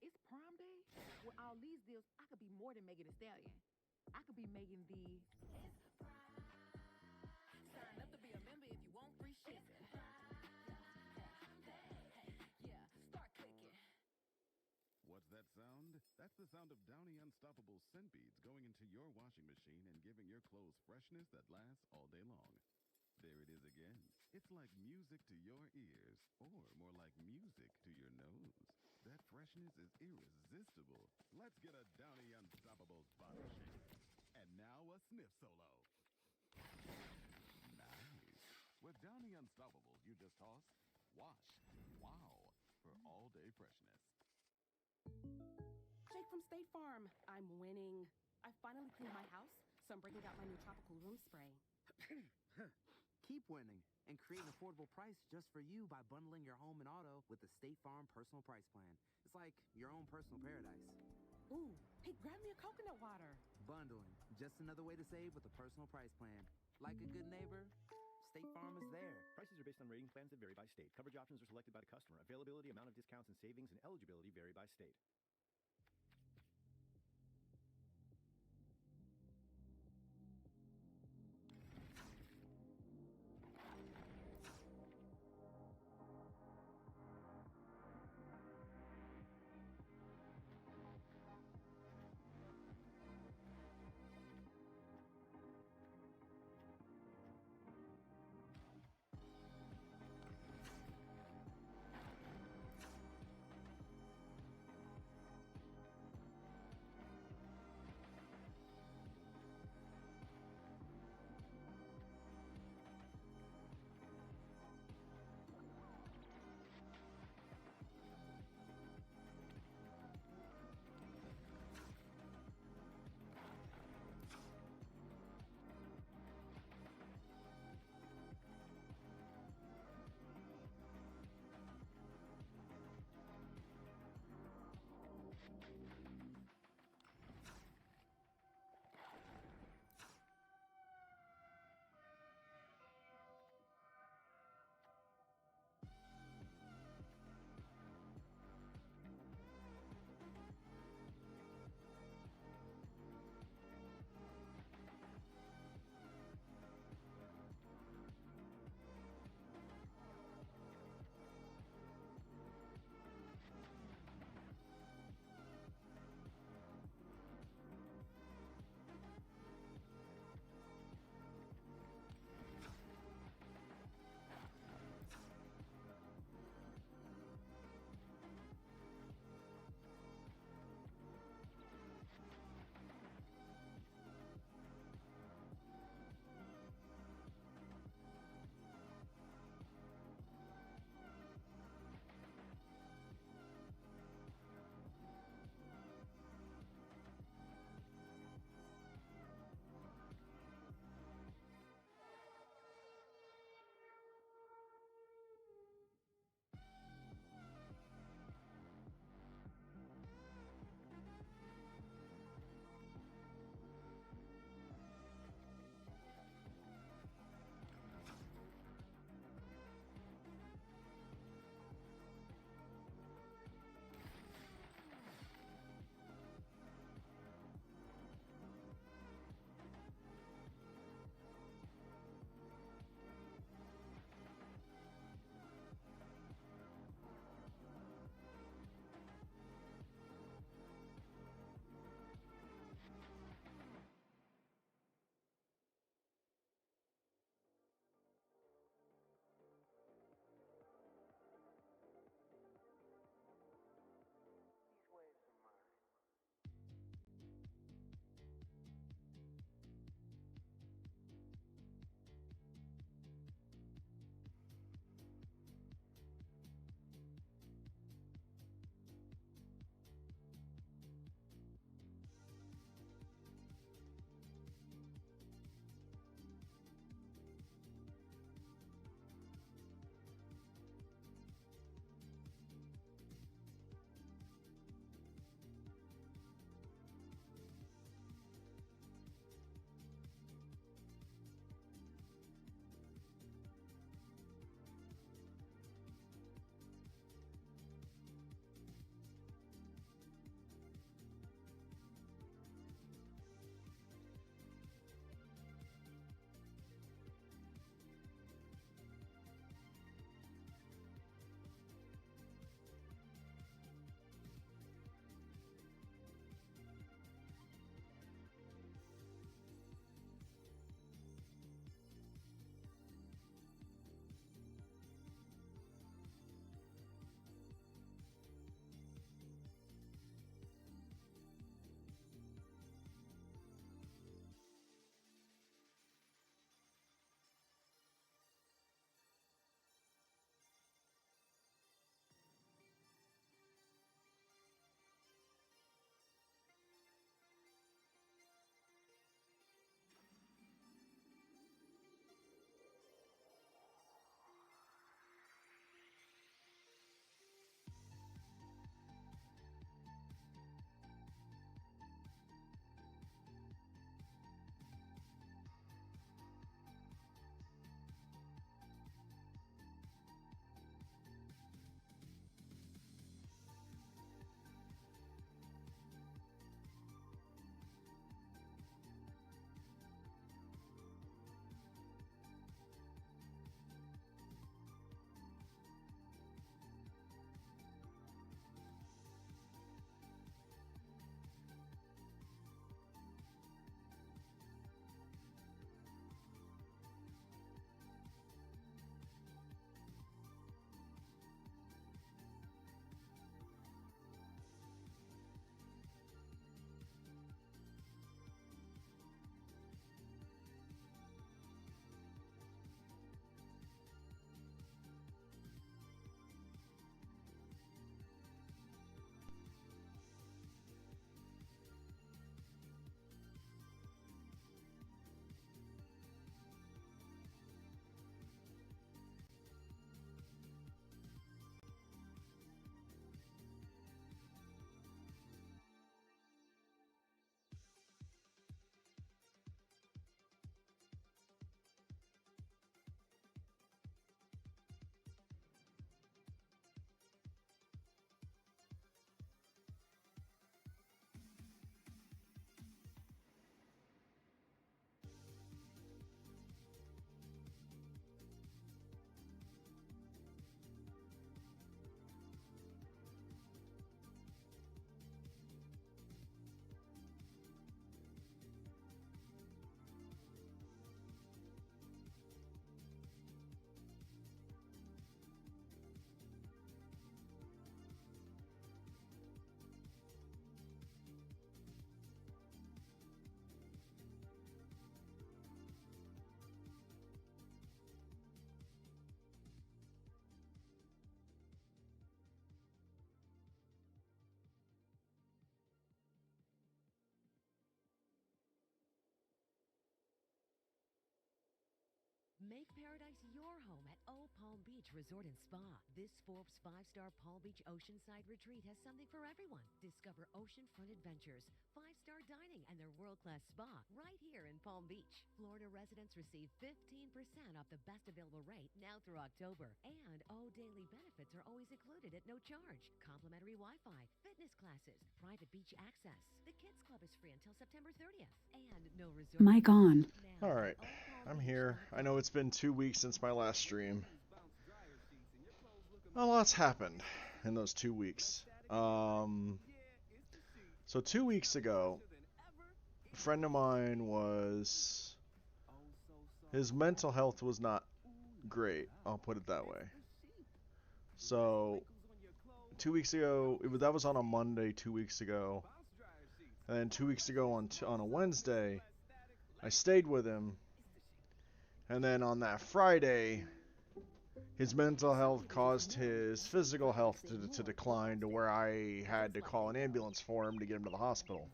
it's prom day. With all these deals, I could be more than Megan Thee Stallion. I could be Megan the. Sign up to be a member if you want free shit. Yeah, start clicking. What's that sound? That's the sound of Downy Unstoppable scent beads going into your washing machine and giving your clothes freshness that lasts all day long. There it is again. It's like music to your ears, or more like music to your nose. That freshness is irresistible. Let's get a Downy Unstoppable body shake. And now a sniff solo. Nice. With Downy Unstoppables, you just toss, wash, wow, for all-day freshness. Jake from State Farm. I'm winning. I finally cleaned my house, so I'm bringing out my new tropical room spray. Keep winning and create an affordable price just for you by bundling your home and auto with the State Farm Personal Price Plan. It's like your own personal paradise. Ooh, hey, grab me a coconut water. Bundling, just another way to save with a personal price plan. Like a good neighbor, State Farm is there. Prices are based on rating plans that vary by state. Coverage options are selected by the customer. Availability, amount of discounts and savings, and eligibility vary by state. Make paradise your home at O Palm Beach Resort and Spa. This Forbes 5-star Palm Beach Oceanside retreat has something for everyone. Discover oceanfront adventures, 5-star dining, and their world-class spa right here in Palm Beach. Florida residents receive 15% off the best available rate now through October. And O Daily benefits are always included at no charge. Complimentary Wi-Fi, fitness classes, private beach access. The Kids Club is free until September 30th. And no resort. Mic on. Now, All right, I'm here. I know it's been 2 weeks since my last stream. A lot's happened in those 2 weeks. So 2 weeks ago, a friend of mine his mental health was not great. I'll put it that way. So 2 weeks ago, that was on a Monday 2 weeks ago. And then 2 weeks ago on a Wednesday, I stayed with him. And then on that Friday, his mental health caused his physical health to decline to where I had to call an ambulance for him to get him to the hospital.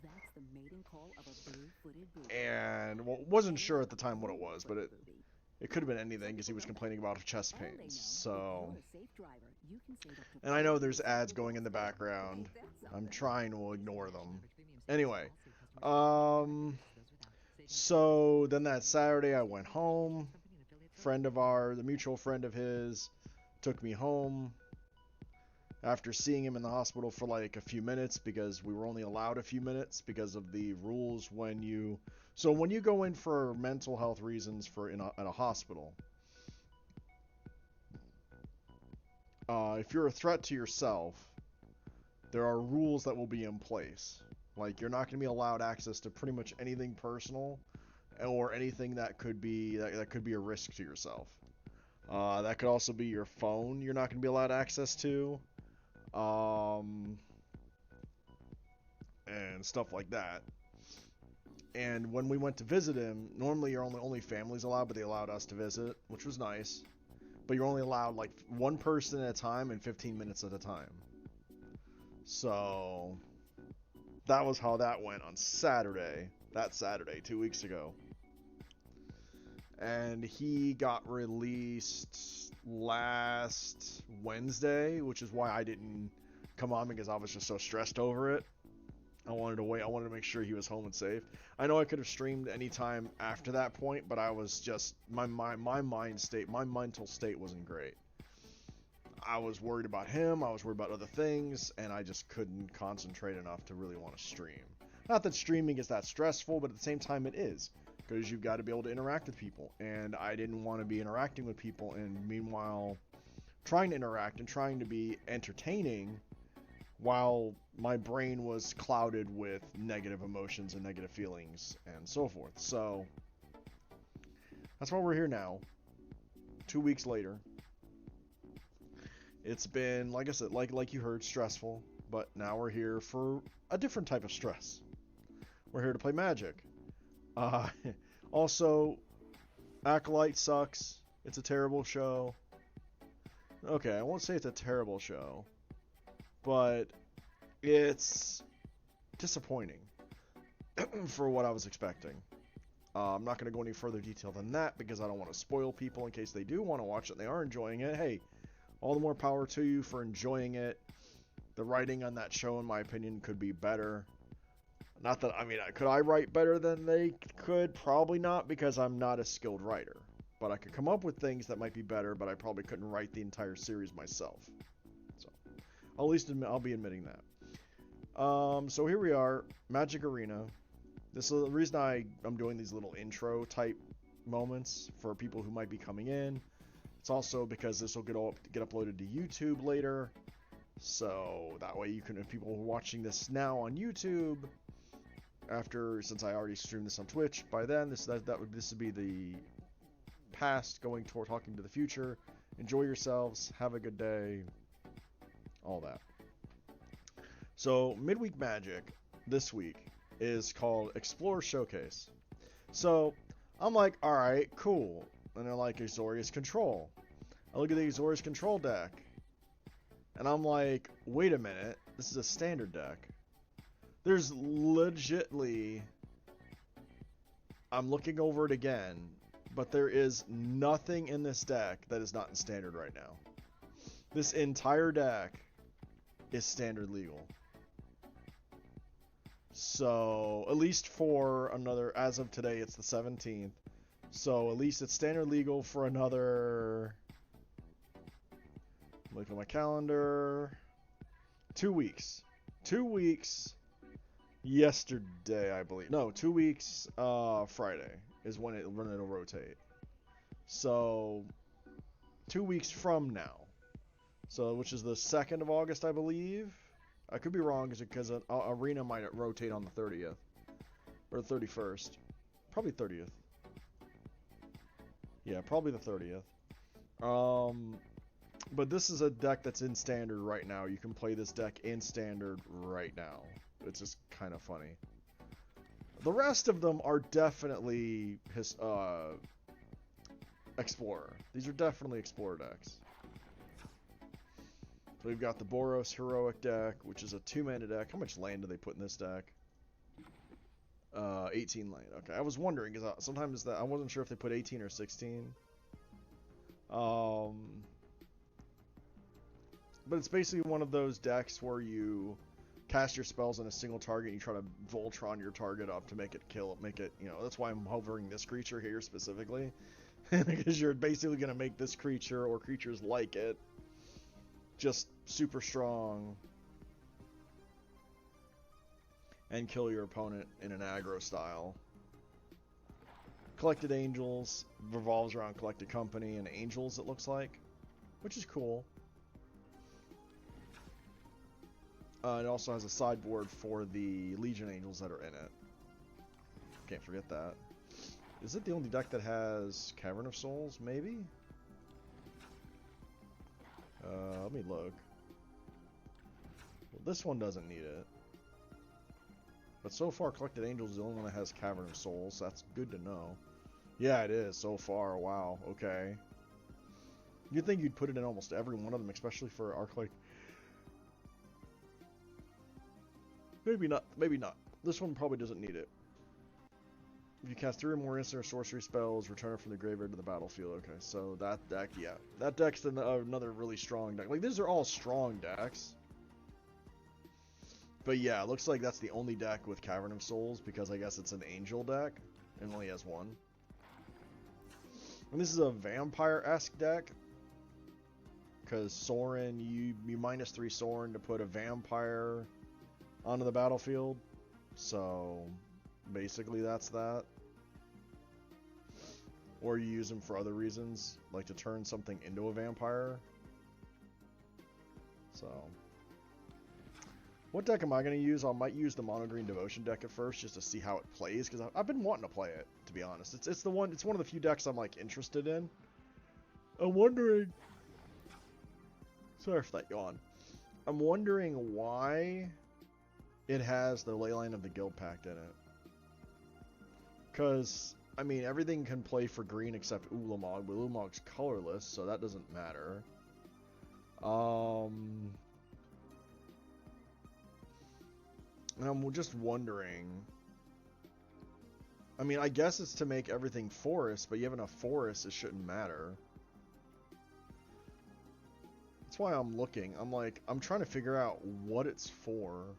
And wasn't sure at the time what it was, but it could have been anything because he was complaining about chest pains. So, and I know there's ads going in the background. I'm trying to ignore them. Anyway, so then that Saturday I went home. Friend of ours, a mutual friend of his, took me home after seeing him in the hospital for like a few minutes because we were only allowed a few minutes because of the rules when you go in for mental health reasons at a hospital. If you're a threat to yourself, there are rules that will be in place. Like, you're not going to be allowed access to pretty much anything personal or anything that could be a risk to yourself. That could also be your phone you're not going to be allowed access to. And stuff like that. And when we went to visit him, normally you're only families allowed, but they allowed us to visit, which was nice. But you're only allowed like one person at a time and 15 minutes at a time. So that was how that went on Saturday. That Saturday, 2 weeks ago. And he got released last Wednesday, which is why I didn't come on because I was just so stressed over it. I wanted to wait. I wanted to make sure he was home and safe. I know I could have streamed anytime after that point, but I was just my mental state wasn't great. I was worried about him. I was worried about other things, and I just couldn't concentrate enough to really want to stream. Not that streaming is that stressful, but at the same time it is, because you've got to be able to interact with people, and I didn't want to be interacting with people, and meanwhile trying to interact and trying to be entertaining while my brain was clouded with negative emotions and negative feelings and so forth. So that's why we're here now, 2 weeks later. It's been, like I said, like you heard, stressful, but now we're here for a different type of stress. We're here to play Magic. Also, Acolyte sucks. It's a terrible show. Okay, I won't say it's a terrible show, but it's disappointing for what I was expecting. I'm not going to go any further detail than that because I don't want to spoil people in case they do want to watch it and they are enjoying it. Hey, all the more power to you for enjoying it. The writing on that show, in my opinion, could be better. Not that, I mean, could I write better than they could? Probably not, because I'm not a skilled writer. But I could come up with things that might be better, but I probably couldn't write the entire series myself. So, at least I'll be admitting that. So here we are, Magic Arena. This is the reason I'm doing these little intro type moments for people who might be coming in. It's also because this will get uploaded to YouTube later. So that way you can, if people are watching this now on YouTube, since I already streamed this on Twitch, by then this would be the past going toward talking to the future. Enjoy yourselves, have a good day, all that. So Midweek Magic this week is called Explore Showcase. So I'm like, all right, cool. And they're like, Azorius Control. I look at the Azorius Control deck, and I'm like, wait a minute, this is a standard deck. There's legitly, I'm looking over it again, but there is nothing in this deck that is not in standard right now. This entire deck is standard legal. So, at least for another, as of today, it's the 17th. So, at least it's standard legal for another, look at my calendar, 2 weeks. 2 weeks yesterday, I believe. No, 2 weeks Friday is when it'll rotate. So, 2 weeks from now. So, which is the 2nd of August, I believe. I could be wrong because Arena might rotate on the 30th. Or the 31st. Probably 30th. Yeah, probably the 30th. But this is a deck that's in standard right now. You can play this deck in standard right now. It's just kind of funny. The rest of them are definitely Explorer. These are definitely Explorer decks. So we've got the Boros Heroic deck, which is a 2-mana deck. How much land do they put in this deck? 18 land. Okay, I was wondering because sometimes I wasn't sure if they put 18 or 16. But it's basically one of those decks where you cast your spells on a single target and you try to Voltron your target up to make it kill. That's why I'm hovering this creature here specifically. Because you're basically going to make this creature or creatures like it just super strong and kill your opponent in an aggro style. Collected Angels revolves around Collected Company and Angels, it looks like, which is cool. It also has a sideboard for the Legion Angels that are in it. Can't forget that. Is it the only deck that has Cavern of Souls? Maybe? Let me look. Well, this one doesn't need it. But so far, Collected Angels is the only one that has Cavern of Souls. So that's good to know. Yeah, it is so far. Wow. Okay. You'd think you'd put it in almost every one of them, especially for Acolyte. Maybe not. Maybe not. This one probably doesn't need it. If you cast 3 or more instant or sorcery spells, return it from the graveyard to the battlefield. Okay, so that deck, yeah. That deck's another really strong deck. Like, these are all strong decks. But yeah, it looks like that's the only deck with Cavern of Souls, because I guess it's an Angel deck, and only has one. And this is a Vampire-esque deck, because Sorin, you -3 Sorin to put a Vampire onto the battlefield. So basically that's that. Or you use them for other reasons, like to turn something into a vampire. So what deck am I going to use? I might use the Mono Green Devotion deck at first just to see how it plays, because I've been wanting to play it, to be honest. It's one of the few decks I'm like interested in. I'm wondering, sorry for that yawn. I'm wondering why it has the Leyline of the Guild Pact in it. Because, I mean, everything can play for green except Ulamog, but Ulamog's colorless, so that doesn't matter. And I'm just wondering. I mean, I guess it's to make everything forest, but you have enough forest, it shouldn't matter. That's why I'm looking. I'm trying to figure out what it's for.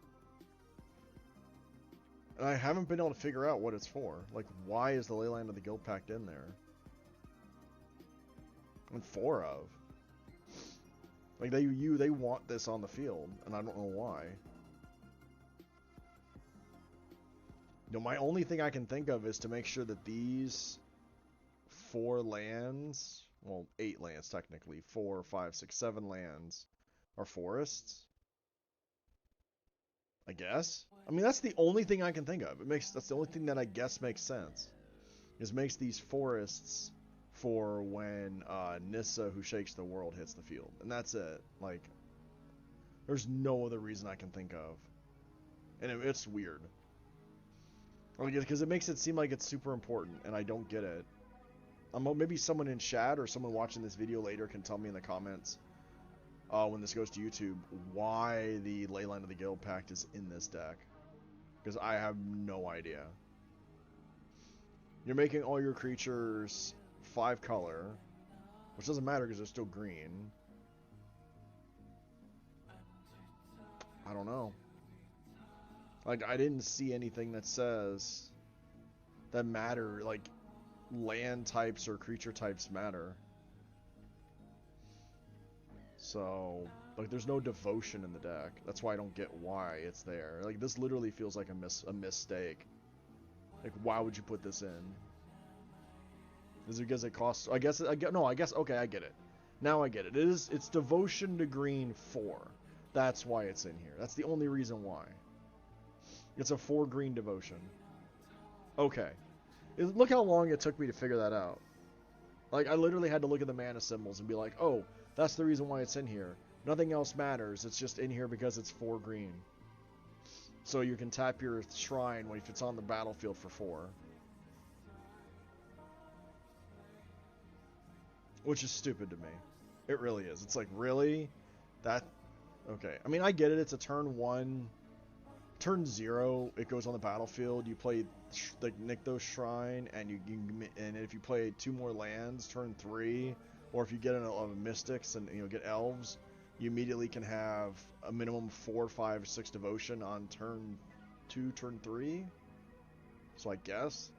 And I haven't been able to figure out what it's for. Like, why is the Leyline of the Guild Pact in there? And 4 of. Like, they want this on the field, and I don't know why. My only thing I can think of is to make sure that these 4 lands, well, 8 lands technically, 4, 5, 6, 7 lands are forests. I guess. I mean, that's the only thing I can think of. That's the only thing that I guess makes sense. Makes these forests for when Nissa, who shakes the world, hits the field. And that's it. Like, there's no other reason I can think of. And it's weird. Because it makes it seem like it's super important, and I don't get it. Maybe someone in chat or someone watching this video later can tell me in the comments when this goes to YouTube why the Leyline of the Guild Pact is in this deck. Because I have no idea. You're making all your creatures 5 color, which doesn't matter because they're still green. I don't know. Like, I didn't see anything that says that matter, like, land types or creature types matter. So, like, there's no devotion in the deck. That's why I don't get why it's there. Like, this literally feels like a mistake. Like, why would you put this in? Is it because it costs... okay, I get it. Now I get it. It's devotion to green 4. That's why it's in here. That's the only reason why. It's a 4 green devotion. Okay. Look how long it took me to figure that out. Like, I literally had to look at the mana symbols and be like, oh, that's the reason why it's in here. Nothing else matters. It's just in here because it's 4 green. So you can tap your shrine if it's on the battlefield for 4. Which is stupid to me. It really is. It's like, really? That... okay. I mean, I get it. It's a turn 1... turn 0, it goes on the battlefield. You play the Nykthos Shrine, and and if you play 2 more lands, turn 3, or if you get a Mystics and get Elves, you immediately can have a minimum 4, 5, 6 devotion on turn 2, turn 3. So I guess,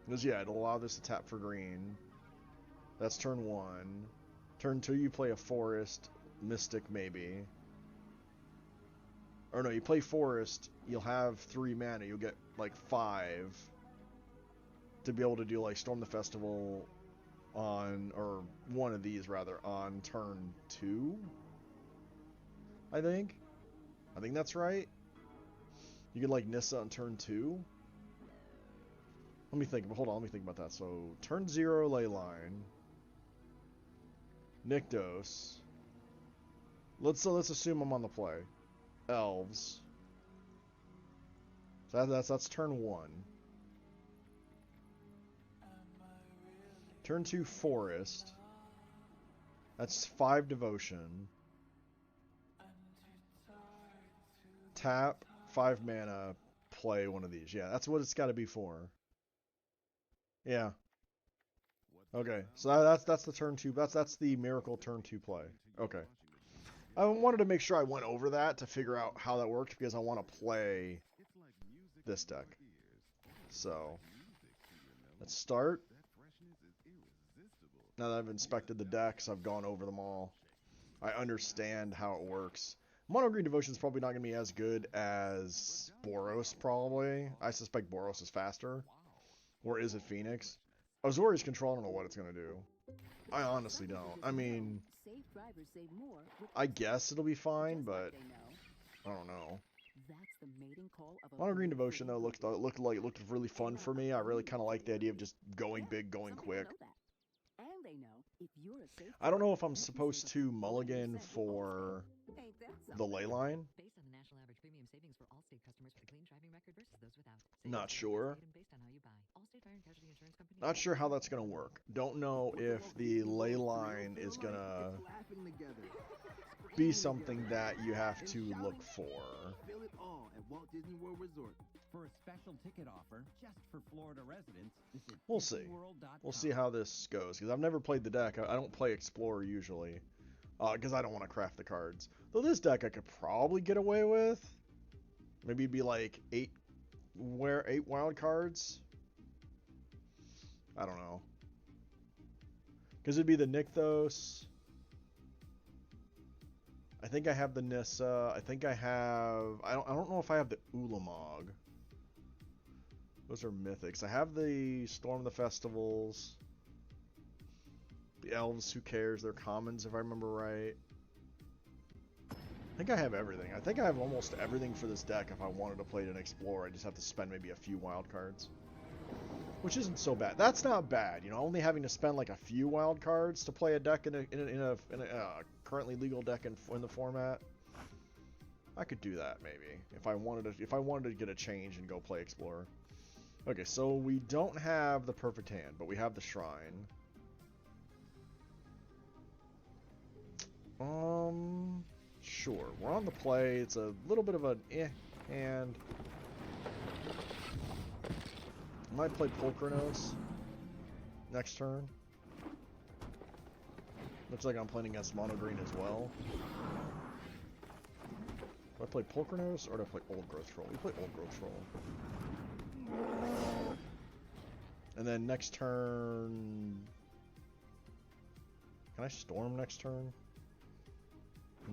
because yeah, it'll allow this to tap for green. That's turn 1. Turn 2, you play a Forest, Mystic maybe. Or no, you play Forest, you'll have 3 mana, you'll get like 5 to be able to do like Storm the Festival on, or one of these rather, on turn 2, I think. I think that's right. You get like Nissa on turn 2. Let me think, hold on, let me think about that. So, turn 0 Leyline. Nykthos. Let's assume I'm on the play. Elves. So that's turn 1. Turn 2 Forest. That's 5 devotion. Tap 5 mana. Play one of these. Yeah, that's what it's got to be for. Yeah. Okay, so that's the turn 2. That's the miracle turn 2 play. Okay. I wanted to make sure I went over that to figure out how that worked because I want to play this deck. So, let's start. Now that I've inspected the decks, I've gone over them all. I understand how it works. Mono Green Devotion is probably not going to be as good as Boros, probably. I suspect Boros is faster. Or is it Phoenix? Azorius Control, I don't know what it's going to do. I honestly don't. I mean, I guess it'll be fine, but I don't know. Mono Green Devotion though looked really fun for me. I really kind of like the idea of just going big, going quick. I don't know if I'm supposed to mulligan for the Leyline. Not sure. Not sure how that's going to work. Don't know if the Leyline is going to be something that you have to look for. For a special ticket offer just for Florida residents, we'll see. We'll see how this goes, because I've never played the deck. I don't play Explorer usually, because I don't want to craft the cards. Though this deck I could probably get away with. Maybe it'd be like 8 wild cards. I don't know. Because it'd be the Nykthos. I think I have the Nissa. I think I have... I don't know if I have the Ulamog. Those are mythics. I have the Storm the Festivals. The Elves, who cares? They're commons, if I remember right. I think I have everything. I think I have almost everything for this deck if I wanted to play it in Explorer. I just have to spend maybe a few wild cards. Which isn't so bad. That's not bad, you know, only having to spend like a few wild cards to play a deck in a currently legal deck in the format. I could do that maybe if I wanted to get a change and go play Explorer. Okay, so we don't have the perfect hand, but we have the shrine. Sure. We're on the play. It's a little bit of an hand. I might play Pulchronos. next turn. Looks like I'm playing against mono green as well. Do I play Pulchernose or do I play Old Growth Troll? We play Old Growth Troll. And then next turn... Can I Storm next turn? I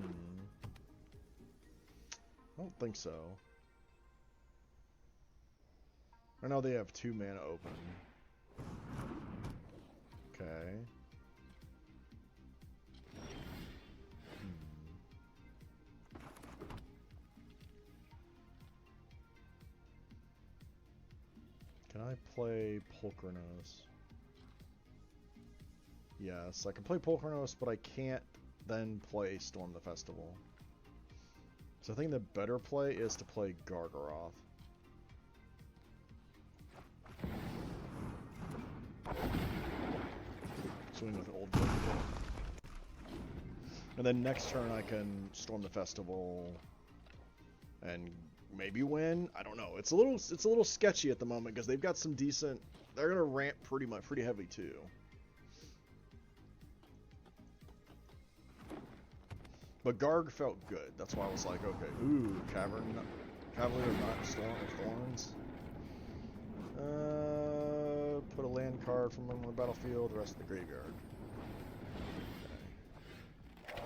don't think so. I know they have 2 mana open. Okay. Can I play Pulchernose? Yes, I can play Pulchernose, but I can't then play Storm the Festival. So I think the better play is to play Gargaroth. Swing with Old Gargaroth. And then next turn I can Storm the Festival and maybe win. I don't know. It's a little sketchy at the moment because they've got some decent. They're gonna ramp pretty heavy too. But Garg felt good. That's why I was like, okay, ooh, Cavalier, not Storm of Thorns. Put a land card from on the battlefield. The rest of the graveyard. Okay.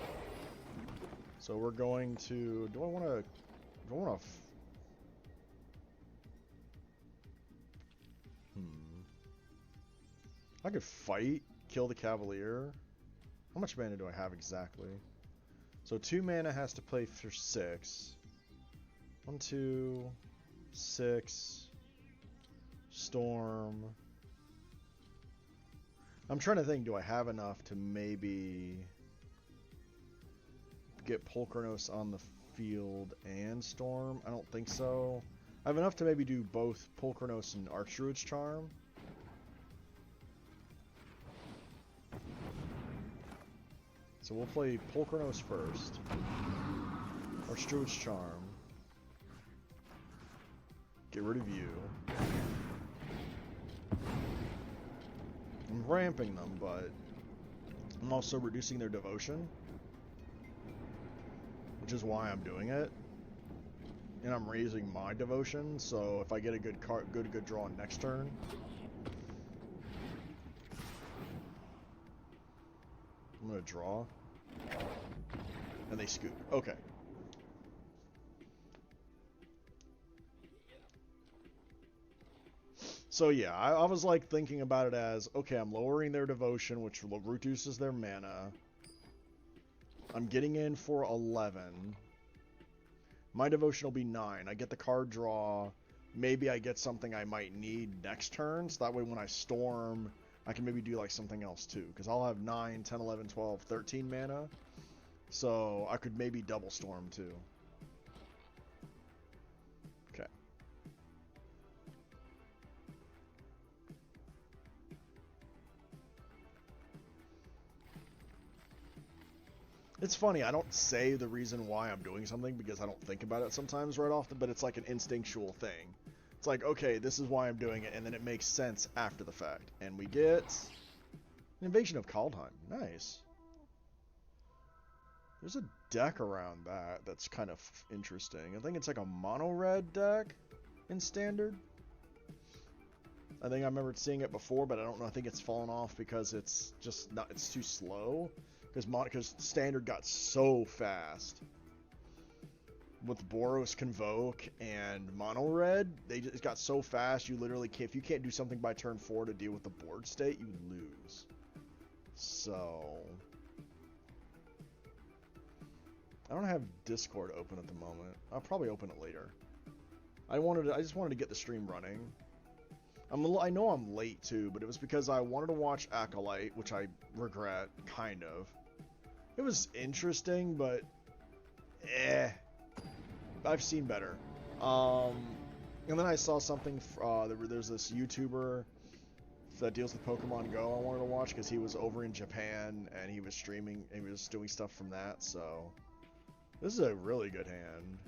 So we're going to. Do I want to? I could fight, kill the Cavalier. How much mana do I have exactly? So 2 mana has to play for 6. 1, 2, 6. Storm. I'm trying to think, do I have enough to maybe get Pulchernose on the field and Storm? I don't think so. I have enough to maybe do both Pulchernose and Archdruid's Charm. So we'll play Pulchernose first. Archdruid's Charm. Get rid of you. I'm ramping them, but I'm also reducing their devotion, which is why I'm doing it. And I'm raising my devotion, so if I get a good draw next turn. I'm gonna draw. And they scoop. Okay. So yeah, I was like thinking about it as, okay, I'm lowering their devotion, which reduces their mana. I'm getting in for 11. My devotion will be 9. I get the card draw. Maybe I get something I might need next turn, so that way when I storm, I can maybe do like something else too, because I'll have 9, 10, 11, 12, 13 mana. So I could maybe double storm too. Okay. It's funny, I don't say the reason why I'm doing something because I don't think about it sometimes right off, but it's like an instinctual thing. It's like, okay, this is why I'm doing it, and then it makes sense after the fact. And we get an Invasion of Kaldheim. Nice. There's a deck around that that's kind of interesting. I think it's like a mono-red deck in Standard. I think I remember seeing it before, but I don't know. I think it's fallen off because it's just not. It's too slow. Because Standard got so fast with Boros Convoke and Mono Red, they just got so fast. You literally can't. If you can't do something by turn 4 to deal with the board state, you lose. So I don't have Discord open at the moment. I'll probably open it later. I just wanted to get the stream running. I know I'm late too, but it was because I wanted to watch Acolyte, which I regret, kind of. It was interesting, but I've seen better. And then I saw something. There's this YouTuber that deals with Pokemon Go I wanted to watch because he was over in Japan and he was streaming and he was doing stuff from that. So this is a really good hand,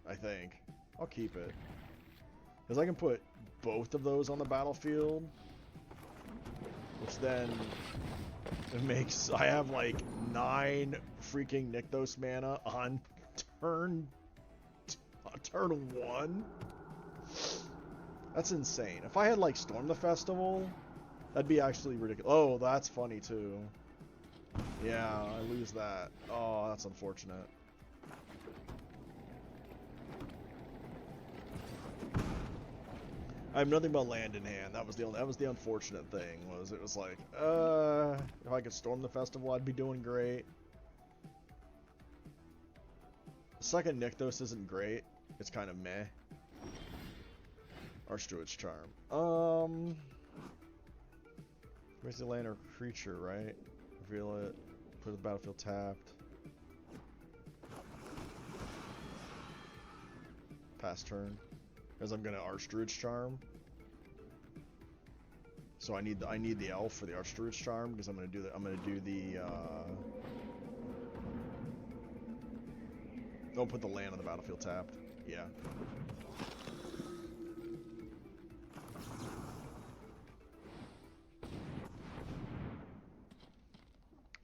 I think. I'll keep it because I can put both of those on the battlefield. which then it makes I have like 9 freaking Nykthos mana on turn 1. That's insane. If I had like Storm the Festival, that'd be actually ridiculous. Oh, that's funny too. Yeah, I lose that. Oh, that's unfortunate. I have nothing but land in hand. That was the unfortunate thing. It was like, if I could Storm the Festival, I'd be doing great. Second Nykthos isn't great. It's kind of meh. Archdruid's Charm. Raise the land or creature, right? Reveal it. Put the battlefield tapped. Pass turn. Because I'm gonna Archdruid's Charm. So I need the elf for the Archdruid's Charm because I'm gonna do the don't put the land on the battlefield tapped. Yeah.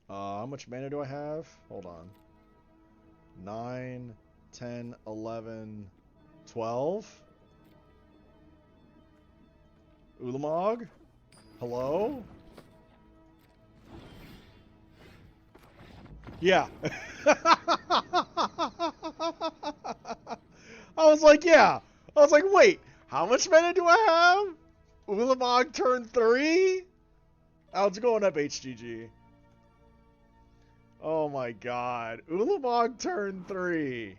How much mana do I have? Hold on. 9, 10, 11, 12? Ulamog? Hello? Yeah. I was like, yeah. I was like, wait, how much mana do I have? Ulamog turn 3? How's it going up, HGG? Oh my god. Ulamog turn 3.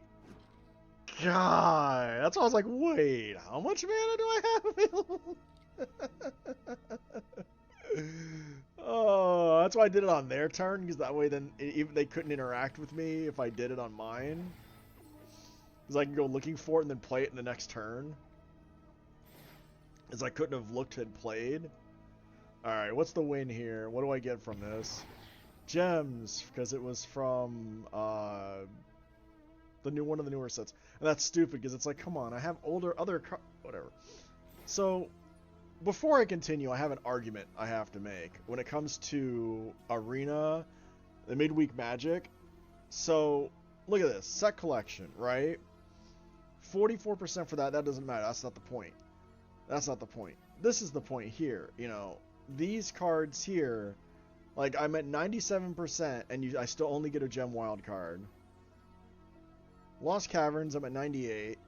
God. That's why I was like, wait, how much mana do I have? Oh, that's why I did it on their turn, because that way then even they couldn't interact with me if I did it on mine. Because I can go looking for it and then play it in the next turn. Because I couldn't have looked and played. Alright, what's the win here? What do I get from this? Gems, because it was from one of the newer sets. And that's stupid, because it's like, come on, I have whatever. So, before I continue, I have an argument I have to make when it comes to Arena, the midweek Magic. So, look at this. Set collection, right? 44% for that doesn't matter. That's not the point. That's not the point. This is the point here. You know, these cards here, like, I'm at 97%, and I still only get a gem wild card. Lost Caverns, I'm at 98.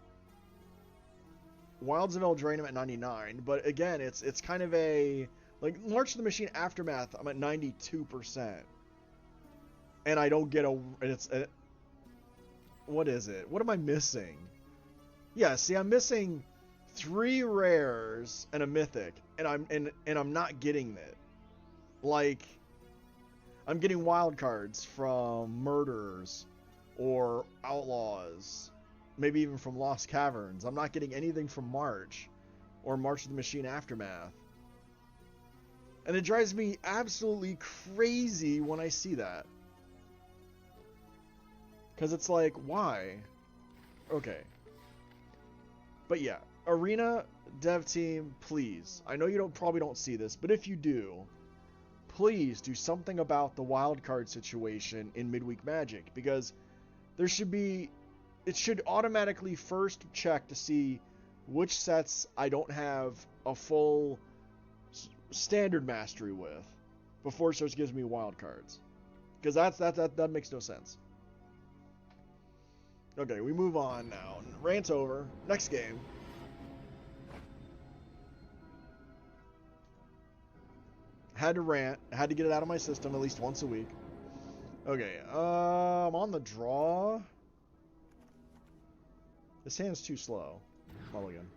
Wilds of Eldraine, I'm at 99. But again, it's kind of a, like, March of the Machine Aftermath, I'm at 92%. And I don't get what is it? What am I missing? Yeah, see, I'm missing 3 rares and a mythic, and I'm not getting it. Like, I'm getting wild cards from Murderers or Outlaws, maybe even from Lost Caverns. I'm not getting anything from March or March of the Machine Aftermath. And it drives me absolutely crazy when I see that. Because it's like, why? Okay. But yeah, Arena dev team, please. I know you probably don't see this, but if you do, please do something about the wildcard situation in Midweek Magic, because it should automatically first check to see which sets I don't have a full standard mastery with before it starts giving me wildcards. Because that makes no sense. Okay, we move on now. Rant's over. Next game. Had to rant. Had to get it out of my system at least once a week. Okay, I'm on the draw. This hand's too slow. Mulligan.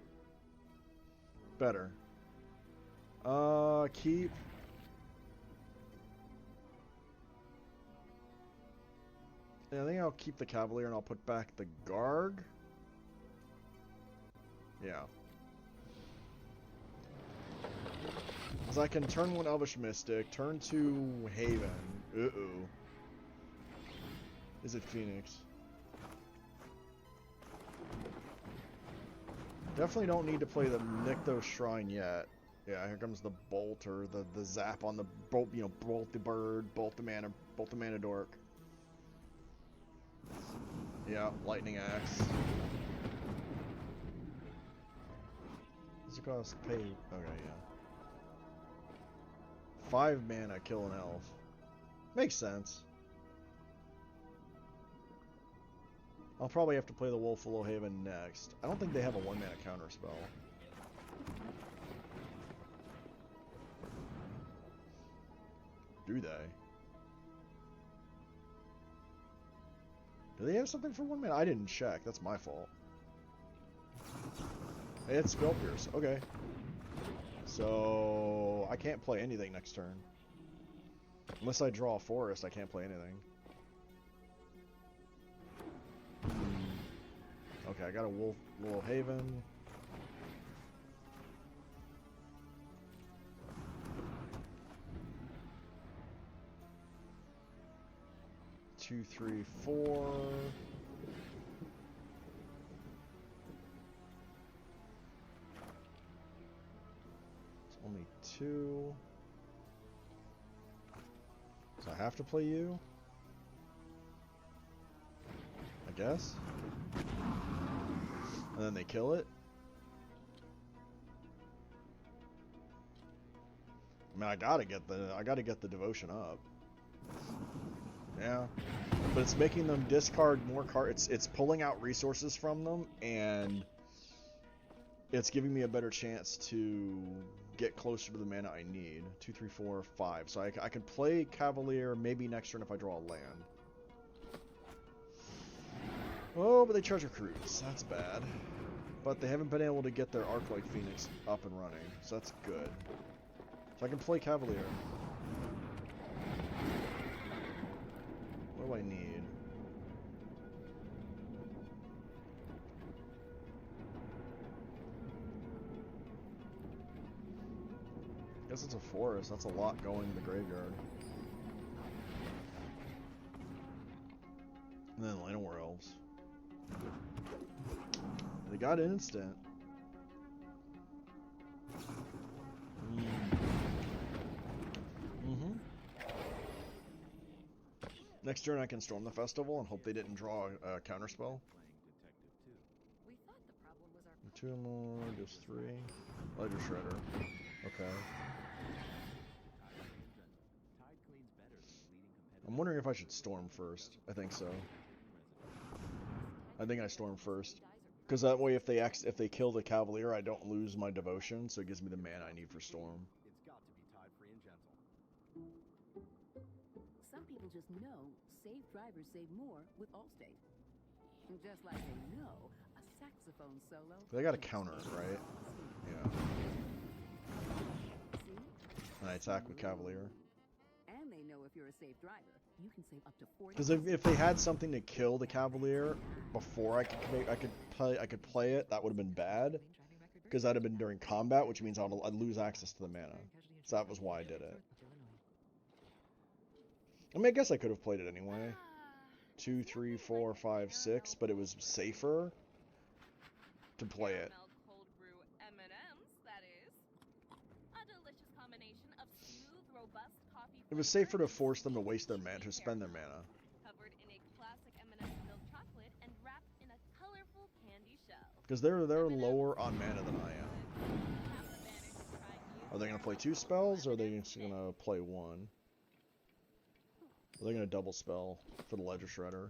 Better. Keep. Yeah, I think I'll keep the Cavalier and I'll put back the Garg. Yeah. Because I can turn 1 Elvish Mystic, turn 2 Haven. Uh-oh. Is it Phoenix? Definitely don't need to play the Nykthos Shrine yet. Yeah, here comes the bolt or the zap on the bolt. You know, bolt the bird, bolt the mana dork. Yeah, lightning axe. Does it cost pay? Okay, yeah. 5 mana, kill an elf. Makes sense. I'll probably have to play the Wolf of Lowhaven next. I don't think they have a 1 mana counter spell. Do they? Do they have something for 1 mana? I didn't check. That's my fault. Hey, it's Spell Pierce. Okay. So I can't play anything next turn. Unless I draw a forest, I can't play anything. Okay, I got a Wolf Little Haven. Two, three, four. It's only 2. So I have to play you? I guess? And then they kill it? I mean, I gotta get the devotion up. Yeah. But it's making them discard more cards. It's pulling out resources from them, and it's giving me a better chance to get closer to the mana I need. 2, 3, 4, 5. So I could play Cavalier maybe next turn if I draw a land. Oh, but they charge recruits. That's bad. But they haven't been able to get their Acolyte Phoenix up and running, so that's good. So I can play Cavalier. What do I need? Guess it's a forest. That's a lot going in the graveyard. And then Llanowar Elves. They got an instant. Next turn I can storm the festival and hope they didn't draw a counterspell. We thought the problem was our 2 more, just 3. Ledger Shredder. Okay. I'm wondering if I should storm first. I think so. I think I storm first. Because that way if they kill the Cavalier, I don't lose my devotion, so it gives me the mana I need for storm. It's got to be tied free and gentle. Some people just know safe drivers save more with Allstate. Just like they know a saxophone solo. They got a counter, right? Yeah. See? And I attack with Cavalier. And they know if you're a safe driver, you can save up to 40. Because if they had something to kill the Cavalier before I could play it, that would have been bad. Because that'd have been during combat, which means I'd lose access to the mana. So that was why I did it. I mean, I guess I could have played it anyway. 2, 3, 4, 5, 6, but it was safer to play it. Cold brew M&Ms, that is. A delicious combination of smooth, robust coffee. It was safer to force them to waste their mana, to spend their mana. Covered in a classic M&Ms milk chocolate and wrapped in a colorful candy shell. Because they're lower on mana than I am. Are they going to play 2 spells, or are they just going to play 1? Are they going to double spell for the Ledger Shredder?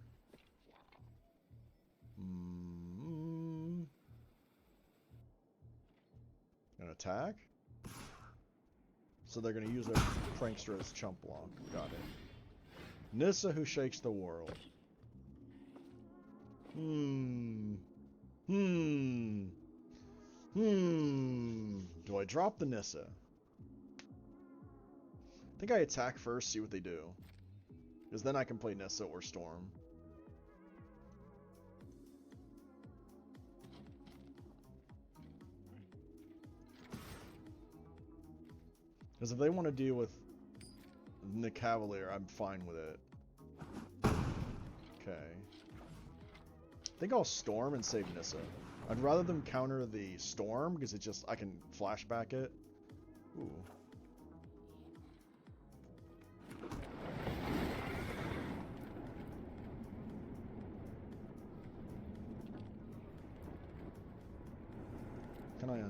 An attack? So they're going to use their Prankster as chump block. Got it. Nissa who shakes the world. Do I drop the Nissa? I think I attack first, see what they do. Because then I can play Nissa or Storm. Because if they want to deal with the Cavalier, I'm fine with it. Okay. I think I'll Storm and save Nissa. I'd rather them counter the Storm, because it just, I can flashback it Ooh. Can I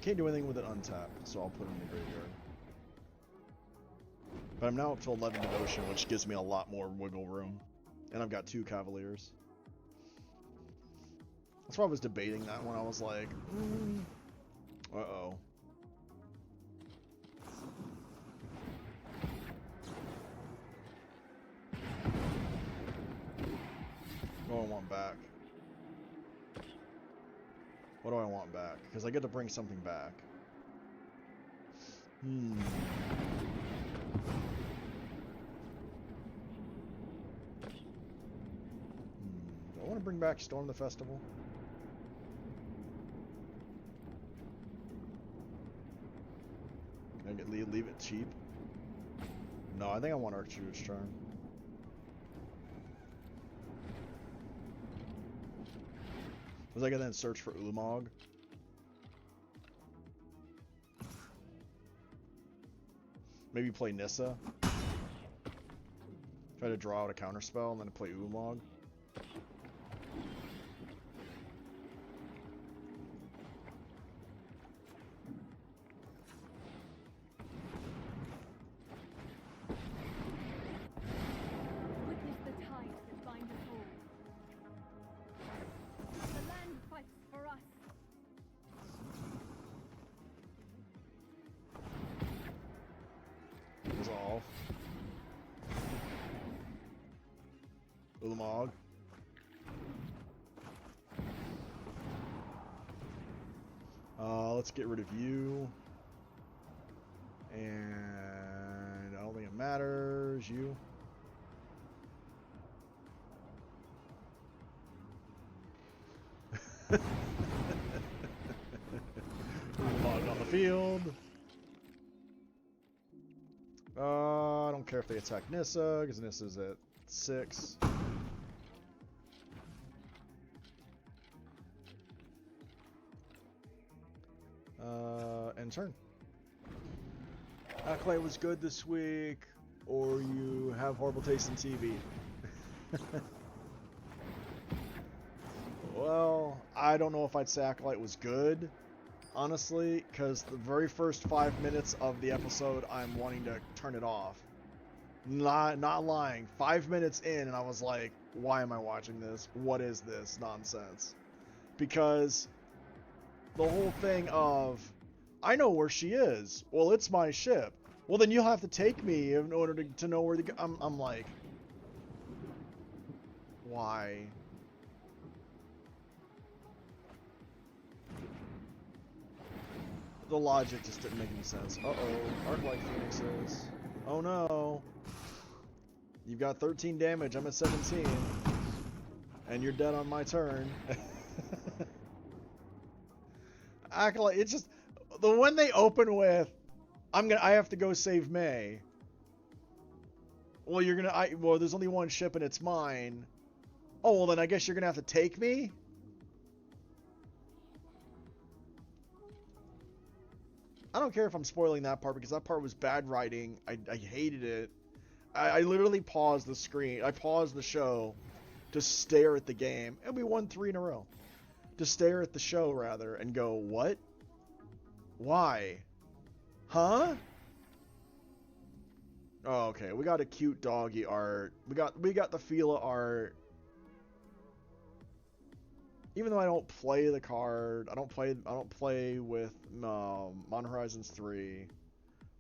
can't do anything with it untapped, so I'll put it in the graveyard. But I'm now up to 11 devotion, which gives me a lot more wiggle room. And I've got 2 Cavaliers. That's why I was debating that one. I was like, uh-oh. What do I want back? What do I want back? Because I get to bring something back. Do I want to bring back Storm the Festival? Can I leave it cheap? No, I think I want Archie's Charm. Was I gonna then search for Ulamog? Maybe play Nissa. Try to draw out a counterspell and then play Ulamog. Witness the ties that bind us all. The land fights for us. Resolve. Ulamog. Let's get rid of you. And I don't think it matters. You. Ulamog on the field. I don't care if they attack Nissa, because Nissa's at 6. End turn. Acolyte was good this week, or you have horrible taste in TV. Well, I don't know if I'd say Acolyte was good, honestly, because the very first 5 minutes of the episode, I'm wanting to turn it off. Not lying. 5 minutes in, and I was like, why am I watching this? What is this nonsense? Because the whole thing of, I know where she is. Well, it's my ship. Well, then you'll have to take me in order to know where to go. I'm like, why? The logic just didn't make any sense. Uh-oh. Arc-like Phoenixes. Oh no. You've got 13 damage. I'm at 17. And you're dead on my turn. Acolyte, it's just the one they open with, I have to go save May. Well, well, there's only one ship and it's mine. Oh, well then I guess you're gonna have to take me? I don't care if I'm spoiling that part because that part was bad writing. I hated it. I literally paused the screen. I paused the show to stare at the game. And we won 3 in a row. To stare at the show, rather, and go, what? Why? Huh? Oh, okay. We got a cute doggy art. We got the Fila art. Even though I don't play the card, I don't play with Modern Horizons 3.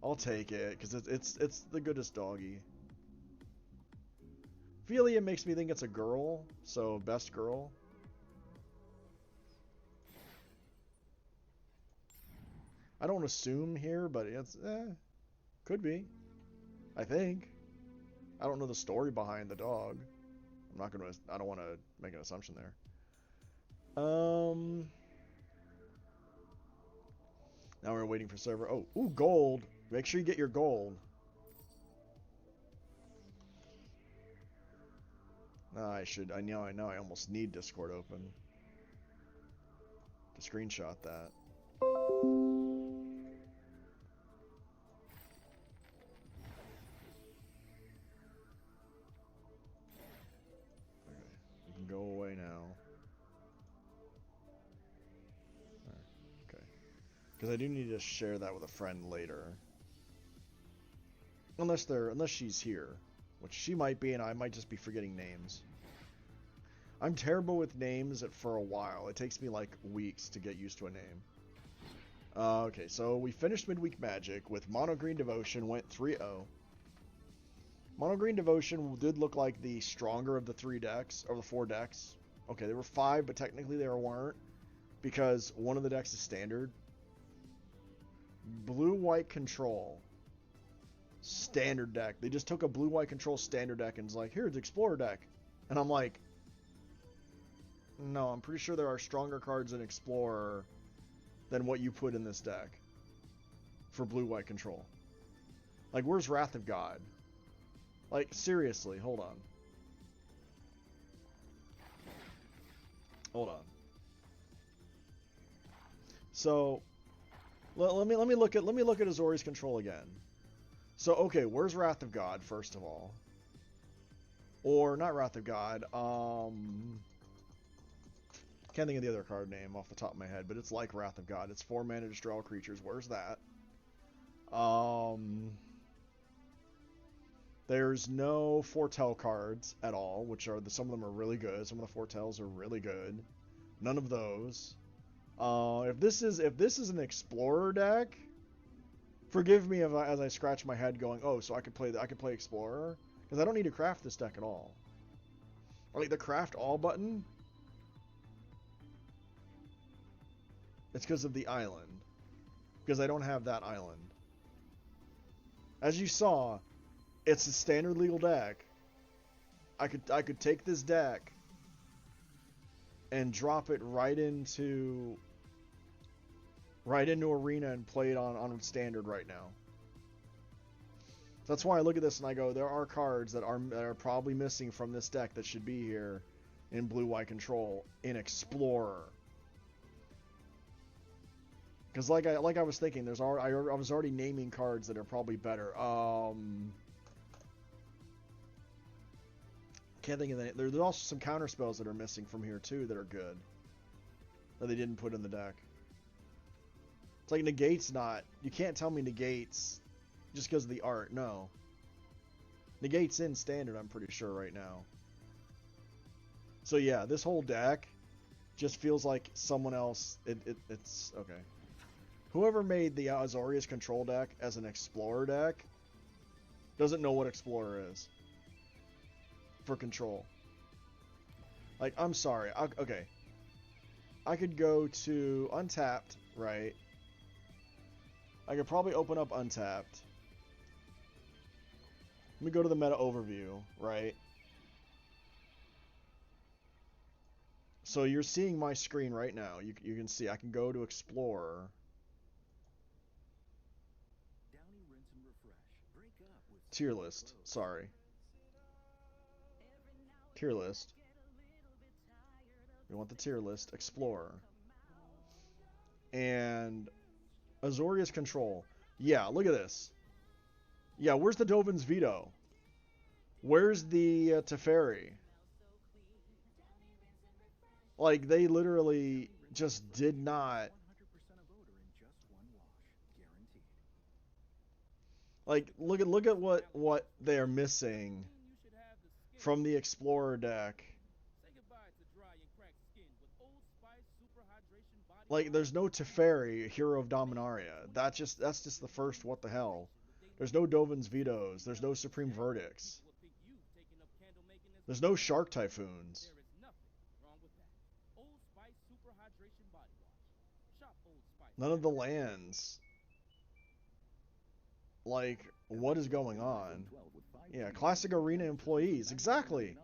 I'll take it because it's the goodest doggy. Philia makes me think it's a girl, so best girl. I don't assume here, but it's could be. I think. I don't know the story behind the dog. I don't want to make an assumption there. Now we're waiting for server. Oh, ooh, gold. Make sure you get your gold. I know I almost need Discord open to screenshot that. Okay, you can go away now. Okay. Because I do need to share that with a friend later. Unless she's here. Which she might be, and I might just be forgetting names. I'm terrible with names for a while. It takes me like weeks to get used to a name. Okay, so we finished Midweek Magic with Mono Green Devotion, went 3-0. Mono Green Devotion did look like the stronger of the 3 decks, or the 4 decks. Okay, there were 5, but technically there weren't, because one of the decks is standard. Blue-White Control. Standard deck. They just took a blue-white control standard deck and was like, here's Explorer deck. And I'm like, no, I'm pretty sure there are stronger cards in Explorer than what you put in this deck for blue-white control. Like, where's Wrath of God? Like, seriously, hold on. Hold on. So, let me look at Azorius Control again. So, okay, where's Wrath of God, first of all? Or, not Wrath of God, can't think of the other card name off the top of my head, but it's like Wrath of God. It's 4 mana, destroy all creatures. Where's that? There's no Foretell cards at all, which are, some of them are really good. Some of the Foretells are really good. None of those. If this is an Explorer deck... Forgive me as I scratch my head going, oh, so I could play Explorer? Because I don't need to craft this deck at all. Like, the craft all button? It's because of the island. Because I don't have that island. As you saw, it's a standard legal deck. I could take this deck and drop it right into Arena and play it on standard right now. That's why I look at this and I go, there are cards that are probably missing from this deck that should be here in blue-white control in Explorer. Because like I was thinking, I was already naming cards that are probably better. Can't think of any. There's also some counter spells that are missing from here too that are good, that they didn't put in the deck. It's like Negate's not. You can't tell me Negate's just because of the art. No. Negate's in standard, I'm pretty sure right now. So yeah, this whole deck just feels like someone else. It's okay. Whoever made the Azorius Control deck as an Explorer deck doesn't know what Explorer is for control. Like, I'm sorry. Okay. I could go to Untapped, right? I could probably open up Untapped. Let me go to the meta overview, right? So you're seeing my screen right now. You can see I can go to Explorer. Tier list. Sorry. Tier list. We want the tier list. Explorer. And Azorius Control. Yeah, look at this. Yeah, where's the Dovin's Veto? Where's the Teferi? Like, they literally just did not... Like, look at what they're missing from the Explorer deck. Like, there's no Teferi, Hero of Dominaria. That's just the first what the hell. There's no Dovin's Vetoes. There's no Supreme Verdicts. There's no Shark Typhoons. None of the lands. Like, what is going on? Yeah, classic arena employees. Exactly.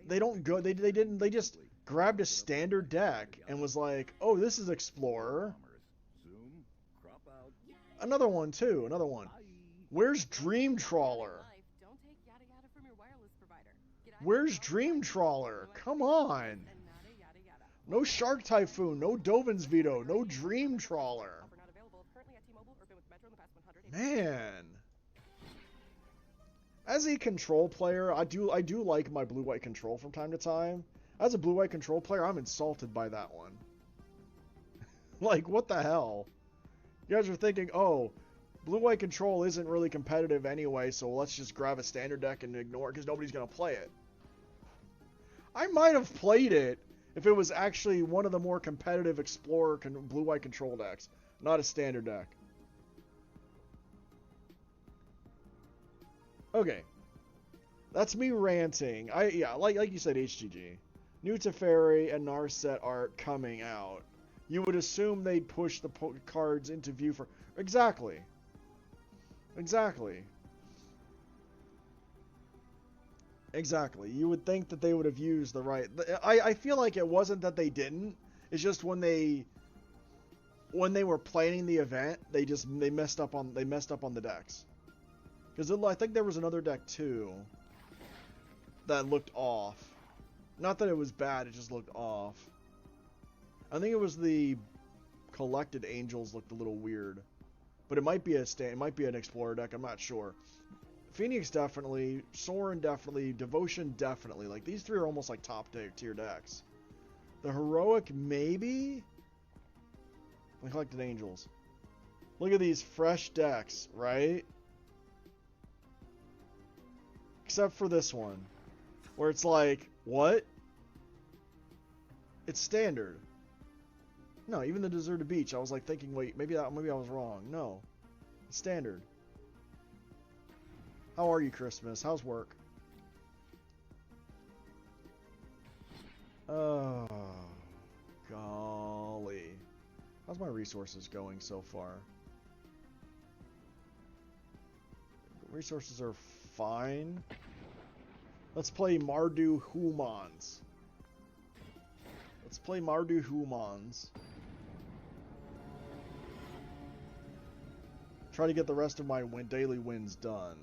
They don't go. They didn't. They just grabbed a standard deck and was like, "Oh, this is Explorer." Another one too. Another one. Where's Dream Trawler? Where's Dream Trawler? Come on. No Shark Typhoon, no Dovin's Veto, no Dream Trawler. Man. As a control player, I do like my blue-white control from time to time. As a blue-white control player, I'm insulted by that one. Like, what the hell? You guys are thinking, oh, blue-white control isn't really competitive anyway, so let's just grab a standard deck and ignore it because nobody's going to play it. I might have played it if it was actually one of the more competitive Explorer blue-white control decks, not a standard deck. Okay. That's me ranting. Yeah, like you said, HGG. New Teferi and Narset are coming out. You would assume they'd push the cards into view for... Exactly. Exactly. Exactly. You would think that they would have used the right... I feel like it wasn't that they didn't. It's just when they were planning the event, they messed up on the decks. Because I think there was another deck too that looked off. Not that it was bad, it just looked off. I think it was the Collected Angels looked a little weird. But it might be an Explorer deck, I'm not sure. Phoenix definitely, Sorin definitely, Devotion definitely. Like, these three are almost like top tier decks. The Heroic, maybe? The Collected Angels. Look at these fresh decks, right? Except for this one. Where it's like, what? It's standard. No, even the Deserted Beach, I was like thinking, wait, maybe I was wrong. No. It's standard. How are you, Christmas? How's work? Oh, golly. How's my resources going so far? Resources are fine. Let's play Mardu Humans. Let's play Mardu Humans. Try to get the rest of my daily wins done.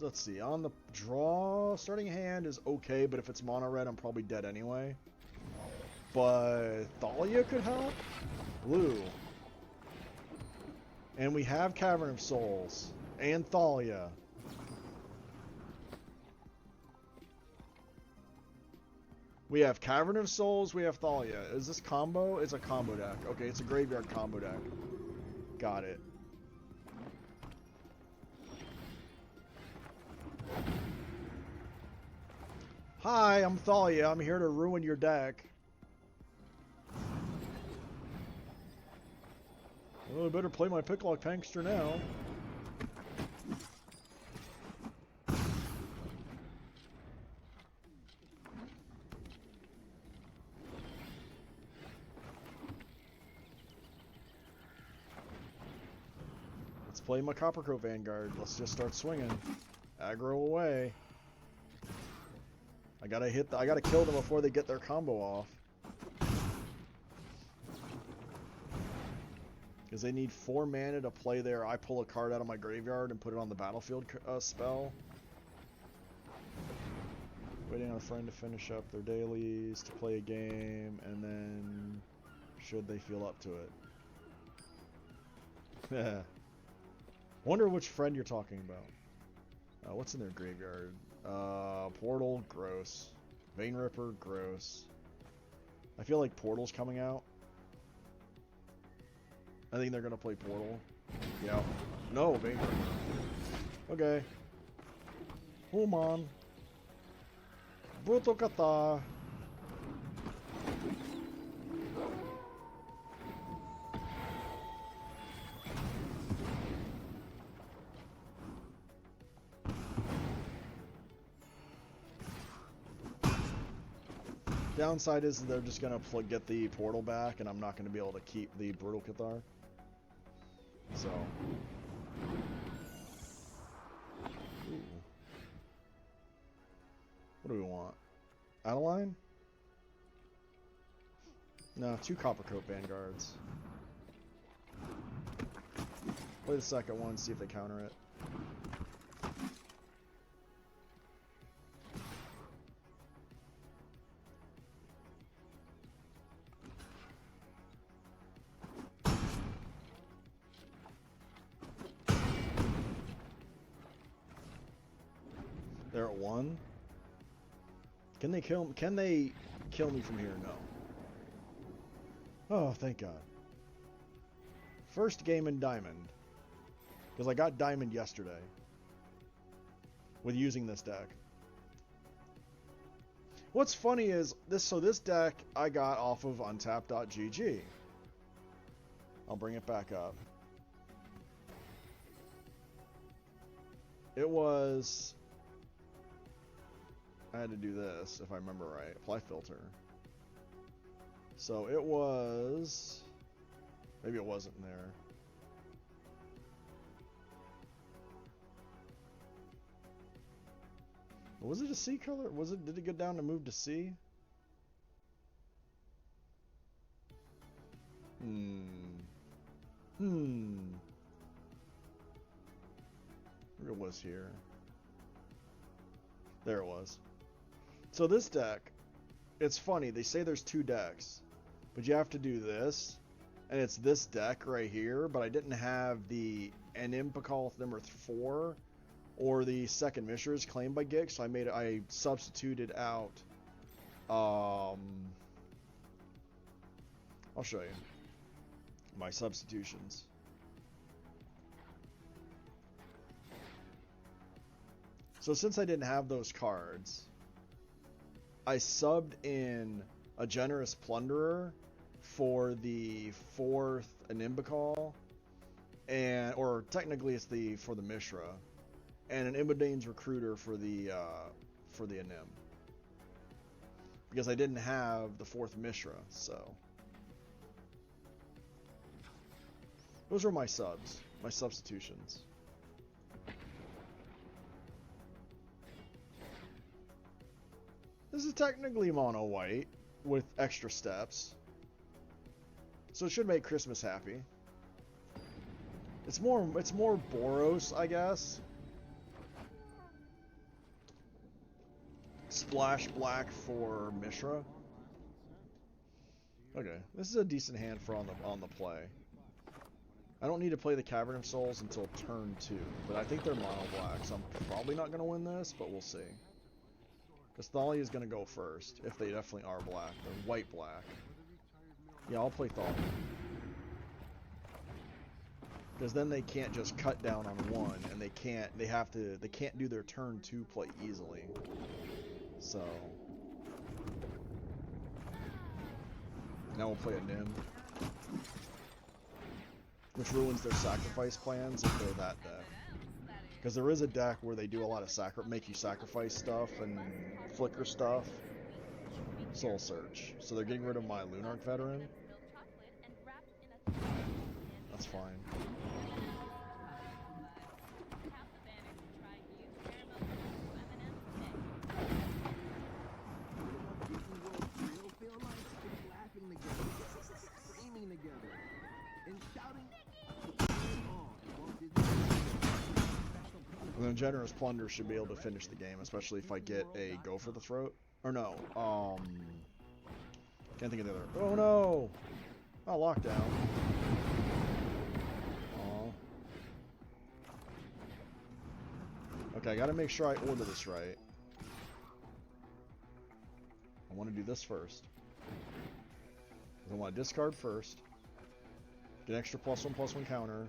Let's see, on the draw, starting hand is okay, but if it's mono red, I'm probably dead anyway. But Thalia could help? Blue. And we have Cavern of Souls. And Thalia. We have Cavern of Souls, we have Thalia. Is this combo? It's a combo deck. Okay, it's a graveyard combo deck. Got it. Hi, I'm Thalia. I'm here to ruin your deck. Well, I better play my Picklock Tankster now. Let's play my Coppercoat Vanguard. Let's just start swinging. Aggro away. I gotta kill them before they get their combo off. Because they need 4 mana to play there. I pull a card out of my graveyard and put it on the battlefield spell. Waiting on a friend to finish up their dailies, to play a game, and then should they feel up to it. Wonder which friend you're talking about. What's in their graveyard? Portal, gross. Vein Ripper, gross. I feel like Portal's coming out. I think they're gonna play Portal. Yeah. No, Vein Ripper. Okay. Human. Bruto Kata. Downside is they're just gonna get the portal back, and I'm not gonna be able to keep the Brutal Cathar. So. Ooh. What do we want? Adeline? No, 2 Coppercoat Vanguards. Play the second one, see if they counter it. They're at 1. Can they kill? Can they kill me from here? No. Oh, thank God. First game in Diamond. Because I got Diamond yesterday. With using this deck. What's funny is, this deck I got off of untap.gg. I'll bring it back up. It was... I had to do this, if I remember right. Apply filter. So it was... Maybe it wasn't there. Was it a C color? Was it? Did it go down to move to C? Where it was here. There it was. So this deck, it's funny, they say there's 2 decks, but you have to do this, and it's this deck right here, but I didn't have the Inimpakal number 4 or the second Mishra's claimed by Gix, so I substituted out, I'll show you my substitutions. So since I didn't have those cards, I subbed in a Generous Plunderer for the 4th Inimbakal, or technically it's for the Mishra, and an Ibodane's Recruiter for the Anim. Because I didn't have the 4th Mishra, so. Those were my subs, my substitutions. This is technically mono white with extra steps. So it should make Christmas happy. It's more Boros, I guess. Splash black for Mishra. Okay, this is a decent hand for on the play. I don't need to play the Cavern of Souls until turn 2, but I think they're mono black, so I'm probably not going to win this, but we'll see. Because Thalia is going to go first, if they definitely are black. They're white-black. Yeah, I'll play Thalia. Because then they can't just cut down on 1, and they can't do their turn 2 play easily. So... Now we'll play a Nim. Which ruins their sacrifice plans if they're that deck. Because there is a deck where they do a lot of make you sacrifice stuff and flicker stuff. Soul Search. So they're getting rid of my Lunarch Veteran. That's fine. And then Generous Plunder should be able to finish the game, especially if I get a go for the throat. Or no, can't think of the other. Oh no! Oh, lockdown. Oh. Okay, I gotta make sure I order this right. I want to do this first. I want to discard first. Get an extra +1/+1 counter.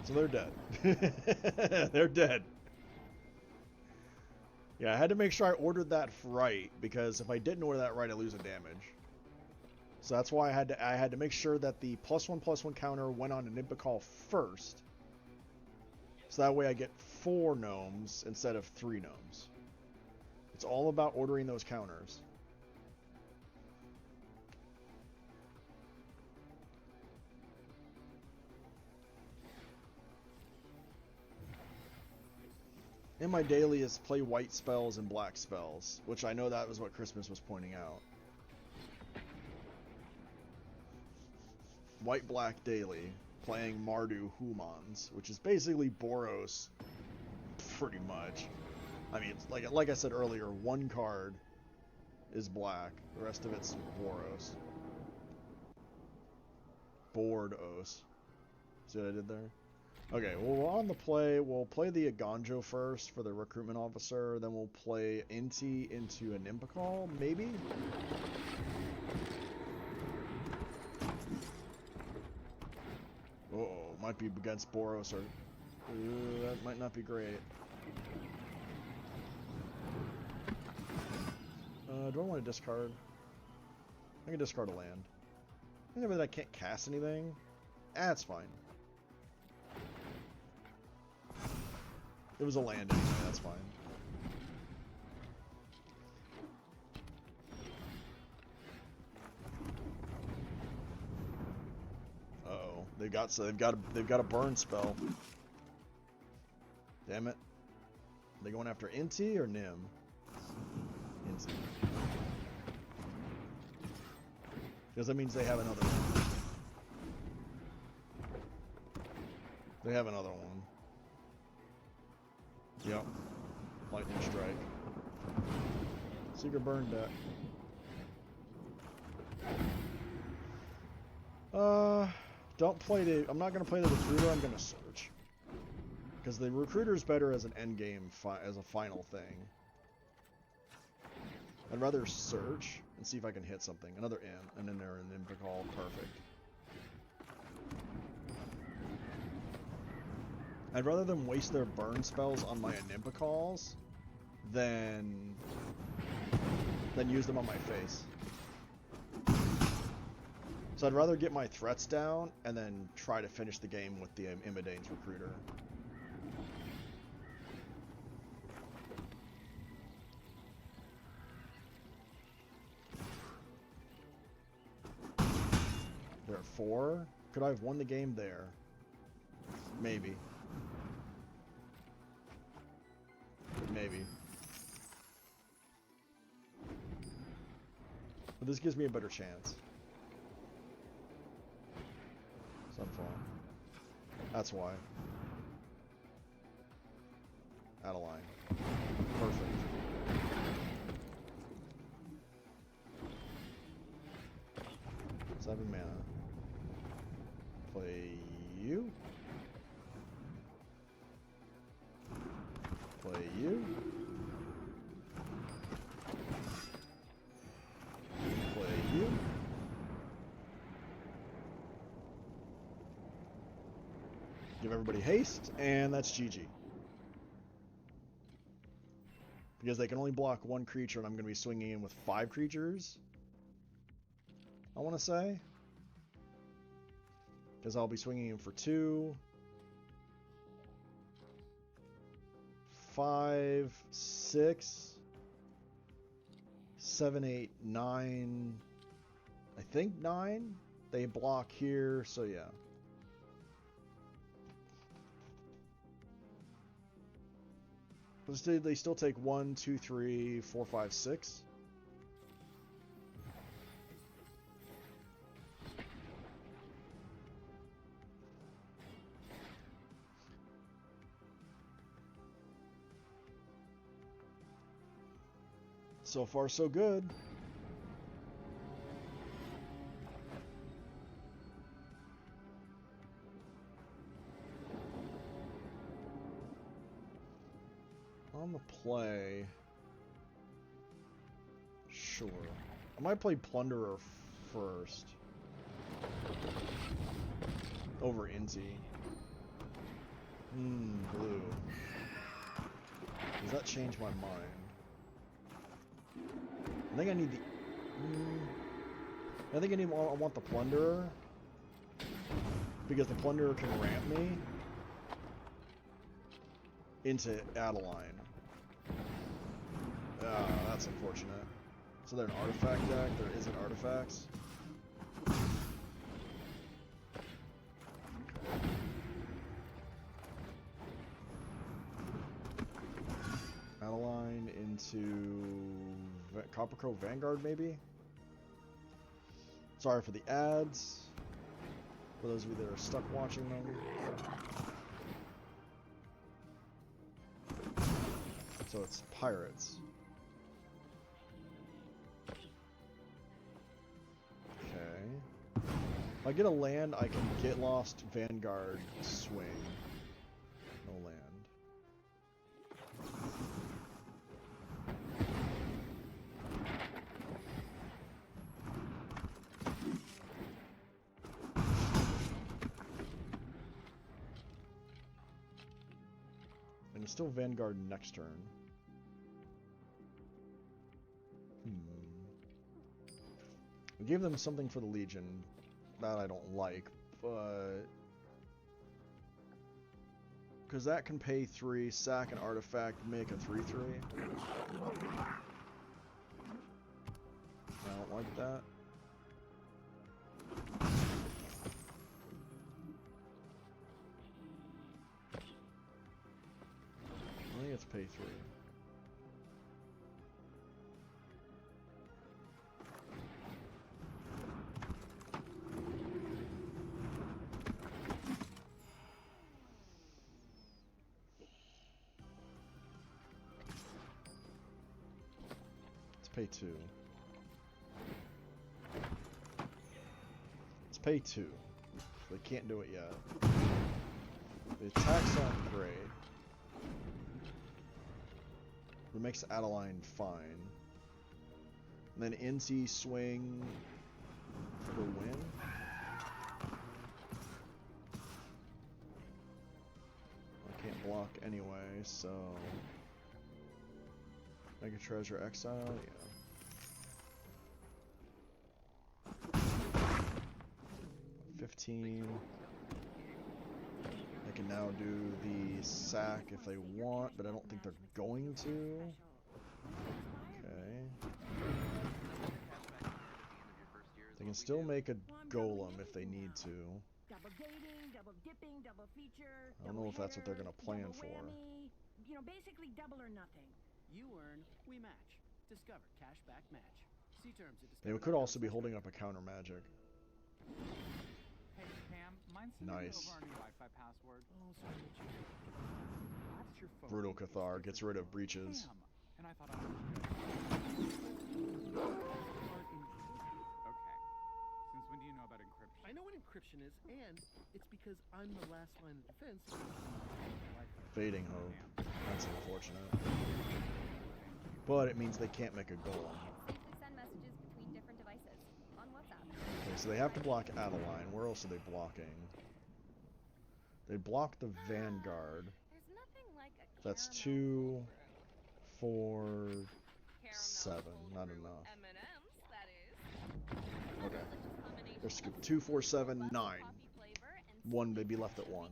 So they're dead. They're dead. Yeah, I had to make sure I ordered that right, because if I didn't order that right, I lose a damage. So that's why I had to make sure that the +1/+1 counter went on an Ibakal first. So that way I get 4 gnomes instead of 3 gnomes. It's all about ordering those counters. in my daily is play white spells and black spells, which I know that was what Christmas was pointing out. White black daily, playing Mardu Humans, which is basically Boros, pretty much. I mean, it's like I said earlier, one card is black, the rest of it's Boros. Board-os. See what I did there? Okay, well, on the play, we'll play the Aganjo first for the recruitment officer, then we'll play Inti into a Nimbicall, maybe? Uh-oh, might be against Boros, or... that might not be great. Do I want to discard? I can discard a land. I think that I can't cast anything. That's fine. It was a land anyway, that's fine. Uh-oh. They've got a burn spell. Damn it. Are they going after Inti or Nim? Inti. Because that means they have another one. They have another one. Yep. Lightning Strike. Secret Burn deck. Don't play the... I'm not going to play the Recruiter, I'm going to Search. Because the Recruiter is better as an endgame, as a final thing. I'd rather Search and see if I can hit something. Another M, and then they're an Nimbicall. Perfect. I'd rather them waste their burn spells on my Animpicalls than use them on my face. So I'd rather get my threats down and then try to finish the game with the Imidane's Recruiter. There are 4. Could I have won the game there? Maybe. Maybe. But this gives me a better chance. Sunfall. That's why. Adeline. Perfect. Seven mana. Play you. Play you. Play you. Give everybody haste, and that's GG. Because they can only block 1 creature, and I'm going to be swinging in with 5 creatures. I want to say. Because I'll be swinging in for 2. 5, 6, 7, 8, 9. I think 9. They block here, so yeah. But they still take 1, 2, 3, 4, 5, 6. So far, so good. On the play... Sure. I might play Plunderer first. Over Inti. Blue. Does that change my mind? I think I need the... I think I want the Plunderer. Because the Plunderer can ramp me into Adeline. That's unfortunate. So they're an artifact deck. There isn't artifacts. to Copper Cove Vanguard, maybe? Sorry for the ads. For those of you that are stuck watching them. So it's pirates. Okay. If I get a land, I can get lost Vanguard swing. No land. And it's still Vanguard next turn. I gave them something for the Legion that I don't like, but because that can pay 3, sack an artifact, make a 3/3. I don't like that. I think it's pay 3. Pay 2. Let's pay 2. They can't do it yet. The attack's not great. It makes Adeline fine. And then NC swing for the win. I can't block anyway, so make a treasure exile, yeah. 15. They can now do the sack if they want, but I don't think they're going to. Okay. They can still make a golem if they need to. I don't know if that's what they're going to plan for. You know, basically double or nothing. You earn, we match. Discover cashback match. See terms at They could also be holding up a counter magic. Hey Pam, mind Nice. over our new Wi-Fi password? Oh, sorry, Richard. That's your phone. Brutal Cathar gets rid of breaches. Pam, and I thought I was Okay. Since when do you know about encryption? I know what encryption is, and it's because I'm the last line of defense. Fading hope. That's unfortunate. But it means they can't make a golem. Safely send messages between different devices on WhatsApp. Okay, so they have to block Adeline. Where else are they blocking? They block the Vanguard. There's nothing like a That's 2, 4, 7. Not enough. M&Ms, that is. Okay. They're scooped 2, 4, 7, 9. One may be left at 1.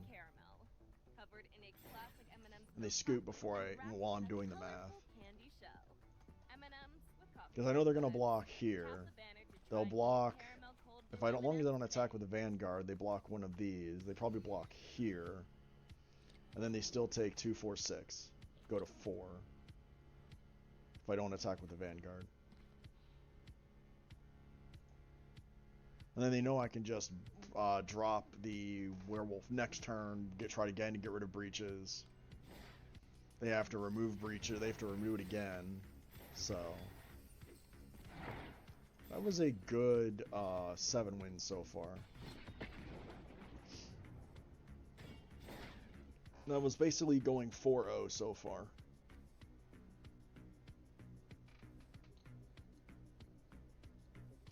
Covered in a classic M&Ms And they scoop before while I'm doing the math. candy shell. M&Ms with coffee. Because I know they're gonna block here. They'll block if I don't, as long as I don't attack with the Vanguard, they block one of these. They probably block here. And then they still take 2, 4, 6. Go to 4. If I don't attack with the Vanguard. And then they know I can just drop the Werewolf next turn, try again to get rid of breaches. They have to remove breaches, they have to remove it again. So that was a good 7 wins so far. That was basically going 4-0 so far.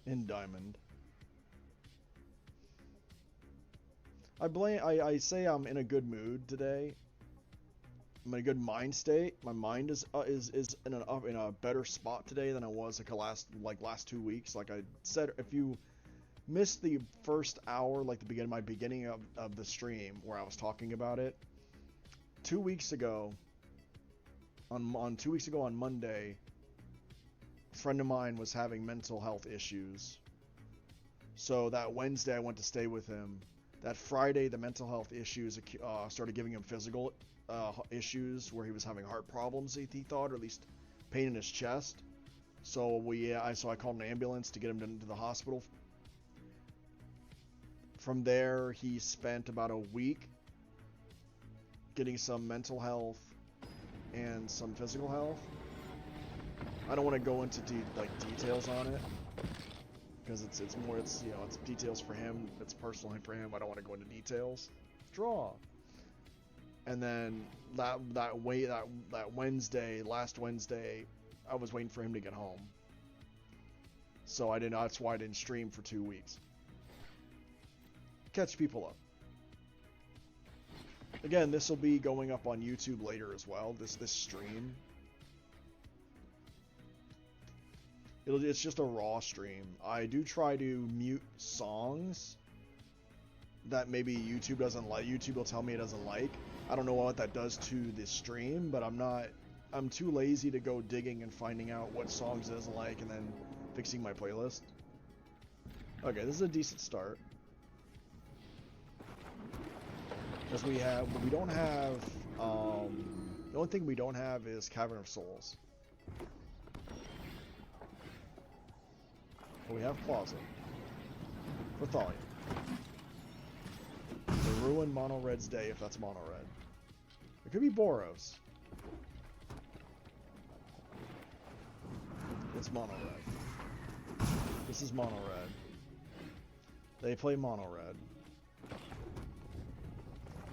In Diamond. I say I'm in a good mood today. I'm in a good mind state. My mind is in a better spot today than I was like last 2 weeks. Like I said, if you missed the first hour, like my beginning of the stream where I was talking about it, 2 weeks ago, on 2 weeks ago on Monday, a friend of mine was having mental health issues. So that Wednesday I went to stay with him. That Friday the mental health issues started giving him physical issues where he was having heart problems, he thought, or at least pain in his chest. So I called an ambulance to get him to the hospital. From there, he spent about a week getting some mental health and some physical health. I don't want to go into details on it because it's details for him. It's personal for him. I don't want to go into details. Draw. And then that Wednesday, last Wednesday, I was waiting for him to get home. So I didn't. That's why I didn't stream for 2 weeks. Catch people up. Again, this will be going up on YouTube later as well. This stream. It's just a raw stream. I do try to mute songs that maybe YouTube doesn't like. YouTube will tell me it doesn't like. I don't know what that does to the stream, but I'm too lazy to go digging and finding out what songs it doesn't like and then fixing my playlist. Okay, this is a decent start. Because we don't have, the only thing we don't have is Cavern of Souls. But we have Plaza. For Thalia. The Ruin Mono Red's Day, if that's Mono Red. It could be Boros. It's Mono Red. This is Mono Red. They play Mono Red.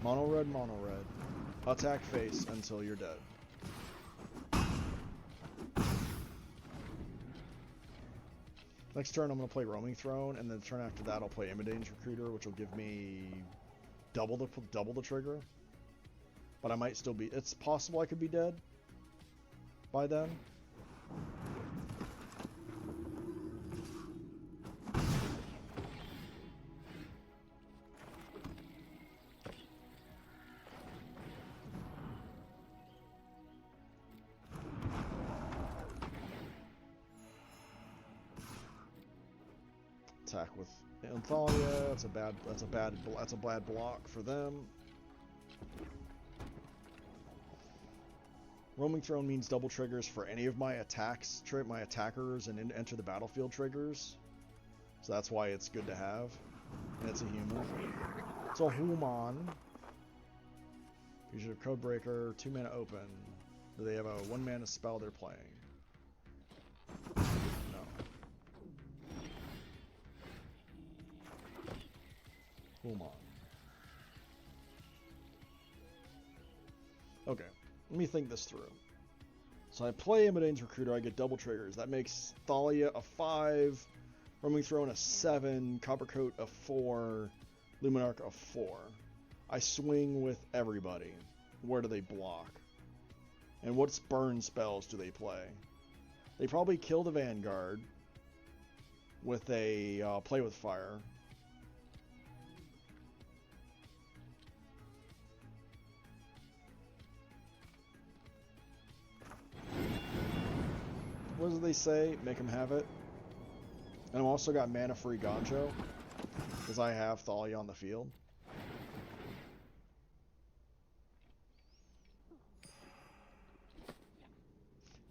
Mono Red, Mono Red. Attack face until you're dead. Next turn I'm going to play Roaming Throne, and then the turn after that I'll play Imidane's Recruiter, which will give me double the trigger. But I might still be... It's possible I could be dead by then. Attack with Thalia. That's a bad block for them. Roaming Throne means double triggers for any of my attacks, my attackers, and enter the battlefield triggers. So that's why it's good to have. And it's a human. It's a human. Fugitive Codebreaker, 2 mana open. Do they have a 1 mana spell they're playing? No. Human. Okay. Let me think this through. So I play Imidane's Recruiter, I get double triggers. That makes Thalia a 5, Roaming Throne a 7, Coppercoat a 4, Luminarch a 4. I swing with everybody. Where do they block? And what burn spells do they play? They probably kill the Vanguard with a Play with Fire. What do they say? Make them have it. And I've also got mana free Gonjo because I have Thalia on the field.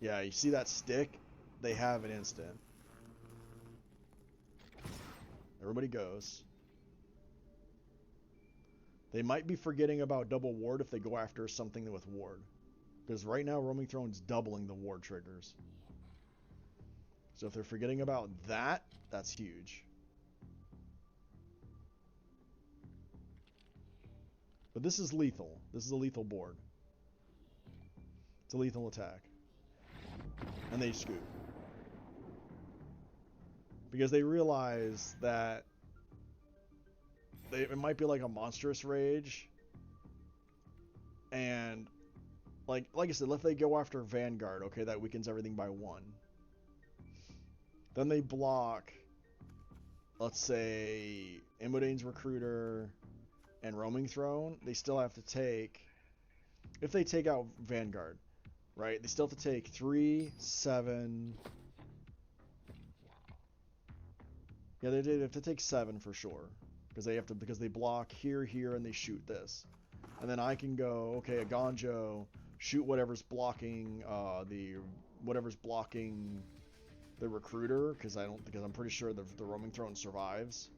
Yeah, you see that stick? They have an instant. Everybody goes. They might be forgetting about double ward if they go after something with ward. Because right now Roaming Throne's doubling the ward triggers. So if they're forgetting about that, that's huge. But this is lethal. This is a lethal board. It's a lethal attack. And they scoop. Because they realize that it might be like a monstrous rage. And like I said, if they go after Vanguard, okay, that weakens everything by 1. Then they block, let's say, Imidane's Recruiter and Roaming Throne. They still have to take, if they take out Vanguard, right? They still have to take 3, 7. Yeah, they have to take 7 for sure, because they block here, and they shoot this, and then I can go, okay, a Gonjo, shoot whatever's blocking the whatever's blocking the recruiter, because I'm pretty sure the roaming throne survives,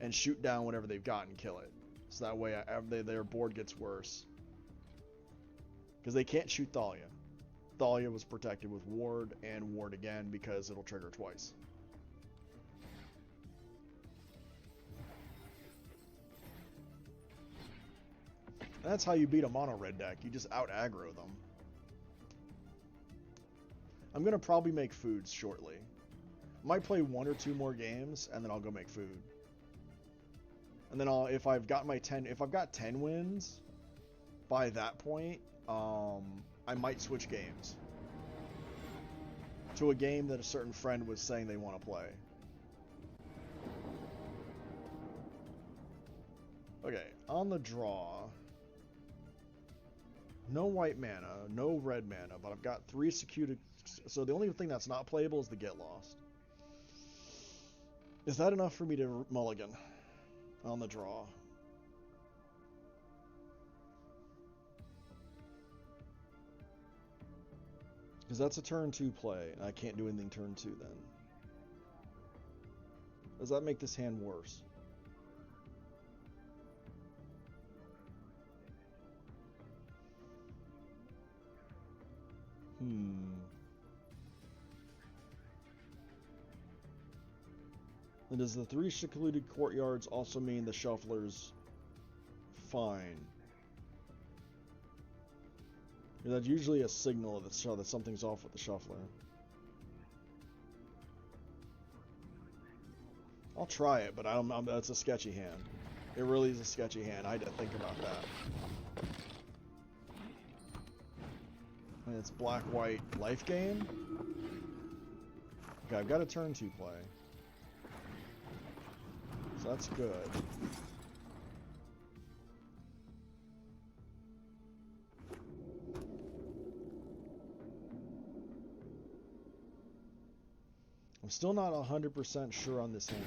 and shoot down whatever they've got and kill it. So that way their board gets worse. Because they can't shoot Thalia. Thalia was protected with ward and ward again because it'll trigger twice. That's how you beat a mono red deck. You just out aggro them. I'm gonna probably make foods shortly. Might play 1 or 2 more games and then I'll go make food. And then if I've got 10 wins by that point, I might switch games to a game that a certain friend was saying they want to play. Okay, on the draw. No white mana, no red mana, but I've got 3 executed. So the only thing that's not playable is the Get Lost. Is that enough for me to mulligan on the draw? Because that's a turn 2 play, and I can't do anything turn 2 then. Does that make this hand worse? And does the 3 secluded courtyards also mean the shuffler's fine? That's usually a signal that something's off with the shuffler. I'll try it, but that's a sketchy hand. It really is a sketchy hand. I had to think about that. And it's black-white life gain. Okay, I've got a turn 2 play. So that's good. I'm still not 100% sure on this hand.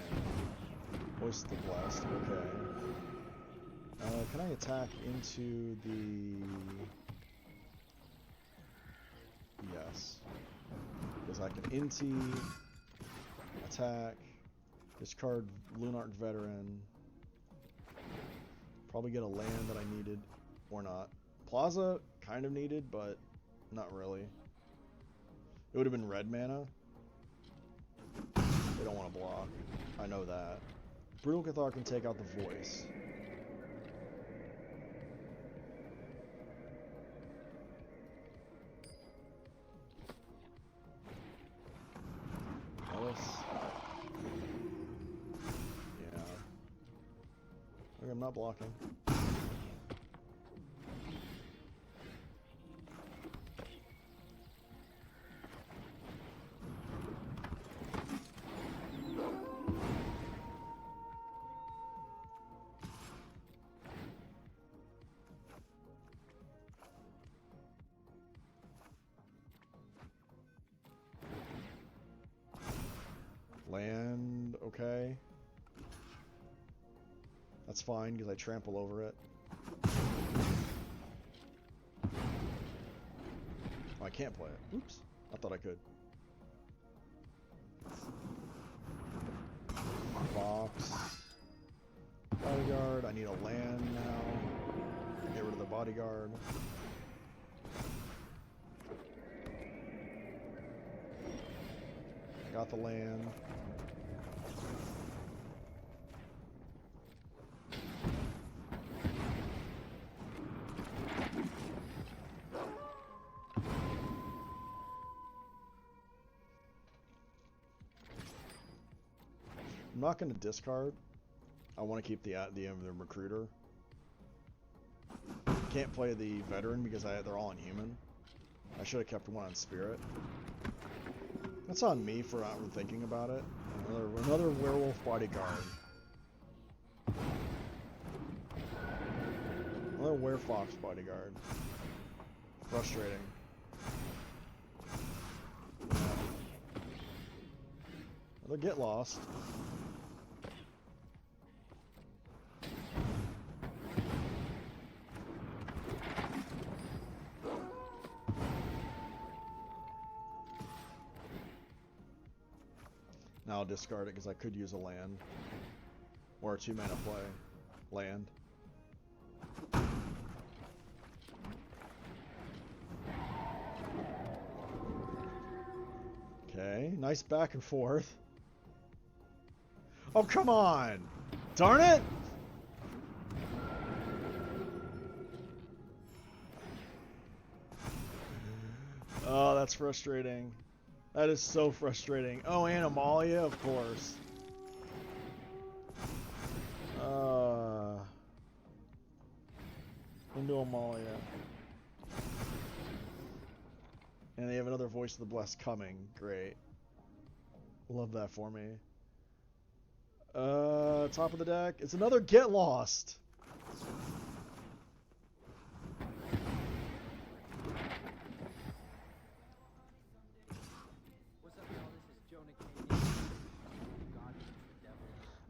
What's the blast? Okay. Can I attack into the... Yes. Because I can inti, attack, discard Lunarch Veteran, probably get a land that I needed, or not. Plaza, kind of needed, but not really. It would have been red mana. They don't want to block. I know that. Brutal Cathar can take out the voice. Ellis. Yeah. Okay, I'm not blocking. Land, okay. That's fine, because I trample over it. Oh, I can't play it. Oops. I thought I could. Fox. Bodyguard. I need a land now. Get rid of the bodyguard. Got the land. I'm not going to discard. I want to keep the recruiter. Can't play the veteran because they're all on human. I should have kept one on spirit. That's on me for not thinking about it. Another werewolf bodyguard. Another werefox bodyguard. Frustrating. Another get lost. Now I'll discard it because I could use a land. Or a 2-mana play. Land. Okay, nice back and forth. Oh, come on! Darn it! Oh, that's frustrating. That is so frustrating. Oh, and Amalia, of course. Into Amalia. And they have another Voice of the Blessed coming. Great. Love that for me. Top of the deck. It's another Get Lost.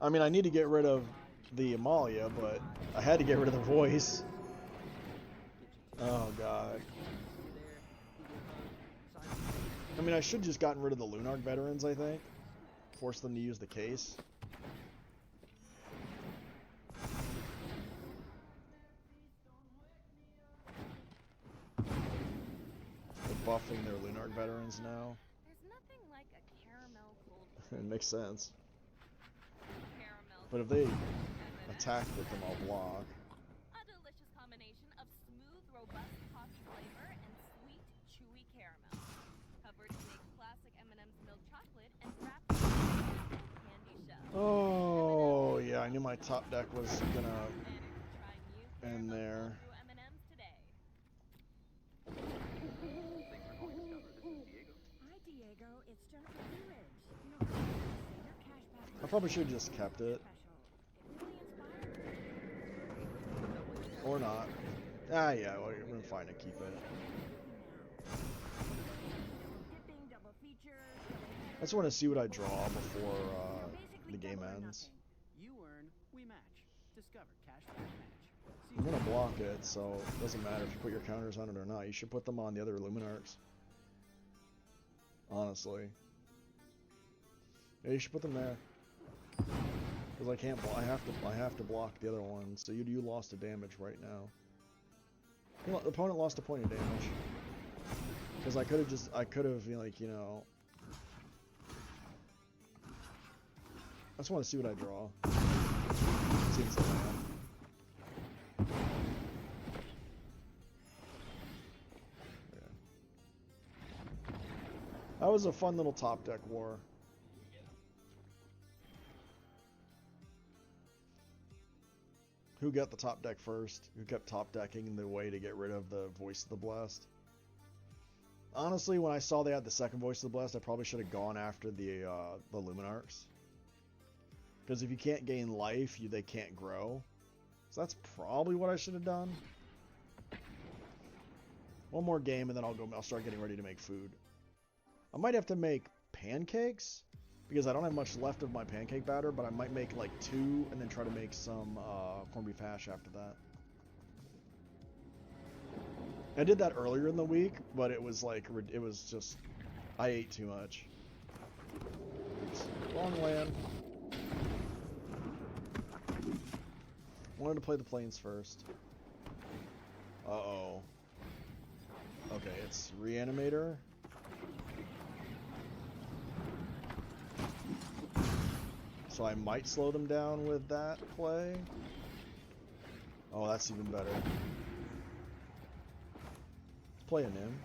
I mean, I need to get rid of the Amalia, but I had to get rid of the Voice. Oh, God. I mean, I should just gotten rid of the Lunark veterans, I think. Force them to use the case. They're buffing their Lunark veterans now. There's nothing like a caramel cold. It makes sense. Caramel. But if they attack with them, I'll block. A delicious combination of smooth, robust coffee flavor and sweet, chewy caramel. Covered in a classic M&M's milk chocolate and wrapped in candy shell. Oh, yeah, I knew my top deck was gonna end there. M&M's today. Hi, Diego. It's Jennifer Ridge. You know, your cashback I probably should have just kept it. Or not. Ah, yeah, well, we're fine to keep it. I just want to see what I draw before the game ends. You earn, we match. Discover cashback match. I'm gonna block it, so it doesn't matter if you put your counters on it or not. You should put them on the other Luminarks. Honestly. Yeah, you should put them there. Because I can't. I have to block the other one. So you lost a damage right now. You know, the opponent lost a point of damage. Because I could have like, you know. I just want to see what I draw. See if it's a land. Yeah. That was a fun little top deck war. Who got the top deck first? Who kept top decking the way to get rid of the Voice of the Blessed? Honestly, when I saw they had the second Voice of the Blessed, I probably should have gone after the Luminarks. Because if you can't gain life, they can't grow. So that's probably what I should have done. One more game and then I'll start getting ready to make food. I might have to make pancakes because I don't have much left of my pancake batter, but I might make like 2 and then try to make some corned beef hash after that. I did that earlier in the week, but it was like, it was just, I ate too much. Oops. Wrong land. Wanted to play the planes first. Uh-oh. Okay, it's Reanimator. So I might slow them down with that play. Oh, that's even better. Let's play a Nim.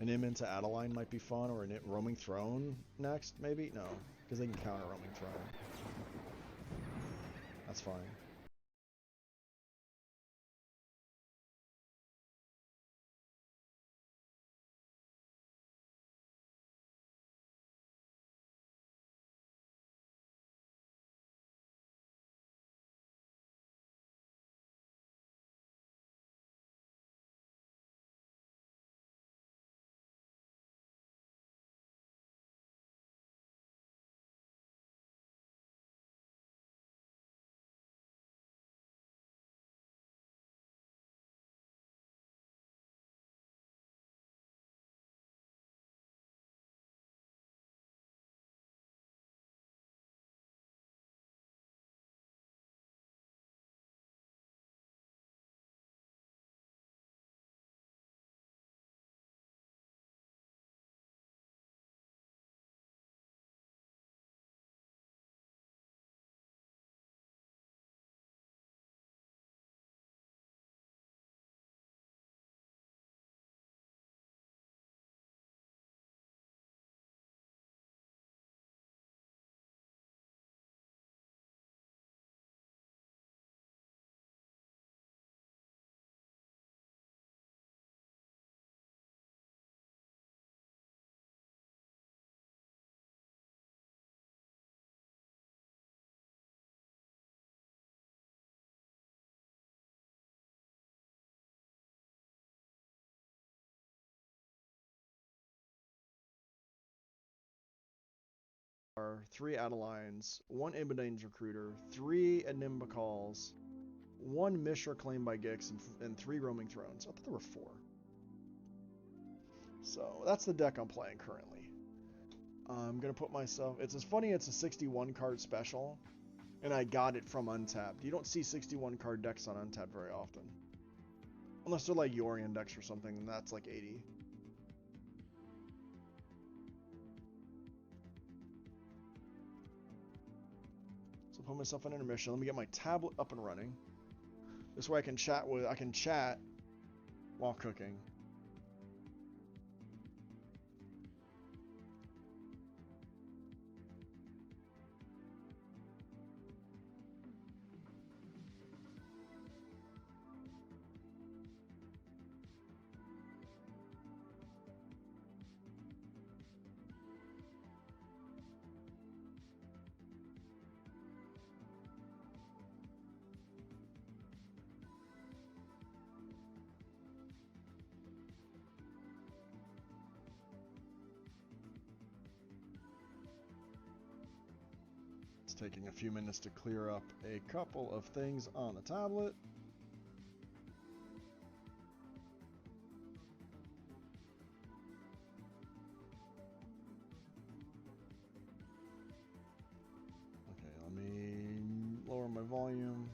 An Nim into Adeline might be fun, or a Roaming Throne next, maybe? No, because they can counter Roaming Throne. That's fine. Star, 3 Adelines, 1 Ibadines Recruiter, 3 Enigma Calls, 1 Mishra claimed by Gix, and 3 Roaming Thrones. I thought there were 4. So that's the deck I'm playing currently. I'm going to put myself... It's funny, it's a 61 card special, and I got it from Untapped. You don't see 61 card decks on Untapped very often. Unless they're like Yorion decks or something, and that's like 80. So put myself in intermission. Let me get my tablet up and running. This way I can chat while cooking. Taking a few minutes to clear up a couple of things on the tablet. Okay, let me lower my volume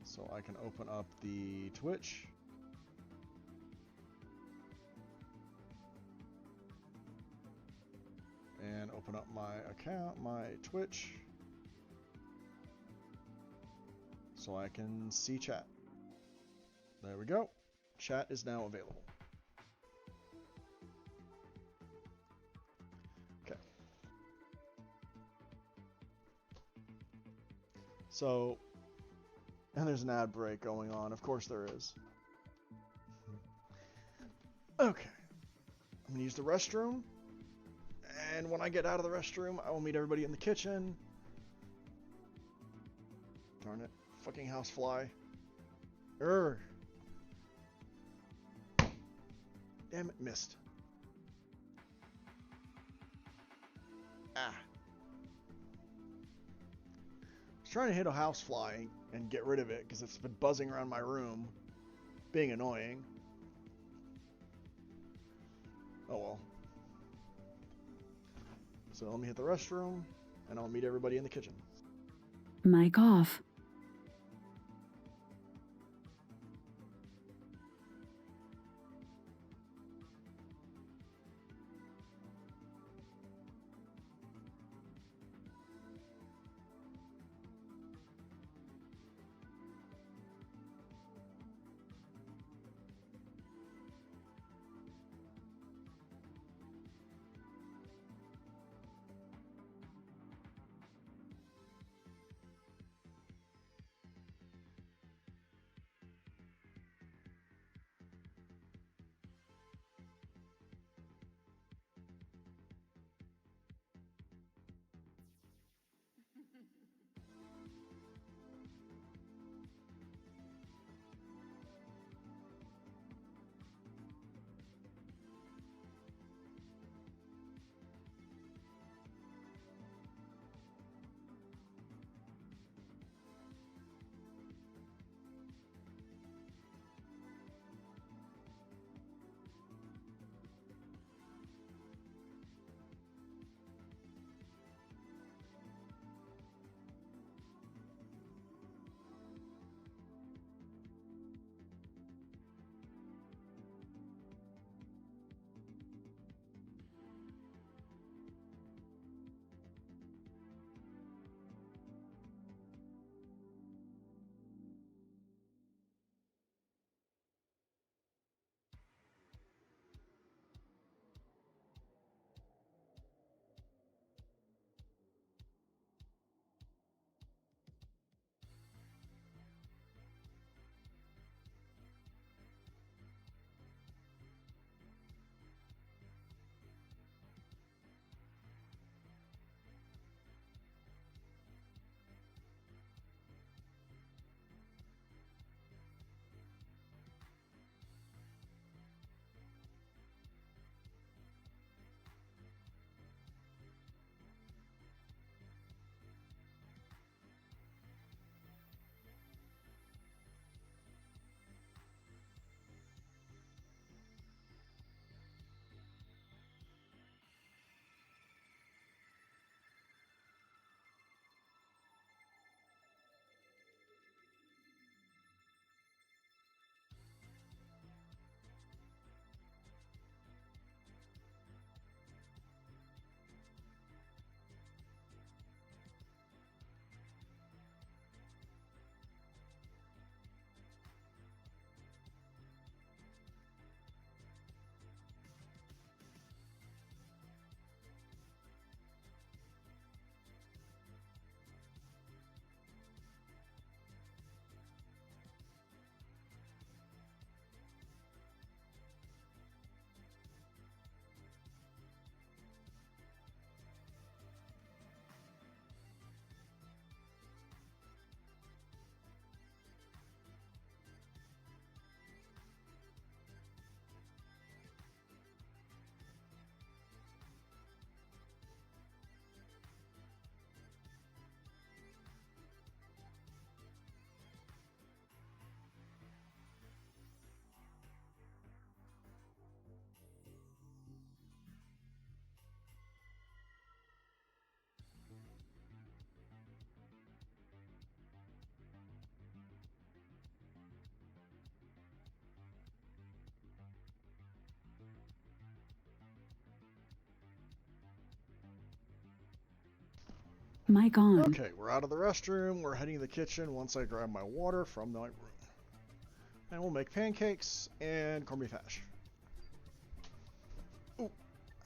so I can open up the Twitch. And open up my account, my Twitch, so I can see chat. There we go. Chat is now available. Okay. So, and there's an ad break going on. Of course there is. Okay. I'm gonna use the restroom. And when I get out of the restroom, I will meet everybody in the kitchen. Darn it. Fucking housefly. Damn it, missed. Ah. I was trying to hit a housefly and get rid of it because it's been buzzing around my room, being annoying. Oh well. So let me hit the restroom, and I'll meet everybody in the kitchen. Mic off. Mic on. Okay, we're out of the restroom. We're heading to the kitchen once I grab my water from my room. And we'll make pancakes and corned beef hash. Ooh,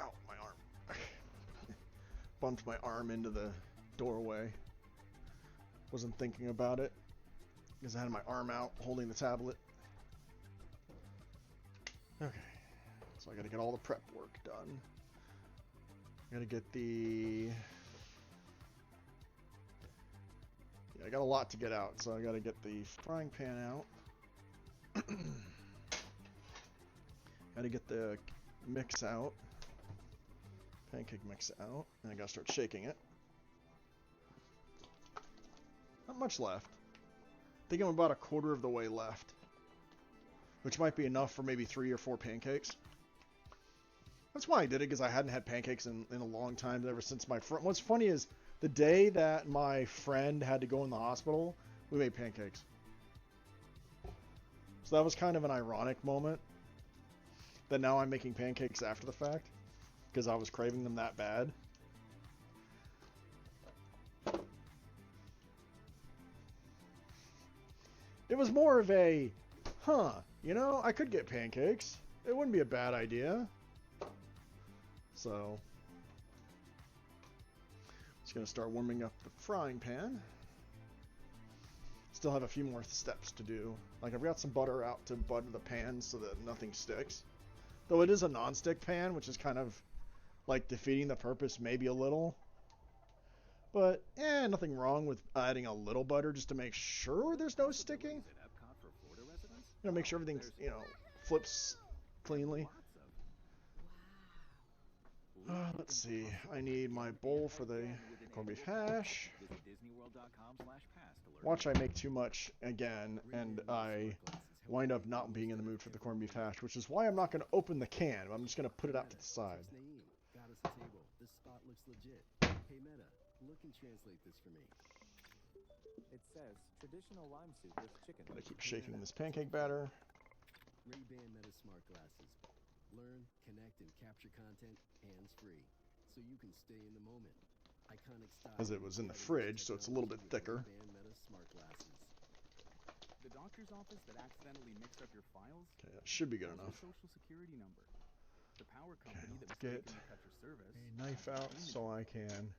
ow, my arm. Bumped my arm into the doorway. Wasn't thinking about it because I had my arm out holding the tablet. Okay, so I gotta get all the prep work done. I gotta get the... I got a lot to get out, so I gotta get the frying pan out. Gotta get the mix out. Pancake mix out. And I gotta start shaking it. Not much left. I think I'm about a quarter of the way left. Which might be enough for maybe 3 or 4 pancakes. That's why I did it, because I hadn't had pancakes in a long time, ever since my friend... What's funny is, the day that my friend had to go in the hospital, we made pancakes. So that was kind of an ironic moment. That now I'm making pancakes after the fact. Because I was craving them that bad. It was more of a, you know, I could get pancakes. It wouldn't be a bad idea. So... just going to start warming up the frying pan. Still have a few more steps to do. Like, I've got some butter out to butter the pan so that nothing sticks. Though it is a non-stick pan, which is kind of like defeating the purpose maybe a little. But, nothing wrong with adding a little butter just to make sure there's no sticking. You know, make sure everything, you know, flips cleanly. Let's see. I need my bowl for the corned beef hash. Watch I make too much again, and I wind up not being in the mood for the corned beef hash, which is why I'm not going to open the can. I'm just going to put it out to the side. Got us a table. This spot looks legit. Hey Meta, look and translate this for me. It says traditional lime soup with chicken. Gotta keep shaking this pancake batter. Ray-Ban Meta Smart Glasses. Learn, connect, and capture content hands-free, so you can stay in the moment. Iconic style. As it was in the fridge, so it's a little bit thicker. Ray-Ban Meta Smart Glasses. The doctor's office that accidentally mixed up your files? Okay, that should be good Has enough. a social security number. The power company that Let's get mistakenly cut your service. a knife out so I can...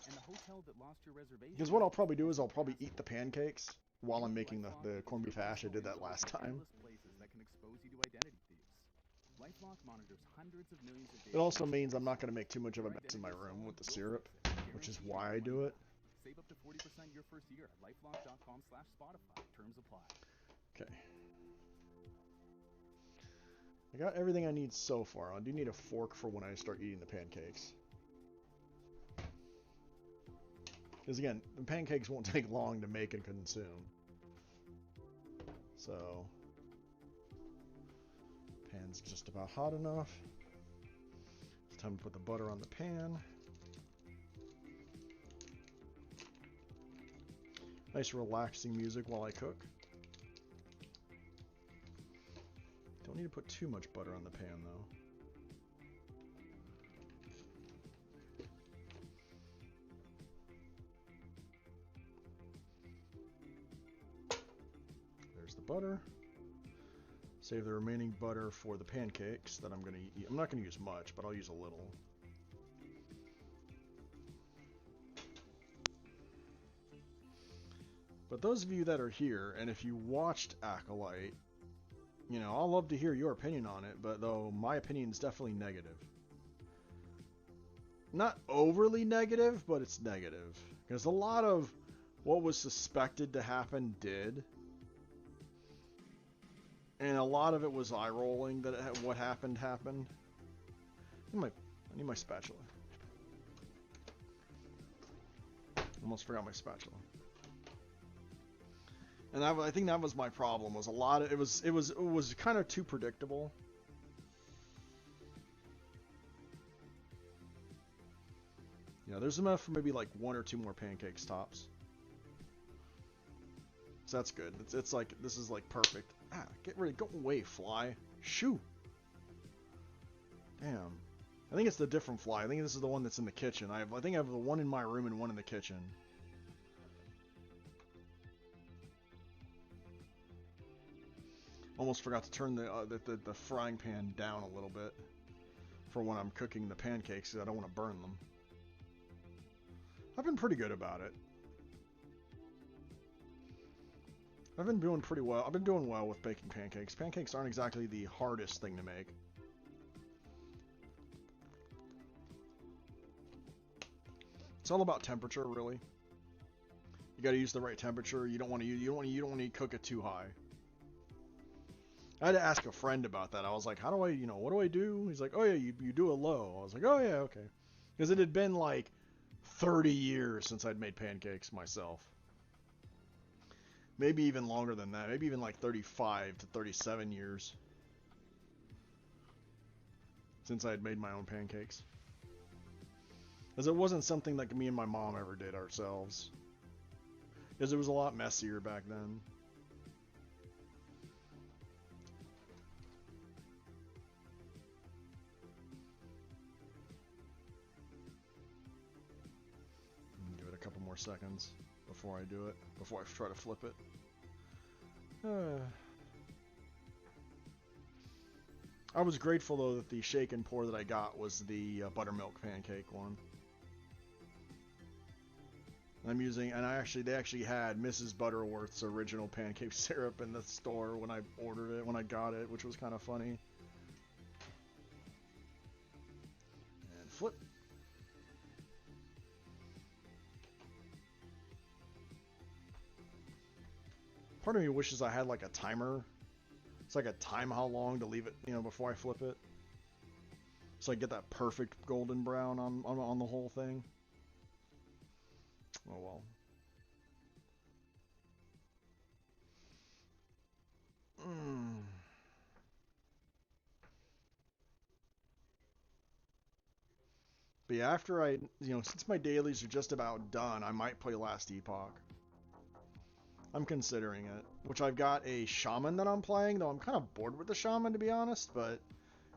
And the hotel that lost your reservation. Because what I'll probably do is I'll probably eat the pancakes while I'm making the corned beef hash. I did that last time. Places that can expose you to identity thieves. LifeLock monitors hundreds of millions of It also means I'm not going to make too much of a mess in my room with the syrup, which is why I do it. Save up to 40% your first year at lifelock.com/Spotify. Terms apply. Okay. I got everything I need so far. I do need a fork for when I start eating the pancakes. Because again, the pancakes won't take long to make and consume. So, pan's just about hot enough. It's time to put the butter on the pan. Nice relaxing music while I cook. Don't need to put too much butter on the pan though. There's the butter. Save the remaining butter for the pancakes that I'm going to eat. I'm not going to use much, but I'll use a little. But those of you that are here, and if you watched Acolyte, you know, I'll love to hear your opinion on it, but though my opinion is definitely negative. Not overly negative, but it's negative. Because a lot of what was suspected to happen did. And a lot of it was eye-rolling that what happened. I need my spatula. Almost forgot my spatula. And I think that was my problem. Was a lot of it was kind of too predictable. Yeah, there's enough for maybe like 1 or 2 more pancakes tops. So that's good. It's like this is like perfect. Ah, get ready, go away, fly. Shoo. Damn. I think it's the different fly. I think this is the one that's in the kitchen. I think I have the one in my room and one in the kitchen. Almost forgot to turn the frying pan down a little bit for when I'm cooking the pancakes, because I don't want to burn them. I've been pretty good about it. I've been doing pretty well. I've been doing well with baking pancakes. Pancakes aren't exactly the hardest thing to make. It's all about temperature, really. You got to use the right temperature. You don't want to cook it too high. I had to ask a friend about that. I was like, how do I, what do I do? He's like, oh yeah, you do it low. I was like, oh yeah, okay. Because it had been like 30 years since I'd made pancakes myself. Maybe even longer than that. Maybe even like 35 to 37 years since I had made my own pancakes. Because it wasn't something that me and my mom ever did ourselves. Because it was a lot messier back then. Give it a couple more seconds before I do it. Before I try to flip it. I was grateful though that the shake and pour that I got was the buttermilk pancake one. I'm using, and they actually had Mrs. Butterworth's original pancake syrup in the store when I ordered it, when I got it, which was kind of funny. And flip. Part of me wishes I had like a timer. It's like a time how long to leave it, before I flip it. So I get that perfect golden brown on the whole thing. Oh well. But yeah, after since my dailies are just about done, I might play Last Epoch. I'm considering it. Which I've got a shaman that I'm playing, though I'm kind of bored with the shaman, to be honest, but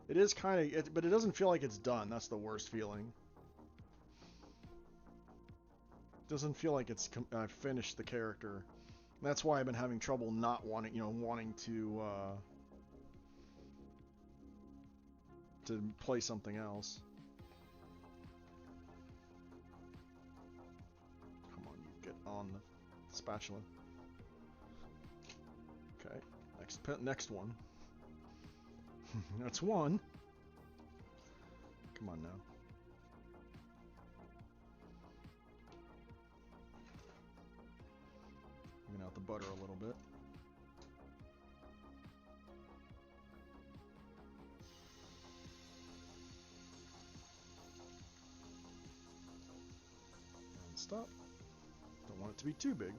it is kind of, but it doesn't feel like it's done. That's the worst feeling. It doesn't feel like it's finished the character. That's why I've been having trouble not wanting to play something else. Come on, you get on the spatula. Okay, next one. That's one. Come on now. Bringing out the butter a little bit. And stop. Don't want it to be too big.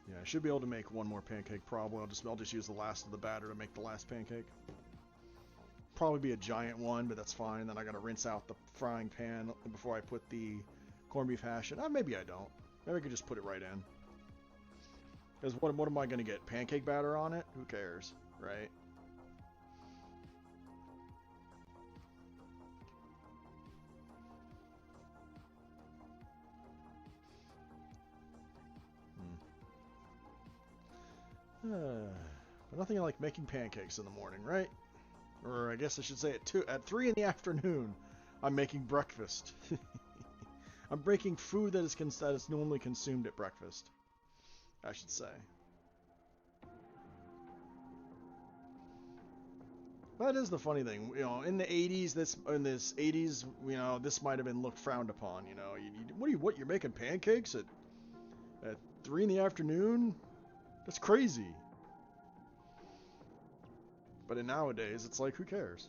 Yeah, I should be able to make one more pancake probably. I'll just use the last of the batter to make the last pancake. Probably be a giant one, but that's fine. Then I gotta rinse out the frying pan before I put the corned beef hash in. Maybe I don't. Maybe I could just put it right in. Because what am I gonna get? Pancake batter on it? Who cares, right? But nothing like making pancakes in the morning, right? Or I guess I should say at 3 in the afternoon, I'm making breakfast. I'm making food that is normally consumed at breakfast, I should say. That is the funny thing, in the 80s, this might have been looked frowned upon, you're making pancakes at 3 in the afternoon? That's crazy. But in nowadays, it's like, who cares?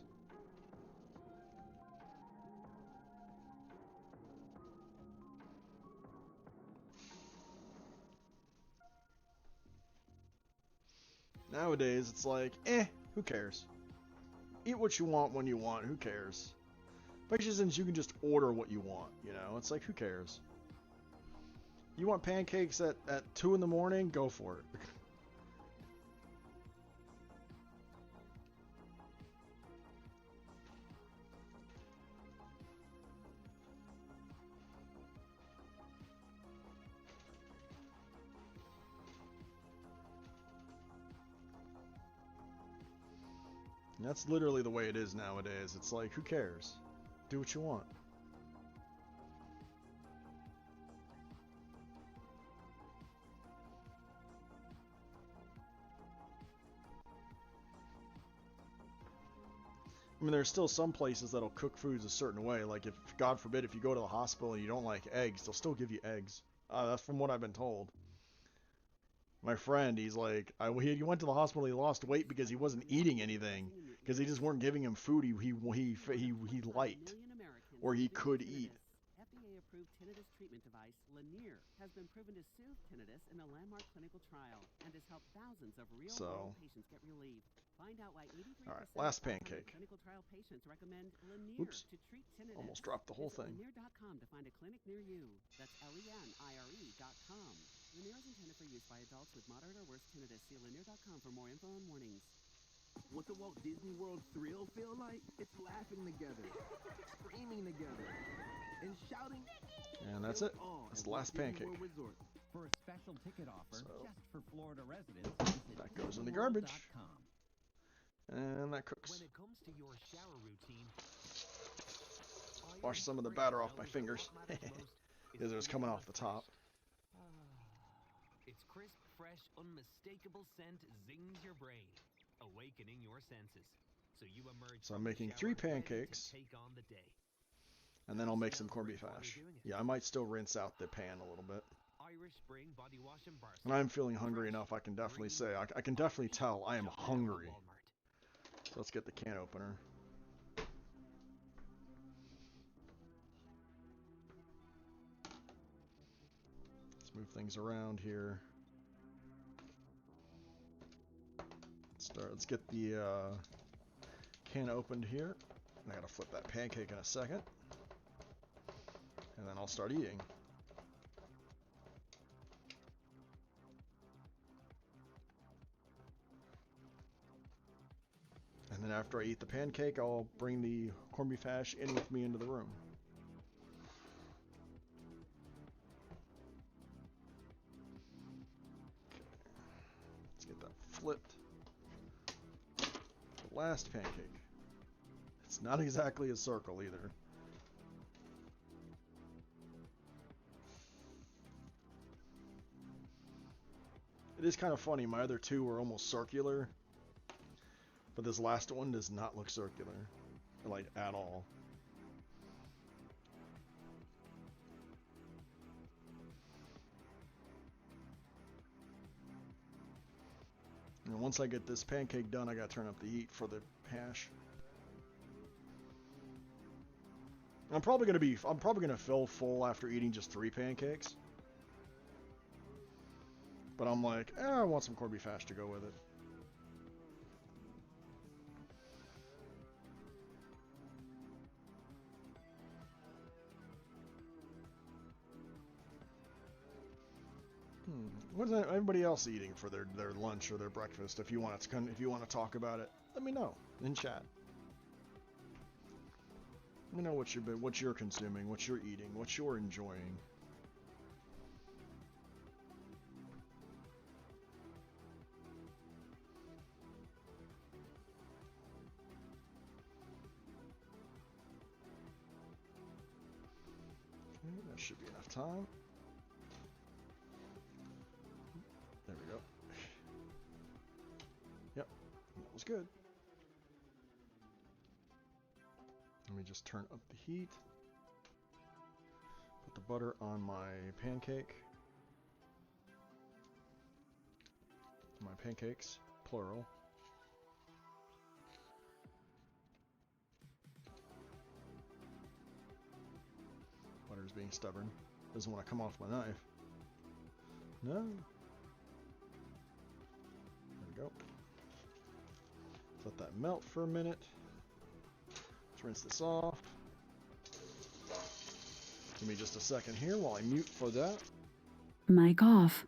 Nowadays, it's like, who cares? Eat what you want when you want, who cares? Especially since you can just order what you want, It's like, who cares? You want pancakes at 2 in the morning? Go for it. That's literally the way it is nowadays. It's like, who cares? Do what you want. I mean, there's still some places that'll cook foods a certain way. Like, if, God forbid, if you go to the hospital and you don't like eggs, they'll still give you eggs. That's from what I've been told. My friend, he's like, he went to the hospital, he lost weight because he wasn't eating anything. Because they just weren't giving him food he liked. Or he could eat. FDA-approved tinnitus treatment device, Lanier, has been proven to soothe tinnitus in a landmark clinical trial and has helped thousands of real-world patients get relief. Find out why 83% All right, last of pancake. clinical trial patients recommend Lanier to treat tinnitus. Almost dropped the whole Visit thing. Lanier.com to find a clinic near you. That's Lenire.com. Lanier is intended for use by adults with moderate or worse tinnitus. See Lanier.com for more info and warnings. What's a Walt Disney World thrill feel like? It's laughing together, screaming together, and shouting. And that's it. That's the last pancake. For a special ticket offer just for Florida residents, that goes in the garbage. And that cooks. When it comes to your shower routine, wash some of the batter off my fingers because it was coming off the top. Its crisp, fresh, unmistakable scent zings your brain, awakening your senses. So you emerge. So I'm making 3 pancakes. Take on the day. And then I'll make some corned beef hash. Yeah, I might still rinse out the pan a little bit. Irish Spring body wash and bar. And I'm feeling hungry enough, I can definitely say, I can definitely tell I am hungry. So let's get the can opener. Let's move things around here. Let's get the can opened here. I gotta flip that pancake in a second. And then I'll start eating. And then after I eat the pancake, I'll bring the corned beef hash in with me into the room. Okay. Let's get that flipped. The last pancake. It's not exactly a circle either. It is kind of funny, my other 2 were almost circular, but this last one does not look circular, like, at all. And once I get this pancake done, I gotta turn up the heat for the hash. I'm probably gonna feel full after eating just 3 pancakes. But I'm like, I want some corned beef hash to go with it. What is everybody else eating for their lunch or their breakfast? If you want to talk about it, let me know in chat. Let me know what you're consuming, what you're eating, what you're enjoying. That should be enough time. There we go. Yep, that was good. Let me just turn up the heat. Put the butter on my pancake. My pancakes, plural. Butter's being stubborn. Doesn't want to come off my knife. No. There we go. Let that melt for a minute. Let's rinse this off. Give me just a second here while I mute for that. Mic off.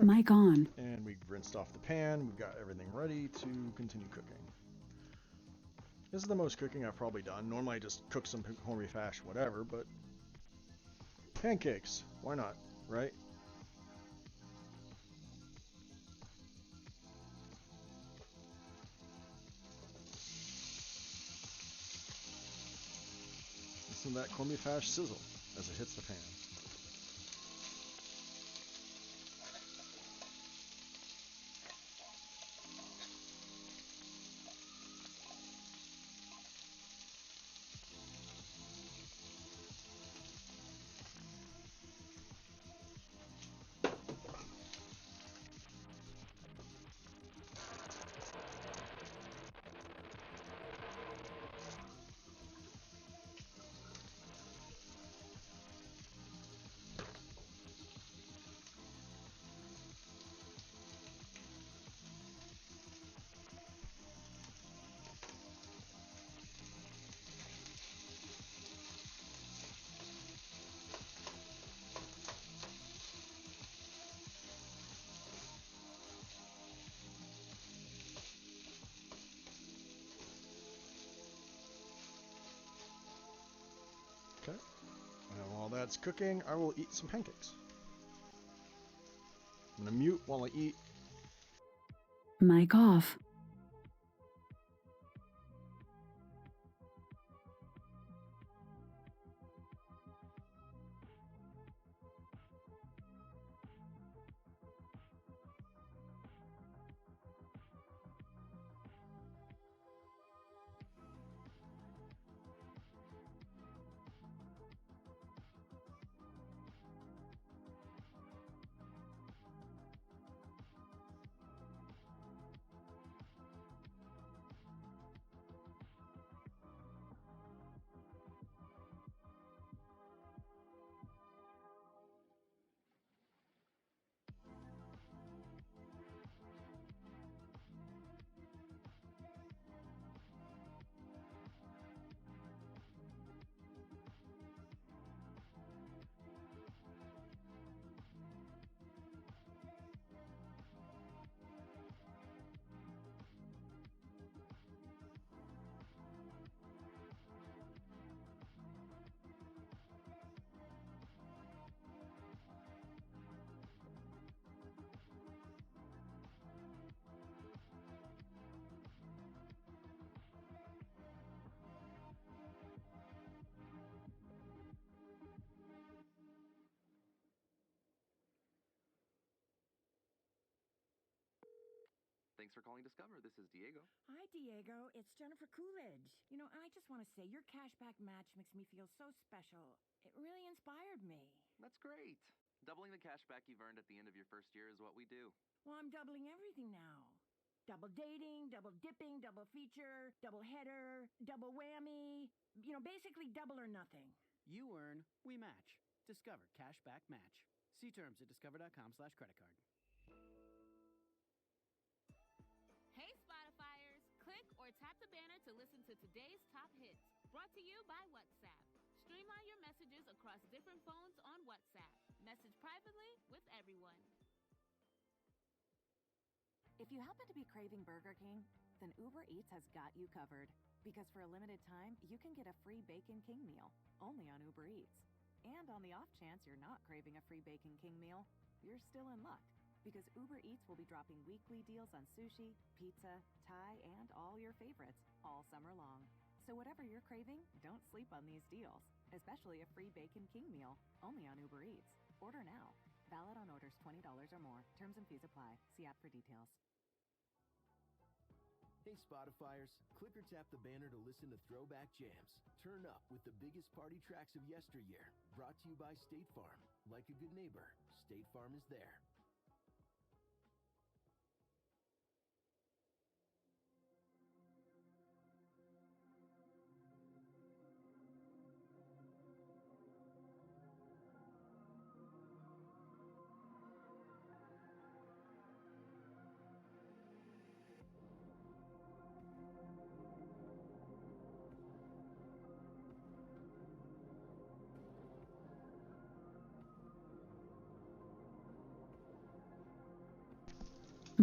Mic on. And we rinsed off the pan. We've got everything ready to continue cooking. This is the most cooking I've probably done. Normally I just cook some corned beef hash, whatever, but pancakes, why not, right? Listen to that corned beef hash sizzle as it hits the pan. Okay. And while that's cooking, I will eat some pancakes. I'm going to mute while I eat. Mic off. Thanks for calling Discover. This is Diego. Hi, Diego. It's Jennifer Coolidge. You know, I just want to say your cashback match makes me feel so special. It really inspired me. That's great. Doubling the cashback you've earned at the end of your first year is what we do. Well, I'm doubling everything now. Double dating, double dipping, double feature, double header, double whammy. You know, basically double or nothing. You earn, we match. Discover Cashback Match. See terms at discover.com/credit card. Hey Spotifyers, click or tap the banner to listen to today's top hits. Brought to you by WhatsApp. Streamline your messages across different phones on WhatsApp. Message privately with everyone. If you happen to be craving Burger King, then Uber Eats has got you covered. Because for a limited time, you can get a free Bacon King meal, only on Uber Eats. And on the off chance you're not craving a free Bacon King meal, you're still in luck. Because Uber Eats will be dropping weekly deals on sushi, pizza, Thai, and all your favorites all summer long. So whatever you're craving, don't sleep on these deals. Especially a free Bacon King meal, only on Uber Eats. Order now. Valid on orders $20 or more. Terms and fees apply. See app for details. Hey Spotifyers, click or tap the banner to listen to Throwback Jams. Turn up with the biggest party tracks of yesteryear. Brought to you by State Farm. Like a good neighbor, State Farm is there.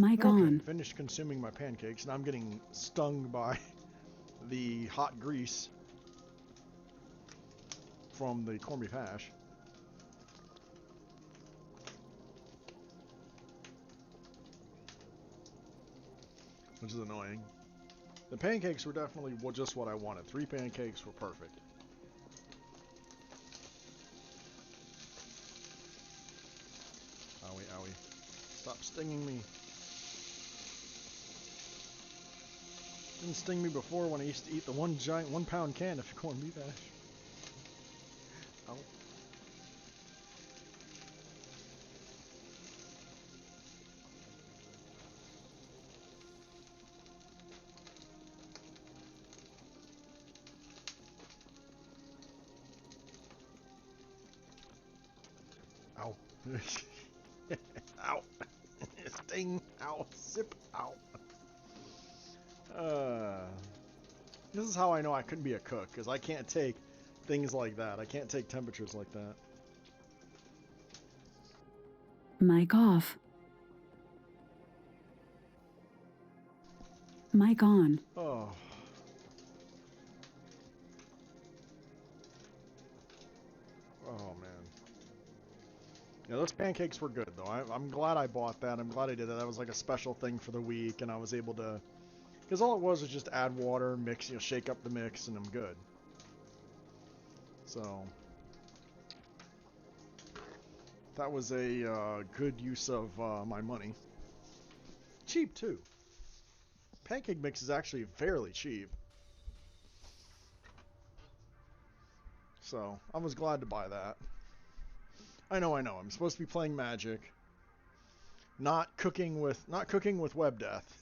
Mic on. Finished consuming my pancakes, and I'm getting stung by the hot grease from the corned beef hash. Which is annoying. The pancakes were definitely just what I wanted. 3 pancakes were perfect. Owie, owie. Stop stinging me. Didn't sting me before when I used to eat the 1 pound can of corned beef hash. Ow. Ow. Ow. Sting. Ow. Zip. Ow. This is how I know I couldn't be a cook, because I can't take things like that. I can't take temperatures like that. Mic off. Mic on. Oh. Oh, man. Yeah, those pancakes were good, though. I'm glad I bought that. I'm glad I did that. That was like a special thing for the week, and I was able to... Because all it was just add water, mix, shake up the mix, and I'm good. So... That was a good use of my money. Cheap, too. Pancake mix is actually fairly cheap. So, I was glad to buy that. I know. I'm supposed to be playing Magic. Not cooking with Web Death.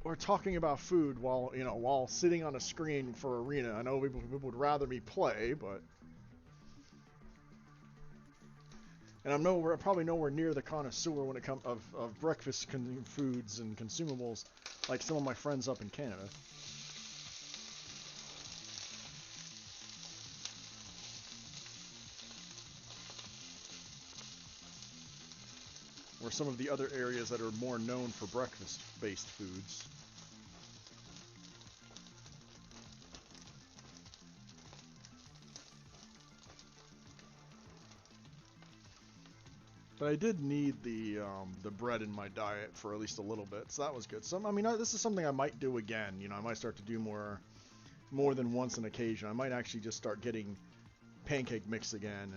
Or talking about food while sitting on a screen for Arena. I know people would rather me play, but... And I'm probably nowhere near the connoisseur when it comes of breakfast foods and consumables, like some of my friends up in Canada. Or some of the other areas that are more known for breakfast-based foods. But I did need the bread in my diet for at least a little bit, so that was good. So I mean, this is something I might do again. I might start to do more than once an occasion. I might actually just start getting pancake mix again,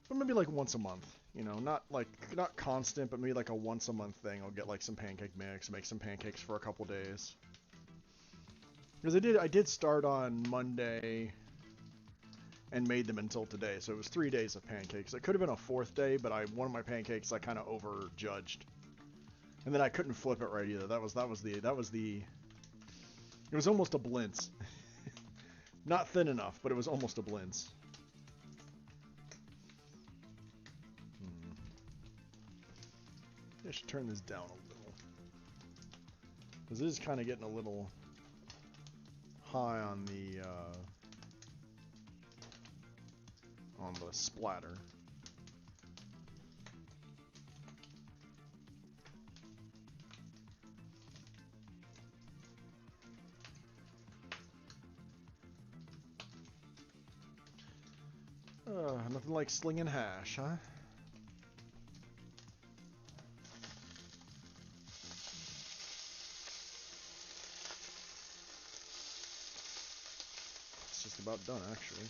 but maybe like once a month. Not constant, but maybe like a once a month thing. I'll get like some pancake mix, make some pancakes for a couple days. Because I did start on Monday and made them until today, so it was 3 days of pancakes. It could have been a 4th day, but one of my pancakes I kind of overjudged, and then I couldn't flip it right either. It was almost a blintz. Not thin enough, but it was almost a blintz. I should turn this down a little, because this is kind of getting a little high on the splatter. Nothing like slinging hash, huh? It's just about done, actually.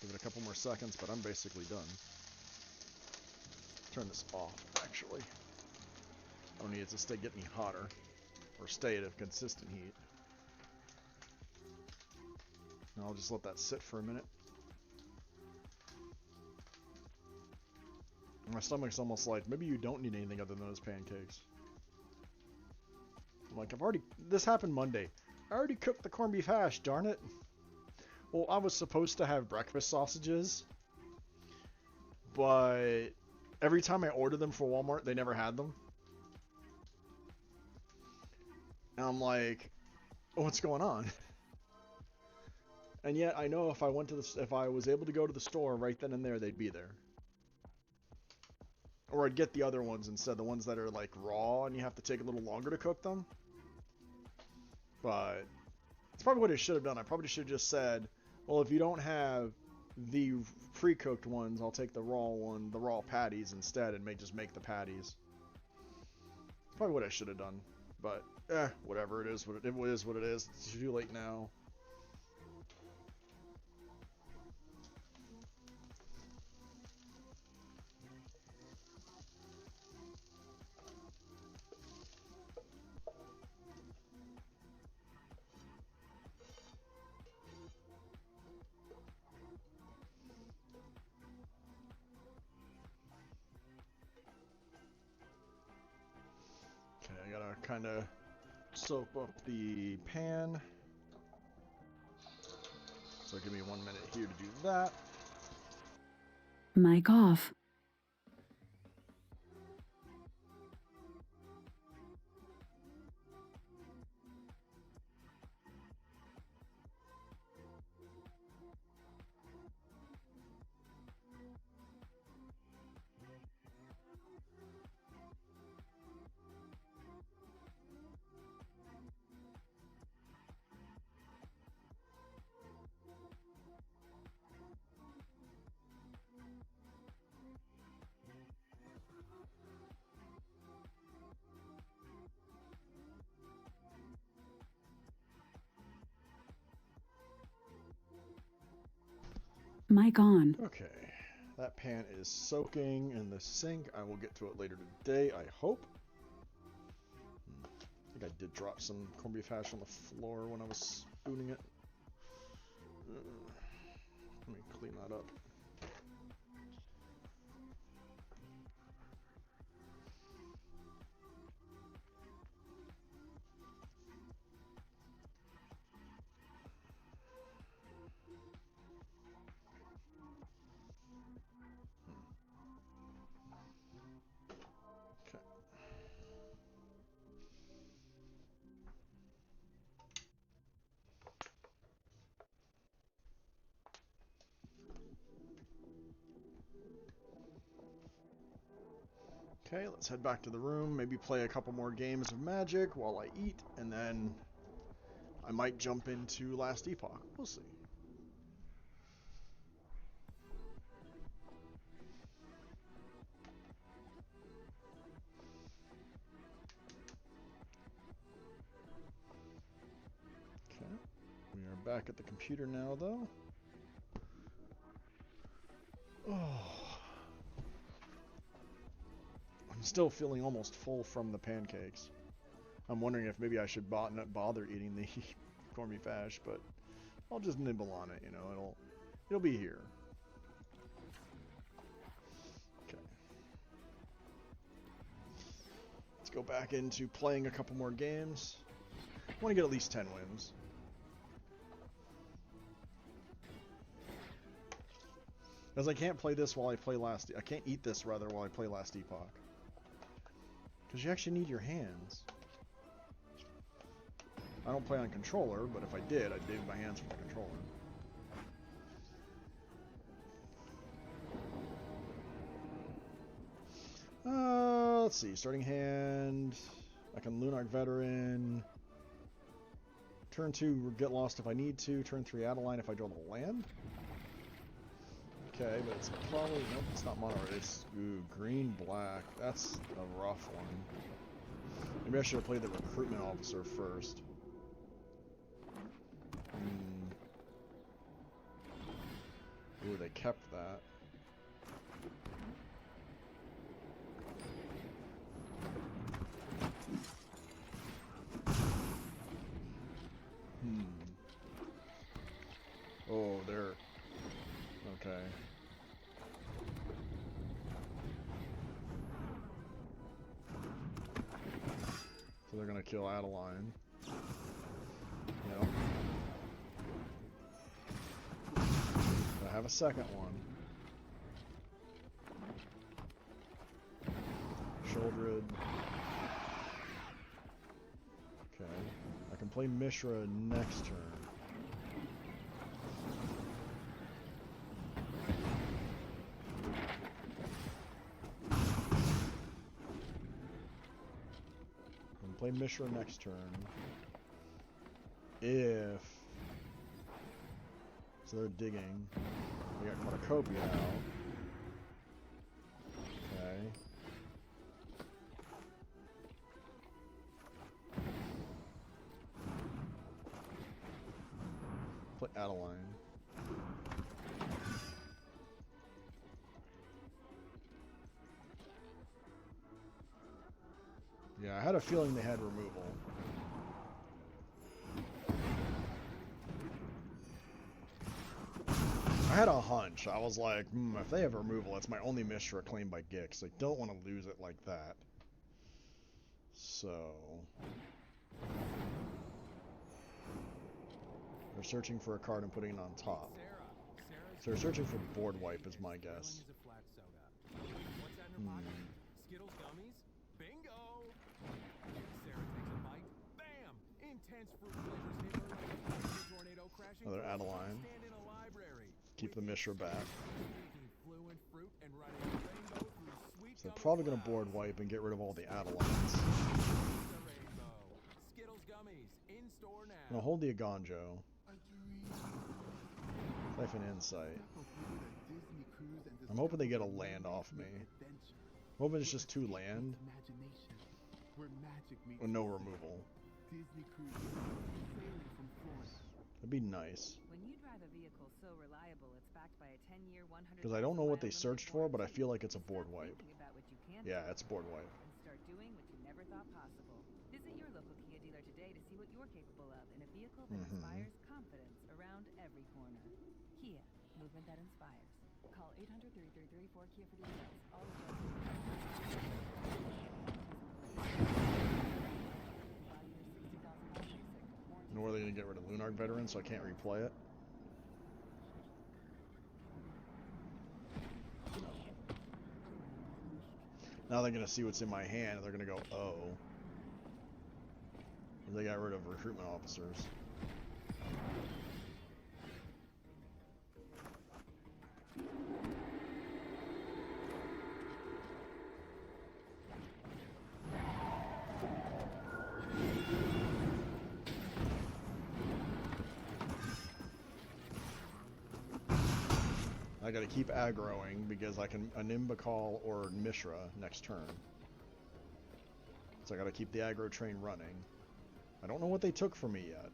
Give it a couple more seconds, but I'm basically done. Turn this off, actually. I don't need it to stay getting hotter, or stay at a consistent heat. And I'll just let that sit for a minute. My stomach's almost like, maybe you don't need anything other than those pancakes. I'm like, this happened Monday. I already cooked the corned beef hash, darn it. Well, I was supposed to have breakfast sausages, but every time I ordered them for Walmart, they never had them. And I'm like, oh, what's going on? And yet I know if I went to if I was able to go to the store right then and there, they'd be there. Or I'd get the other ones instead, the ones that are like raw and you have to take a little longer to cook them. But it's probably what I should have done. I probably should have just said, well, if you don't have the pre-cooked ones, I'll take the raw patties instead, and just make the patties. Probably what I should have done. But whatever, it is what it is. It's too late now. Okay, I gotta kind of soak up the pan. So give me 1 minute here to do that. Mic off. Mic on. Okay, that pan is soaking in the sink. I will get to it later today, I hope. I think I did drop some corned beef hash on the floor when I was spooning it. Let me clean that up. Okay, let's head back to the room, maybe play a couple more games of Magic while I eat, and then I might jump into Last Epoch. We'll see. Okay, we are back at the computer now, though. Oh. I'm still feeling almost full from the pancakes. I'm wondering if maybe I should not bother eating the corned beef hash, but I'll just nibble on it, you know, it'll be here. Okay. Let's go back into playing a couple more games. I want to get at least 10 wins. Because I can't play this while I play I can't eat this rather while I play Last Epoch. Because you actually need your hands. I don't play on controller, but if I did, I'd do my hands from the controller. Let's see. Starting hand. I can Lunarch Veteran. Turn 2, get lost if I need to. Turn 3, Adeline if I draw the land. Okay, but it's probably... Nope, it's not mono. It's green-black. That's a rough one. Maybe I should have played the recruitment officer first. Ooh, they kept that. Oh, they're... Okay. So they're gonna kill Adeline. Yep. I have a second one. Shouldred. Okay. I can play Mishra next turn. play Mishra next turn. If... So they're digging. We got Cornucopia now. Okay. Play Adeline. Yeah, I had a feeling they had removal. I had a hunch. I was like, if they have removal, it's my only Mishra claimed by Gix. I don't want to lose it like that. So... They're searching for a card and putting it on top. So they're searching for board wipe is my guess. Skittles gummies? Bingo! Sarah takes a bite. Bam! Intense fruit flavors hit her like a tornado crashing. Another Adeline. Keep the Mishra back. So they're probably going to board wipe and get rid of all the Adelines. I'm going to hold the Agonjo. Siphon Insight. I'm hoping they get a land off me. I'm hoping it's just 2 land. With no removal. That'd be nice. When you drive a vehicle so reliable it's backed by a 10-year 100. Because I don't know what they searched for, but I feel like it's a board wipe. Yeah, it's board wipe. And start doing what you never thought possible. Visit your local Kia dealer today to see what you're capable of in a vehicle that inspires confidence around every corner. Kia, movement that inspires. Call 800-3334-KIA for details. All Nor are they going to get rid of Lunark Veteran, so I can't replay it. Now they're going to see what's in my hand, and they're going to go, oh. And they got rid of recruitment officers. I gotta keep aggroing because I can Animbakal or Mishra next turn. So I gotta keep the aggro train running. I don't know what they took from me yet.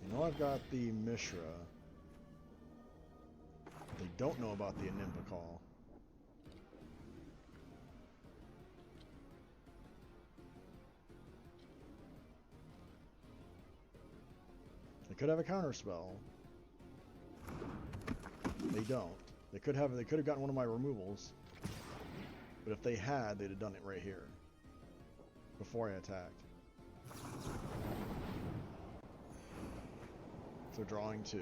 You know I've got the Mishra. They don't know about the Animbakal. They could have a counter spell. They don't. They could have gotten one of my removals. But if they had, they'd have done it right here. Before I attacked. So drawing 2.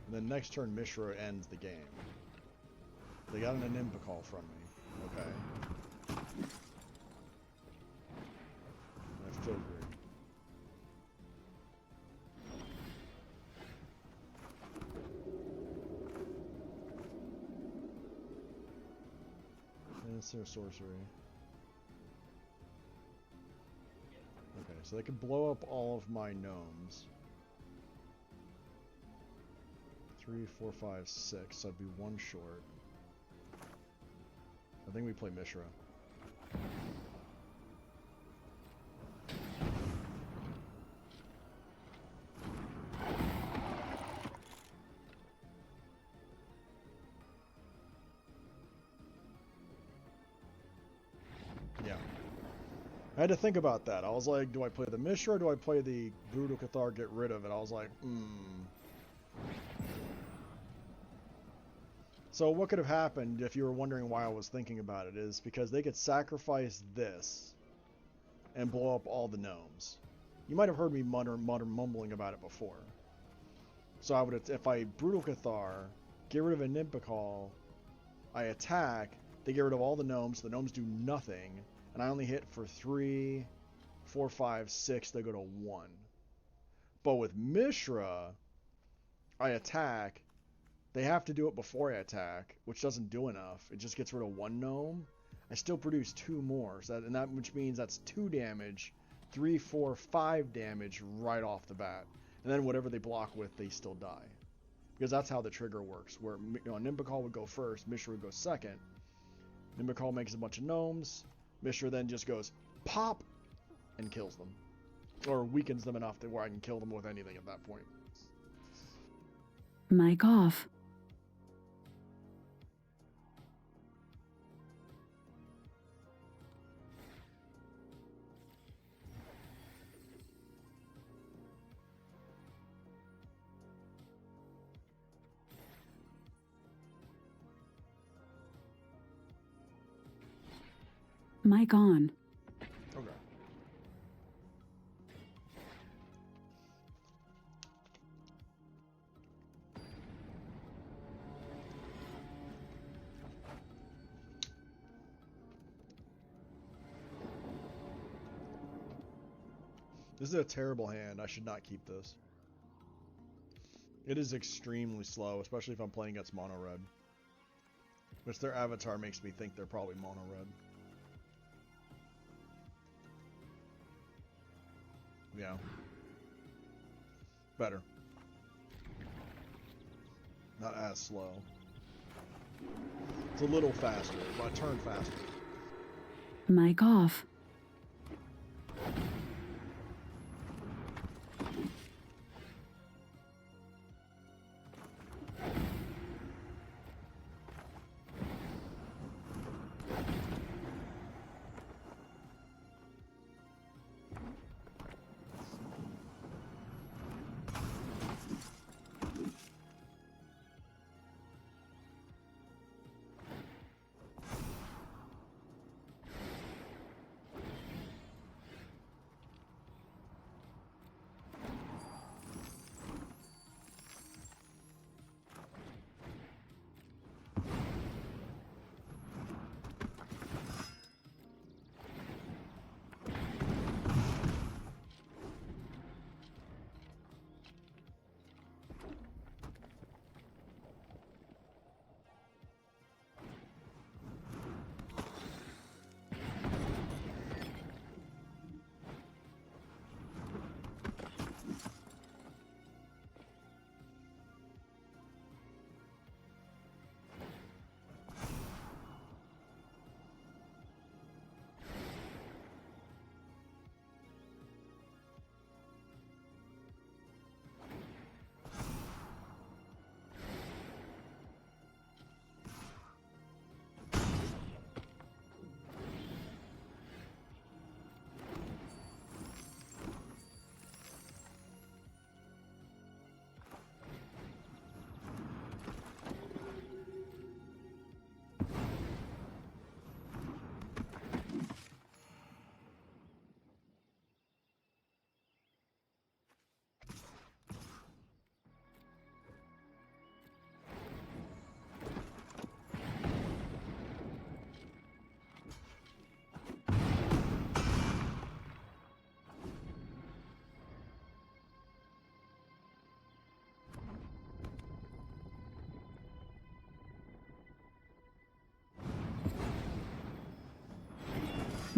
And then next turn, Mishra ends the game. They got an Animbakal from me. Okay. That's still great. And it's their sorcery. Okay, so they could blow up all of my gnomes. 3, 4, 5, 6. So I'd be 1 short. I think we play Mishra. Yeah. I had to think about that. I was like, do I play the Mishra or do I play the Brutal Cathar, get rid of it? I was like, So what could have happened, if you were wondering why I was thinking about it, is because they could sacrifice this and blow up all the gnomes. You might have heard me mumbling about it before. So I would, if I Brutal Cathar, get rid of a Animbakal, I attack, they get rid of all the gnomes, the gnomes do nothing, and I only hit for 3, 4, 5, 6, they go to 1. But with Mishra, I attack, they have to do it before I attack, which doesn't do enough. It just gets rid of 1 gnome. I still produce 2 more, so which means that's 2 damage, 3, 4, 5 damage right off the bat. And then whatever they block with, they still die. Because that's how the trigger works, where Nimbicol would go first, Mishra would go second. Nimbicol makes a bunch of gnomes, Mishra then just goes pop and kills them. Or weakens them enough that where I can kill them with anything at that point. Mic off. Mic on. Okay. This is a terrible hand. I should not keep this. It is extremely slow, especially if I'm playing against mono red. Which their avatar makes me think they're probably mono red. Yeah. Better. Not as slow. It's a little faster, but turn faster. Mic off.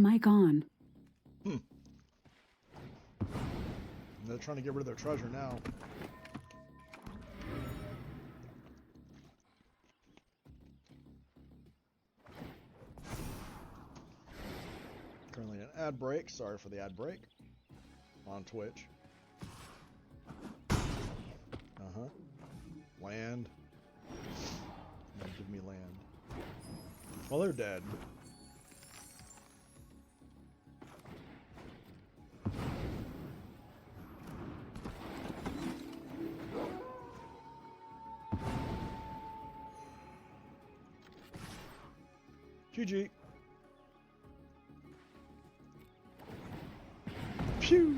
Mic on. They're trying to get rid of their treasure now. Currently an ad break. Sorry for the ad break. On Twitch. Land. Give me land. Well, they're dead. GG. Pew!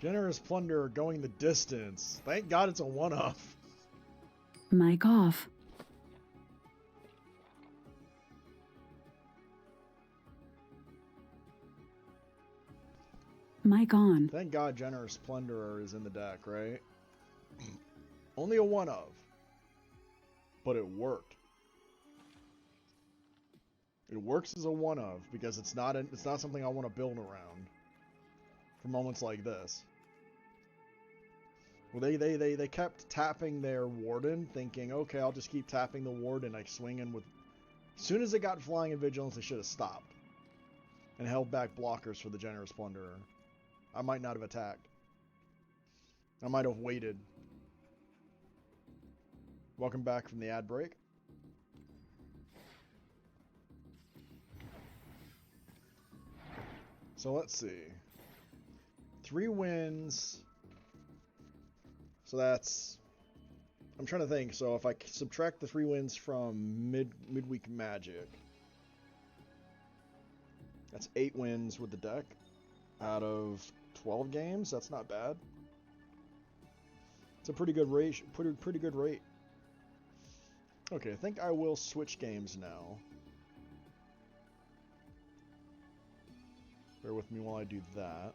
Generous Plunderer going the distance. Thank God it's a one-off. Mic off. Mic on. Thank God Generous Plunderer is in the deck, right? Only a one-of. But it worked. It works as a one-of because it's not something I want to build around for moments like this. Well, they kept tapping their Warden, thinking, okay, I'll just keep tapping the Warden, like swinging with... As soon as it got Flying and Vigilance, they should have stopped. And held back blockers for the Generous Plunderer. I might not have attacked. I might have waited. Welcome back from the ad break. So let's see. 3 wins. So that's... I'm trying to think. So if I subtract the 3 wins from midweek Magic, that's 8 wins with the deck out of 12 games. That's not bad. It's a pretty good rate. Pretty good rate. Okay, I think I will switch games now. Bear with me while I do that.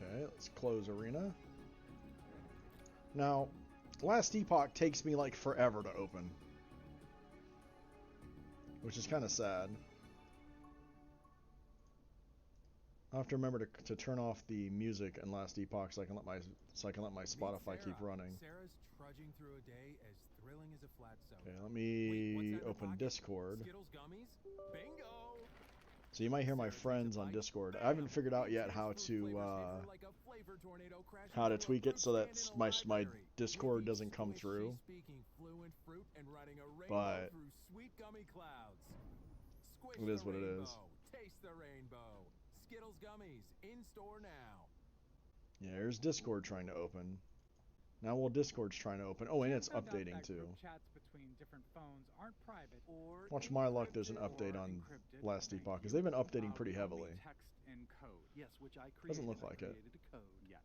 Okay, let's close Arena. Now, Last Epoch takes me like forever to open, which is kind of sad. I have to remember to turn off the music in Last Epoch so I can let my Spotify keep running. Sarah's trudging through a day as thrilling as a flat soda. Okay, let me open Discord. Skittles gummies? Bingo! So you might hear my friends on Discord. I haven't figured out yet how to tweak it so that my Discord doesn't come through. But it is what it is. Taste the rainbow. Skittles gummies in store now. Yeah, there's Discord trying to open. Now, well, Discord's trying to open. Oh, and it's updating too. Chats between different phones aren't private. Watch my luck. There's an update on Last Epoch because they've been updating pretty heavily. Text and code. Yes, which I created. Doesn't look like it. Code. Yes.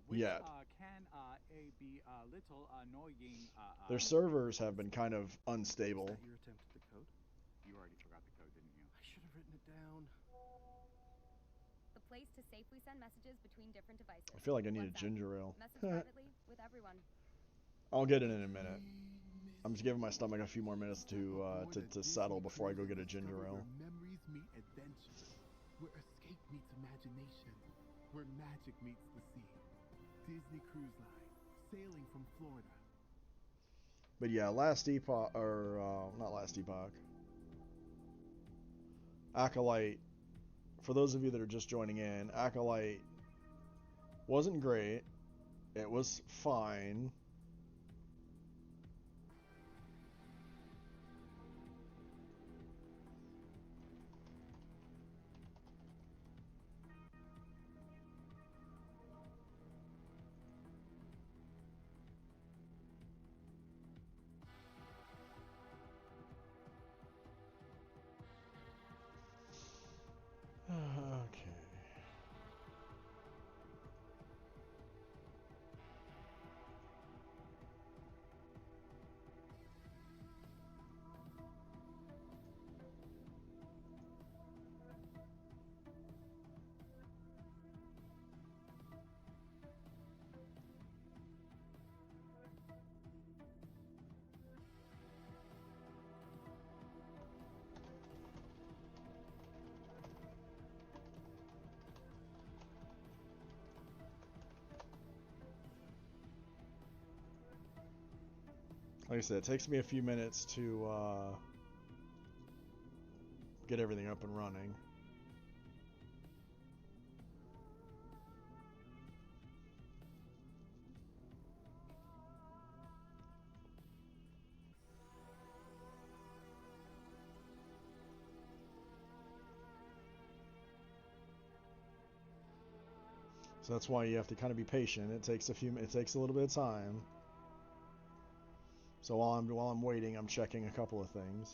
Which, Yet. Can be a little annoying. Their servers have been kind of unstable. Is that your attempt at the code? You already forgot the code, didn't you? I should have written it down. The place to safely send messages between different devices. I feel like I need a ginger ale. Message privately with everyone. I'll get it in a minute. I'm just giving my stomach a few more minutes to settle before I go get a ginger ale. Where memories meet adventure, where escape meets imagination, where magic meets the sea. Disney Cruise Line, sailing from Florida. But yeah, Last Epoch, or not Last Epoch. Acolyte. For those of you that are just joining in, Acolyte wasn't great. It was fine. Okay. Like I said, it takes me a few minutes to get everything up and running. So that's why you have to kind of be patient. It takes a little bit of time. So while I'm waiting, I'm checking a couple of things.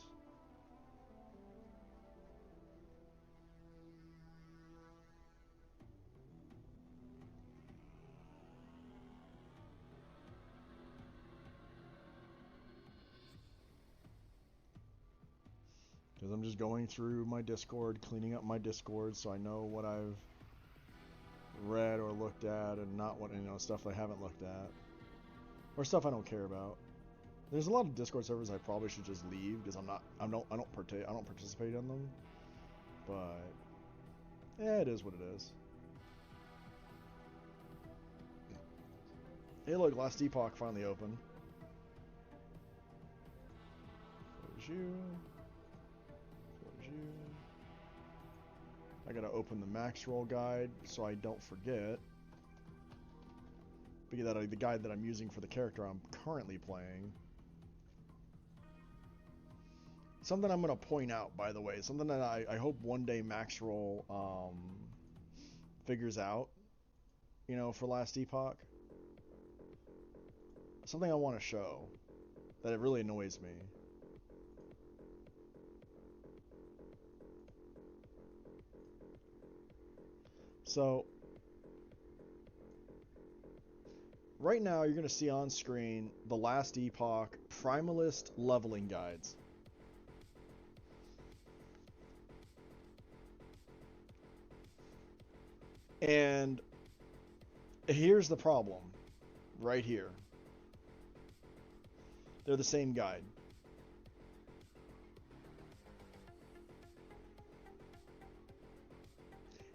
Because I'm just going through my Discord, cleaning up my Discord so I know what I've read or looked at and not what, stuff I haven't looked at. Or stuff I don't care about. There's a lot of Discord servers I probably should just leave because I don't participate in them. But yeah, it is what it is. Hey look, Last Epoch finally opened. There's you. I gotta open the max roll guide so I don't forget. Because the guide that I'm using for the character I'm currently playing. Something I'm gonna point out, by the way, something that I hope one day max roll figures out, for Last Epoch. Something I want to show that it really annoys me. So, right now you're going to see on screen the Last Epoch Primalist leveling guides. And here's the problem, right here. They're the same guide.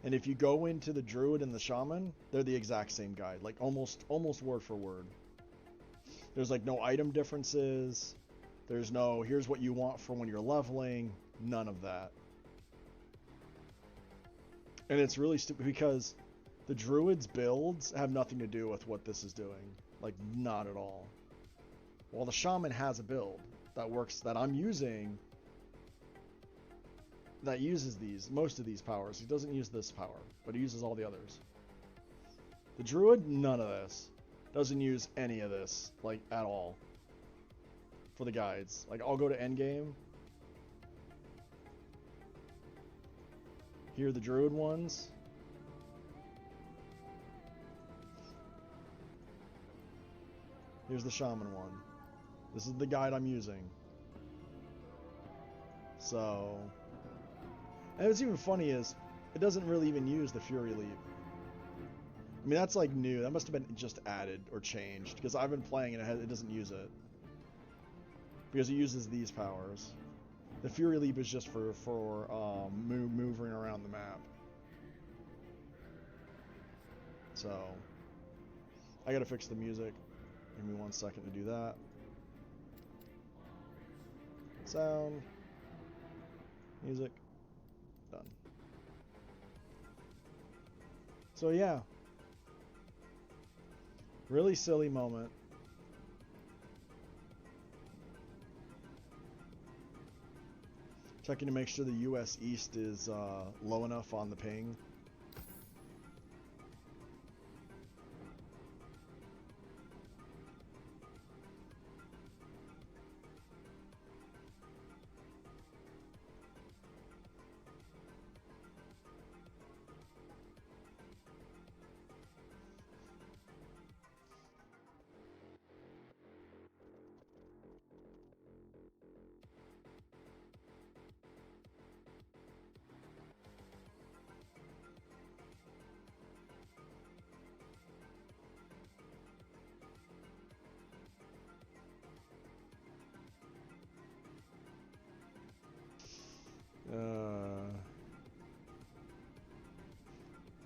And if you go into the Druid and the Shaman, they're the exact same guide, like almost word for word. There's like no item differences. There's no, here's what you want for when you're leveling. None of that. And it's really stupid because the Druid's builds have nothing to do with what this is doing. Like, not at all. While the Shaman has a build that works, that I'm using, that uses most of these powers. He doesn't use this power, but he uses all the others. The Druid, none of this. Doesn't use any of this, like, at all. For the guides. Like, I'll go to endgame. Here are the Druid ones. Here's the Shaman one. This is the guide I'm using. So... And what's even funny is, it doesn't really even use the Fury Leap. I mean, that's like new. That must have been just added or changed. Because I've been playing and it doesn't use it. Because it uses these powers. The Fury Leap is just for moving around the map. So, I gotta fix the music. Give me 1 second to do that. Sound. Music. Done. So yeah. Really silly moment. Checking to make sure the US East is low enough on the ping.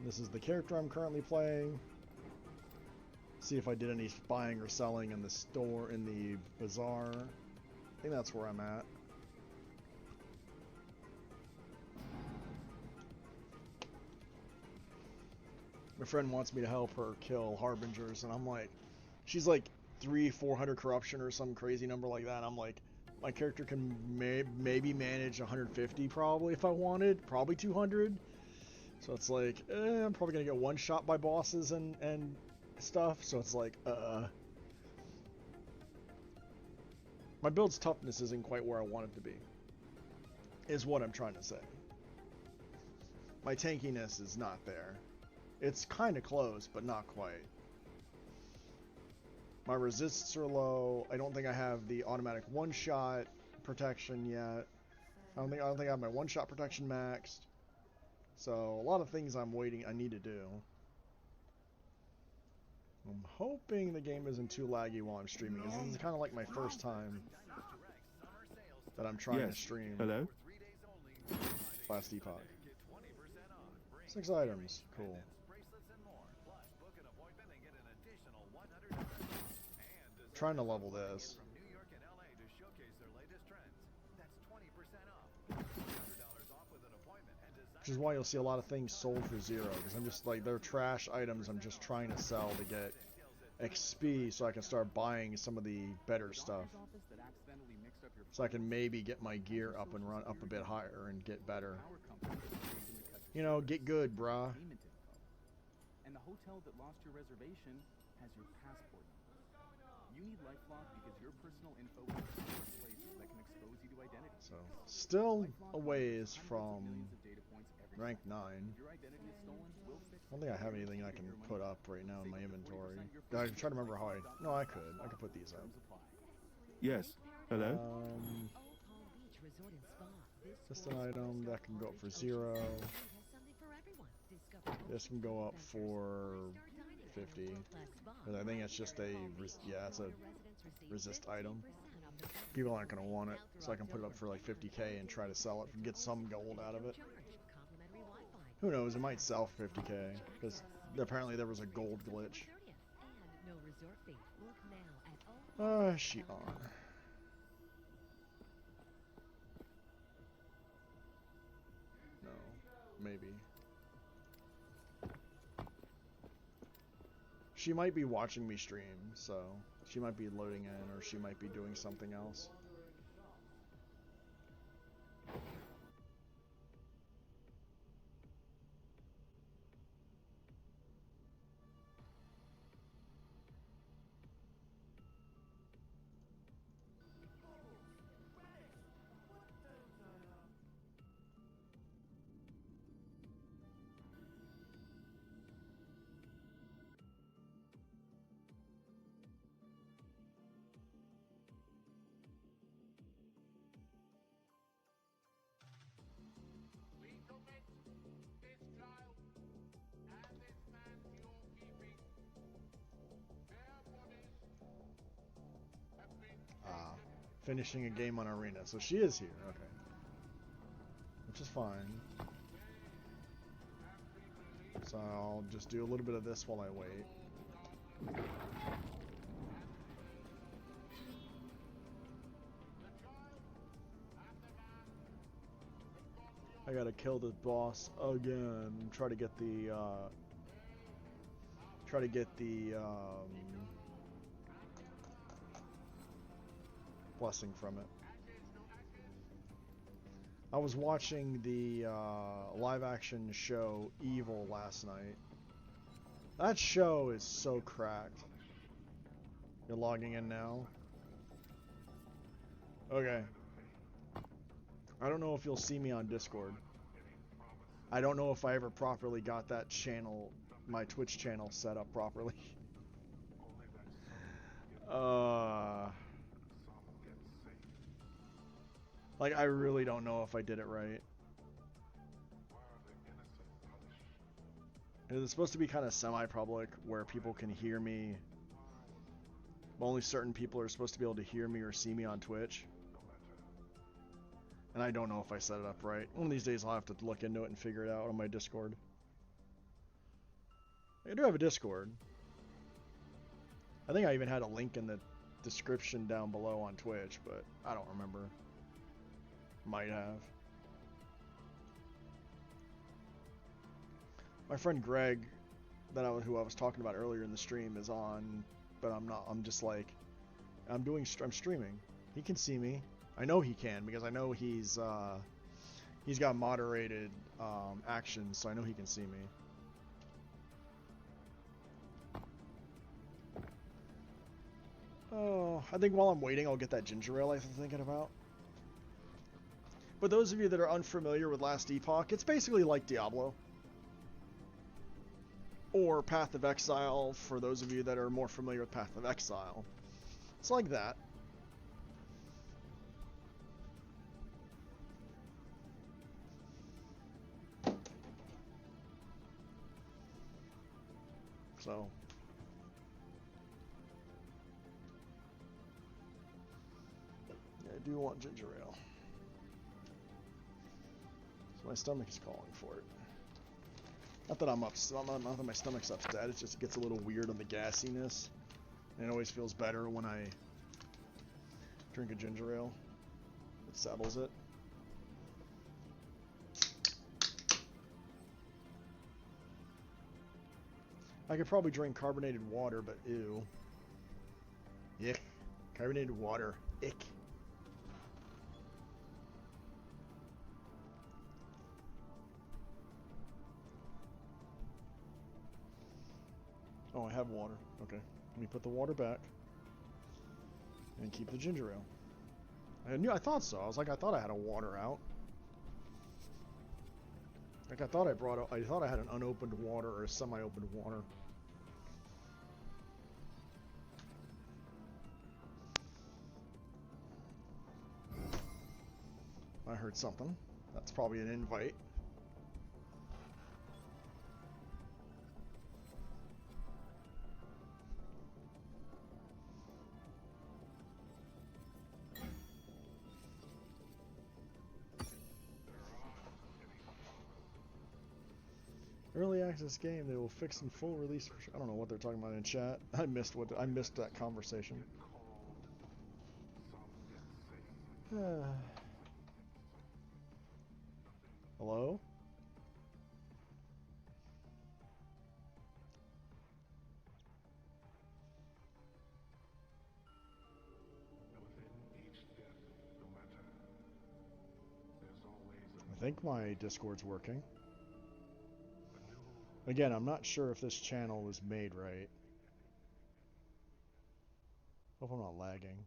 This is the character I'm currently playing. See if I did any buying or selling in the store, in the bazaar. I think that's where I'm at. My friend wants me to help her kill Harbingers, and I'm like, she's like 300-400 corruption or some crazy number like that. And I'm like, my character can maybe manage 150 probably if I wanted, probably 200. So it's like, I'm probably gonna get one shot by bosses and stuff. So it's like, my build's toughness isn't quite where I want it to be. Is what I'm trying to say. My tankiness is not there. It's kind of close, but not quite. My resists are low. I don't think I have the automatic one-shot protection yet. I don't think I have my one-shot protection maxed. So a lot of things I need to do. I'm hoping the game isn't too laggy while I'm streaming, because this is kind of like my first time that I'm trying to stream. Hello? Last Epoch. 6 items. Cool. Trying to level this. Which is why you'll see a lot of things sold for $0, because I'm just like, they're trash items I'm just trying to sell to get XP so I can start buying some of the better stuff. So I can maybe get my gear up and run up a bit higher and get better. You know, get good, brah. And the hotel that lost your reservation has your passport. You need LifeLock because your personal info is places that can expose you to identity. So, still a ways from rank 9. I don't think I have anything I can put up right now in my inventory. I'm trying to remember how no, I could put these up. Yes. Hello? Just an item that can go up for 0. This can go up for 50. But I think it's just a, it's a resist item. People aren't going to want it, so I can put it up for like 50k and try to sell it and get some gold out of it. Who knows, it might sell for 50k, because apparently there was a gold glitch. Is she on? No, maybe. She might be watching me stream, so she might be loading in, or she might be doing something else. Finishing a game on Arena, so she is here, okay. Which is fine. So I'll just do a little bit of this while I wait. I gotta kill this boss again. Try to get the blessing from it. I was watching the live action show Evil last night. That show is so cracked. You're logging in now? Okay. I don't know if you'll see me on Discord. I don't know if I ever properly got that channel, my Twitch channel, set up properly. Like, I really don't know if I did it right. It's supposed to be kind of semi-public, where people can hear me. Only certain people are supposed to be able to hear me or see me on Twitch. And I don't know if I set it up right. One of these days I'll have to look into it and figure it out on my Discord. I do have a Discord. I think I even had a link in the description down below on Twitch, but I don't remember. Might have. My friend Greg, who I was talking about earlier in the stream, is on, but I'm not. I'm just like, I'm streaming. He can see me. I know he can, because I know he's He's got moderated action, so I know he can see me. Oh, I think while I'm waiting, I'll get that ginger ale I've been thinking about. But those of you that are unfamiliar with Last Epoch, it's basically like Diablo. Or Path of Exile, for those of you that are more familiar with Path of Exile. It's like that. So... yeah, I do want ginger ale. So my stomach is calling for it. Not that I'm upset, not that my stomach's upset, it just gets a little weird on the gassiness. And it always feels better when I drink a ginger ale. It settles it. I could probably drink carbonated water, but ew. Ick. Carbonated water. Ick. Oh, I have water. Okay. Let me put the water back. And keep the ginger ale. I thought so. I was like, I thought I had a water out. Like, I thought I had an unopened water or a semi-opened water. I heard something. That's probably an invite. Early access game, they will fix in full release for sure. I don't know what they're talking about in chat. I missed that conversation. Hello? I think my Discord's working. Again, I'm not sure if this channel was made right. Hope I'm not lagging.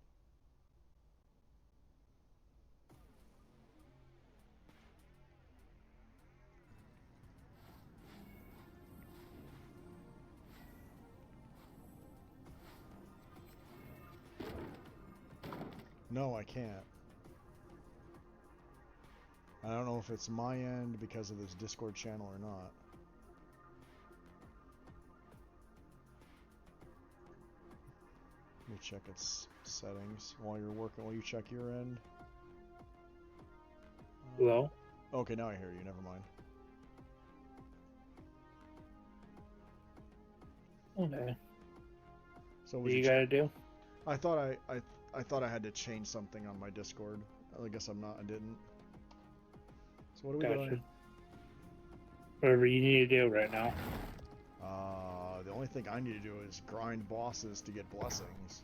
No, I can't. I don't know if it's my end because of this Discord channel or not. Let me check its settings while you're working, while you check your end. Hello? Okay, now I hear you. Never mind. Okay. So what you gotta do? I thought I thought I had to change something on my Discord. I guess I'm not. I didn't. So what are we doing? Whatever you need to do right now. The only thing I need to do is grind bosses to get blessings.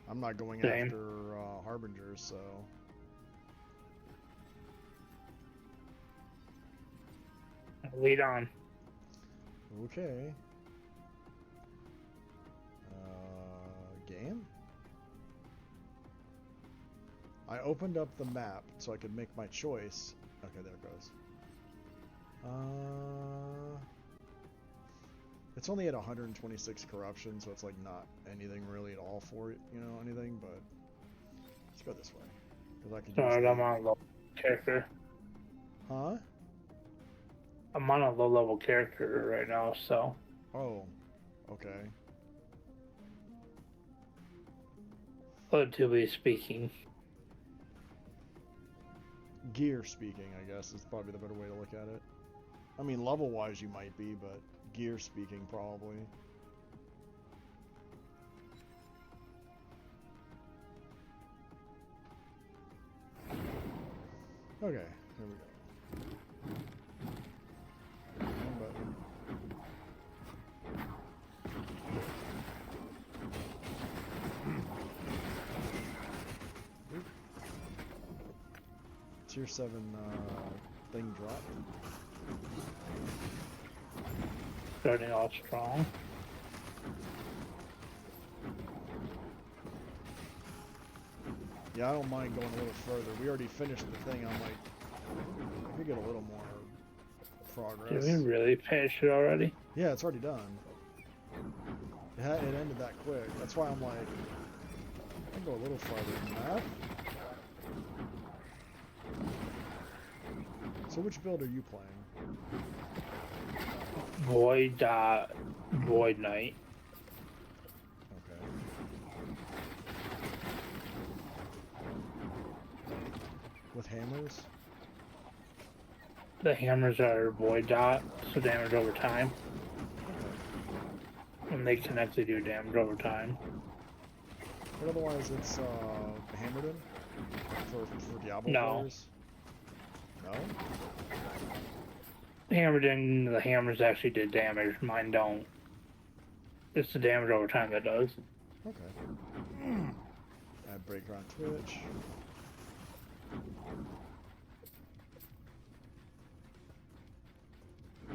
I'm not going Same. after harbingers, so. Lead on. Okay. Game? I opened up the map so I could make my choice. Okay, there it goes. It's only at 126 corruption, so it's like not anything really at all for it, you know, anything, but let's go this way. Because I could use I'm on a low character. Huh? I'm on a low level character right now, so. Oh, okay. Relatively speaking. Gear speaking, I guess, is probably the better way to look at it. I mean, level-wise you might be, but gear speaking, probably. Okay, here we go. One button. Tier 7 thing dropped. Starting off strong. Yeah, I don't mind going a little further. We already finished the thing. I'm like, we could get a little more progress. Did we really finish it already? Yeah, it's already done. It ended that quick. That's why I'm like, I can go a little farther than that. So which build are you playing? Void Knight. Okay. With hammers? The hammers are Void Dot, so damage over time. And they can actually do damage over time. But otherwise it's hammered in? For Diablo players? No? Hammered in, the hammers actually did damage, mine don't. It's the damage over time that does. Okay. Add breaker on Twitch. I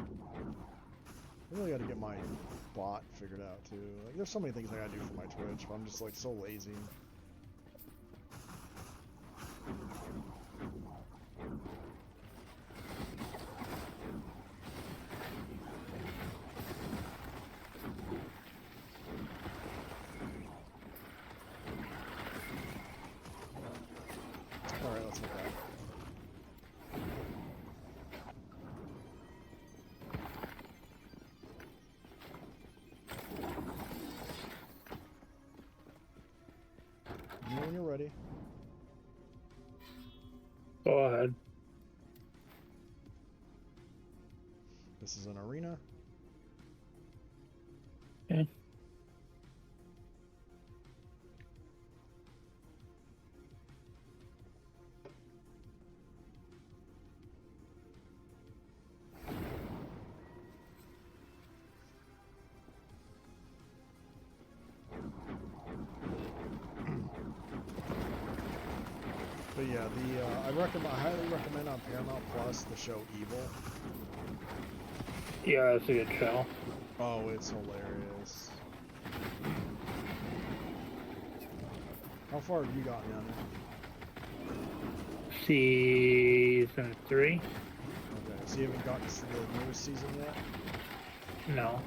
really gotta get my bot figured out too. Like, there's so many things I gotta do for my Twitch, but I'm just like so lazy. Alright, let's hit that. When you're ready. Go ahead. This is an arena. Okay. But yeah, I highly recommend on Paramount Plus the show Evil. Yeah, that's a good show. Oh, it's hilarious. How far have you gotten on it? Season 3? Okay, so you haven't gotten to the newest season yet? No.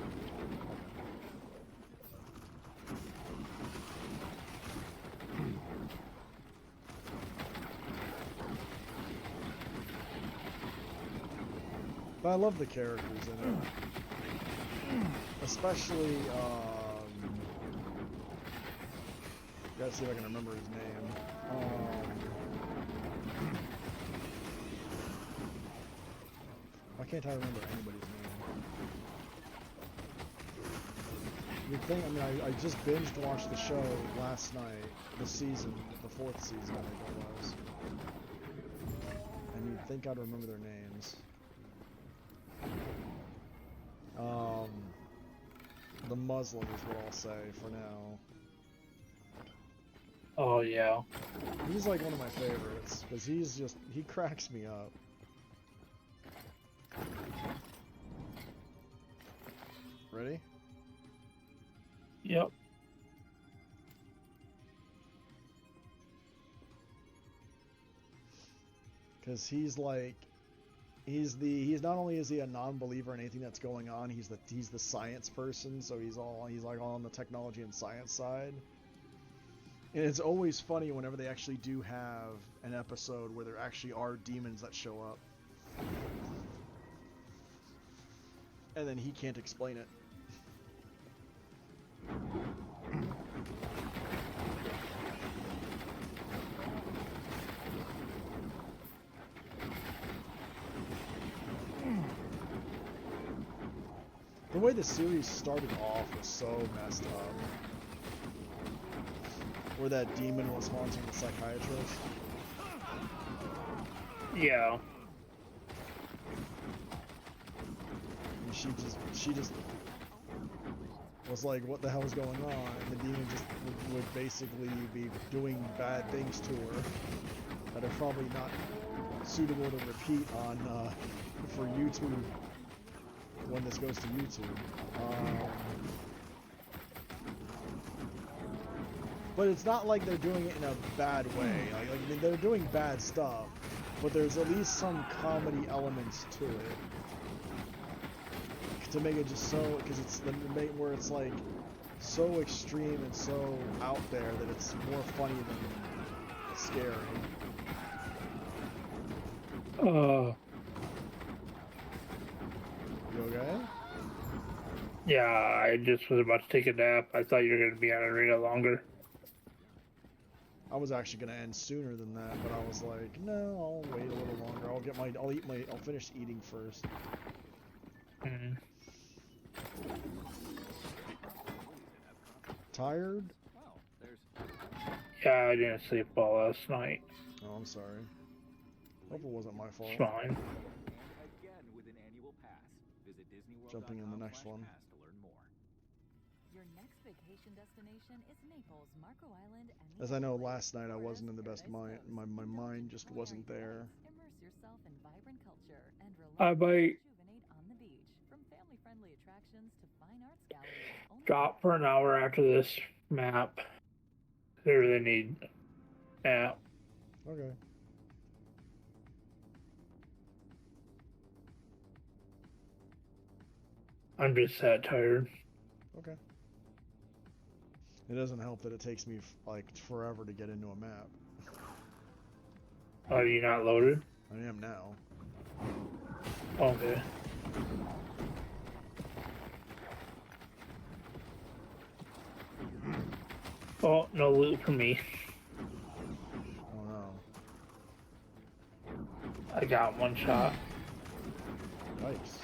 But I love the characters in it. Especially, gotta see if I can remember his name. Why can't I remember anybody's name? You'd think, I mean, I just binged watched the show last night, the season, the 4th season, I think it was. And you'd think I'd remember their names. The Muslim is what I'll say for now. Oh, yeah. He's like one of my favorites, because he cracks me up. Ready? Yep. Because he's like, he's not only is he a non-believer in anything that's going on, he's the science person, so he's like all on the technology and science side. And it's always funny whenever they actually do have an episode where there actually are demons that show up. And then he can't explain it. The way the series started off was so messed up. Where that demon was haunting the psychiatrist. Yeah. And she just was like, what the hell is going on? And the demon just would basically be doing bad things to her that are probably not suitable to repeat on for YouTube when this goes to YouTube. But it's not like they're doing it in a bad way. Like I mean, they're doing bad stuff, but there's at least some comedy elements to it to make it just so, because it's the where it's like so extreme and so out there that it's more funny than scary. You okay? Yeah, I just was about to take a nap. I thought you were going to be on arena longer. I was actually going to end sooner than that, but I was like, no, I'll wait a little longer. I'll finish eating first. Tired? Yeah, I didn't sleep well last night. Oh, I'm sorry. Hope it wasn't my fault. It's fine. Jumping in the next one. Your next vacation destination is Naples, Marco Island, and As I know, last night I wasn't in the best mind. My mind just wasn't there. immerse yourself in vibrant culture and I relax might and rejuvenate on the beach. From family-friendly attractions to fine arts galleries. drop for an hour after this map. They really need nap. Okay. I'm just that tired. Okay. It doesn't help that it takes me like forever to get into a map. Are you not loaded? I am now. Okay. Oh, no loot for me. Oh no. I got one shot. Nice.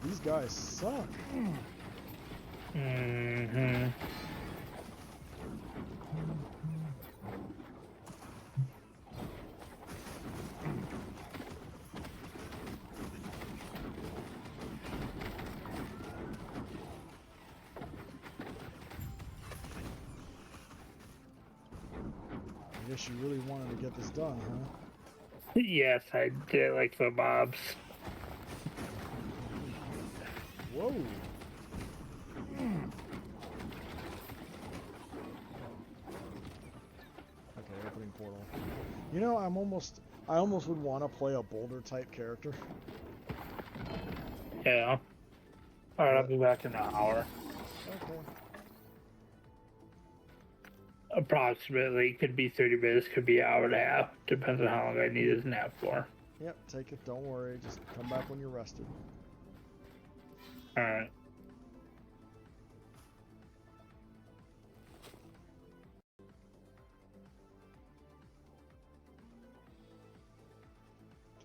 These guys suck. Mm-hmm. I guess you really wanted to get this done, huh? Yes, I did like the mobs. Whoa. Okay, opening portal. You know, I almost would want to play a boulder type character. Yeah. Alright, I'll be back in an hour. Okay. Approximately. Could be 30 minutes, could be an hour and a half. Depends on how long I need this nap for. Yep, take it. Don't worry. Just come back when you're rested. Alright.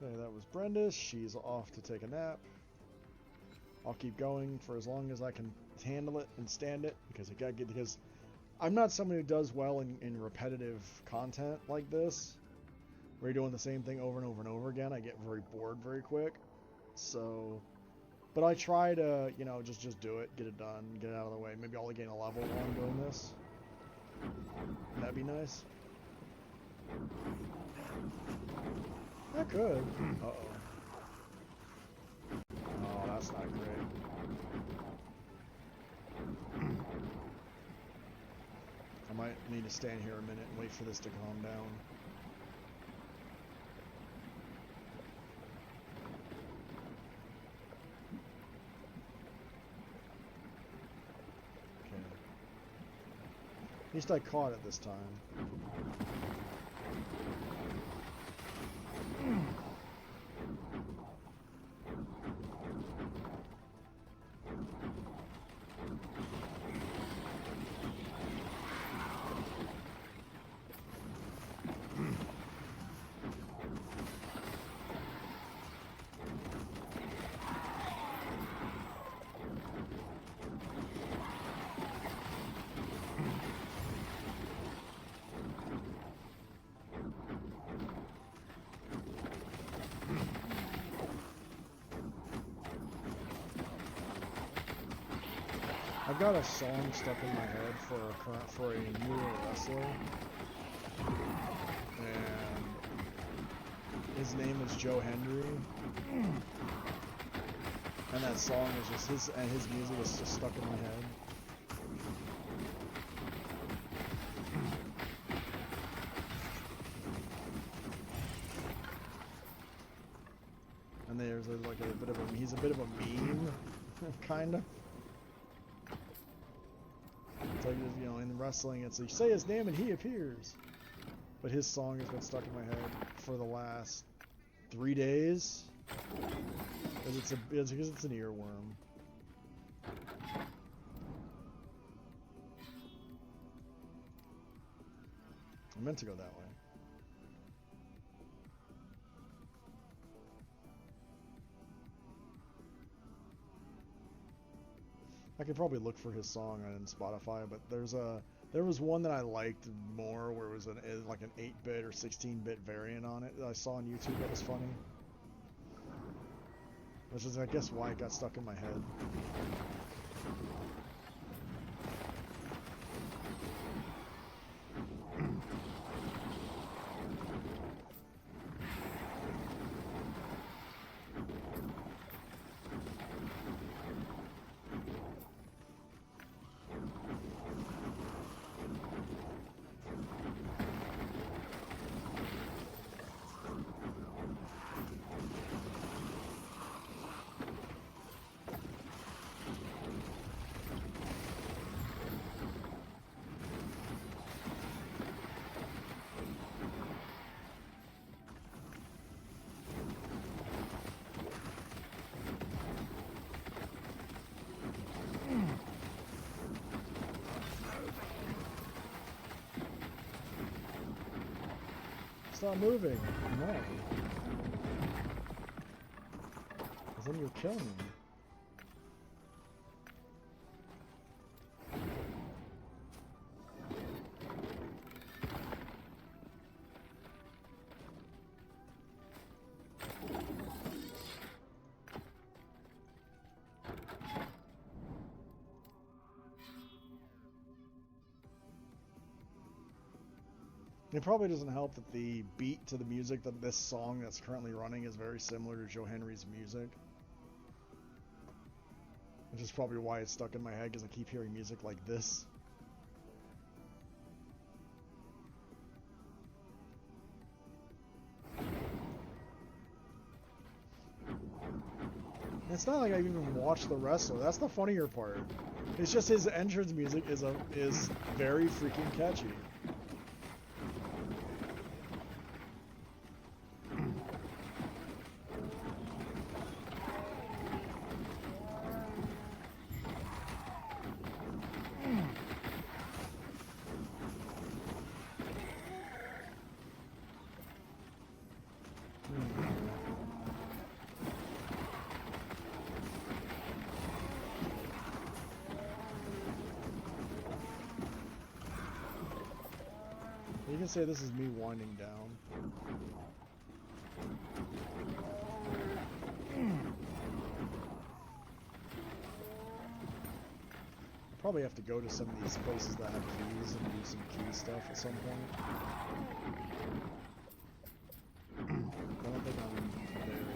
Okay, that was Brenda. She's off to take a nap. I'll keep going for as long as I can handle it and stand it because I'm not someone who does well in repetitive content like this, where you're doing the same thing over and over and over again. I get very bored very quick. So, but I try to, you know, just do it, get it done, get it out of the way. Maybe I'll gain a level while I'm doing this. That'd be nice. I could. Uh-oh. Oh, that's not great. I might need to stand here a minute and wait for this to calm down. Okay. At least I caught it this time. I've got a song stuck in my head for a newer wrestler, and his name is Joe Hendry, and that song is just his music is just stuck in my head. And there's like a bit of a, he's a bit of a meme, kinda. It's like, you know, in wrestling, it's like, say his name and he appears. But his song has been stuck in my head for the last 3 days. Because it's an earworm. I meant to go that way. I could probably look for his song on Spotify, but there was one that I liked more where it was like an 8-bit or 16-bit variant on it that I saw on YouTube that was funny. Which is, I guess, why it got stuck in my head. Stop moving. No. Because then you'll kill me. It probably doesn't help that the beat to the music that this song that's currently running is very similar to Joe Henry's music. Which is probably why it's stuck in my head, because I keep hearing music like this. It's not like I even watched the wrestler. That's the funnier part. It's just his entrance music is very freaking catchy. You can say this is me winding down. Probably have to go to some of these places that have keys and do some key stuff at some point. I don't think I'm there yet.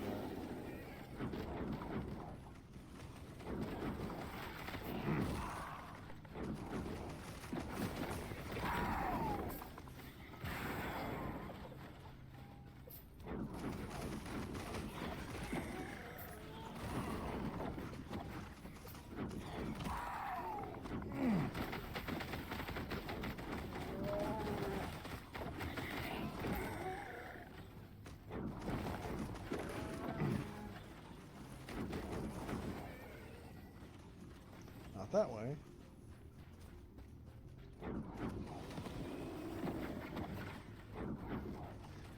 Not that way.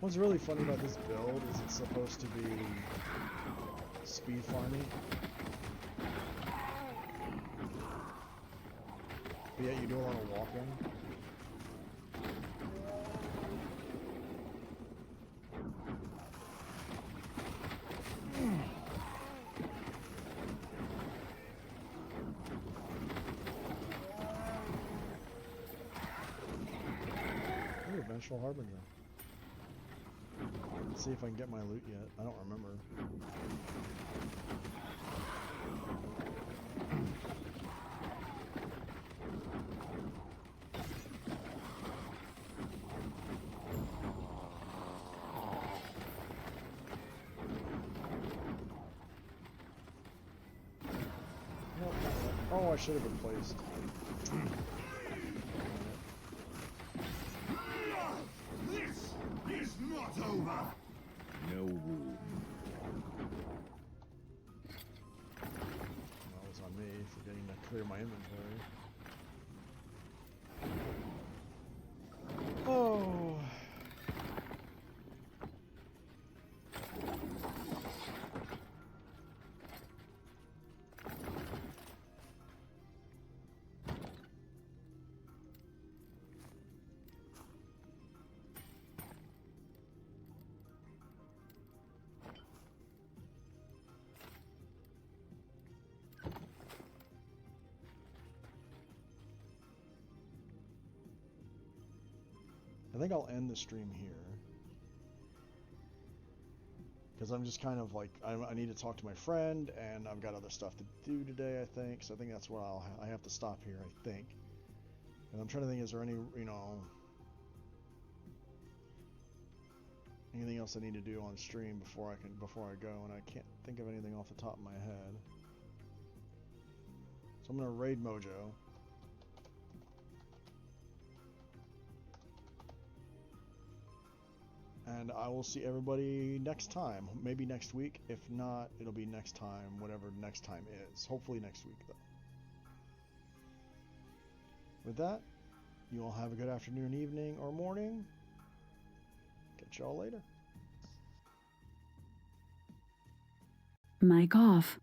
What's really funny about this build is it's supposed to be speed farming. But yet you do a lot of walking. Peaceful Harbinger. Let's see if I can get my loot yet. I don't remember. Nope, not yet. Oh, I should have been placed. This is not over. No room. That was on me, forgetting to clear my inventory. Oh. I think I'll end the stream here. Because I'm just kind of like, I need to talk to my friend, and I've got other stuff to do today, I think. So I think that's what I have to stop here, I think. And I'm trying to think, is there any, you know, anything else I need to do on stream before I go, and I can't think of anything off the top of my head. So I'm gonna raid Mojo. And I will see everybody next time. Maybe next week. If not, it'll be next time, whatever next time is. Hopefully next week, though. With that, you all have a good afternoon, evening, or morning. Catch y'all later. Mic off.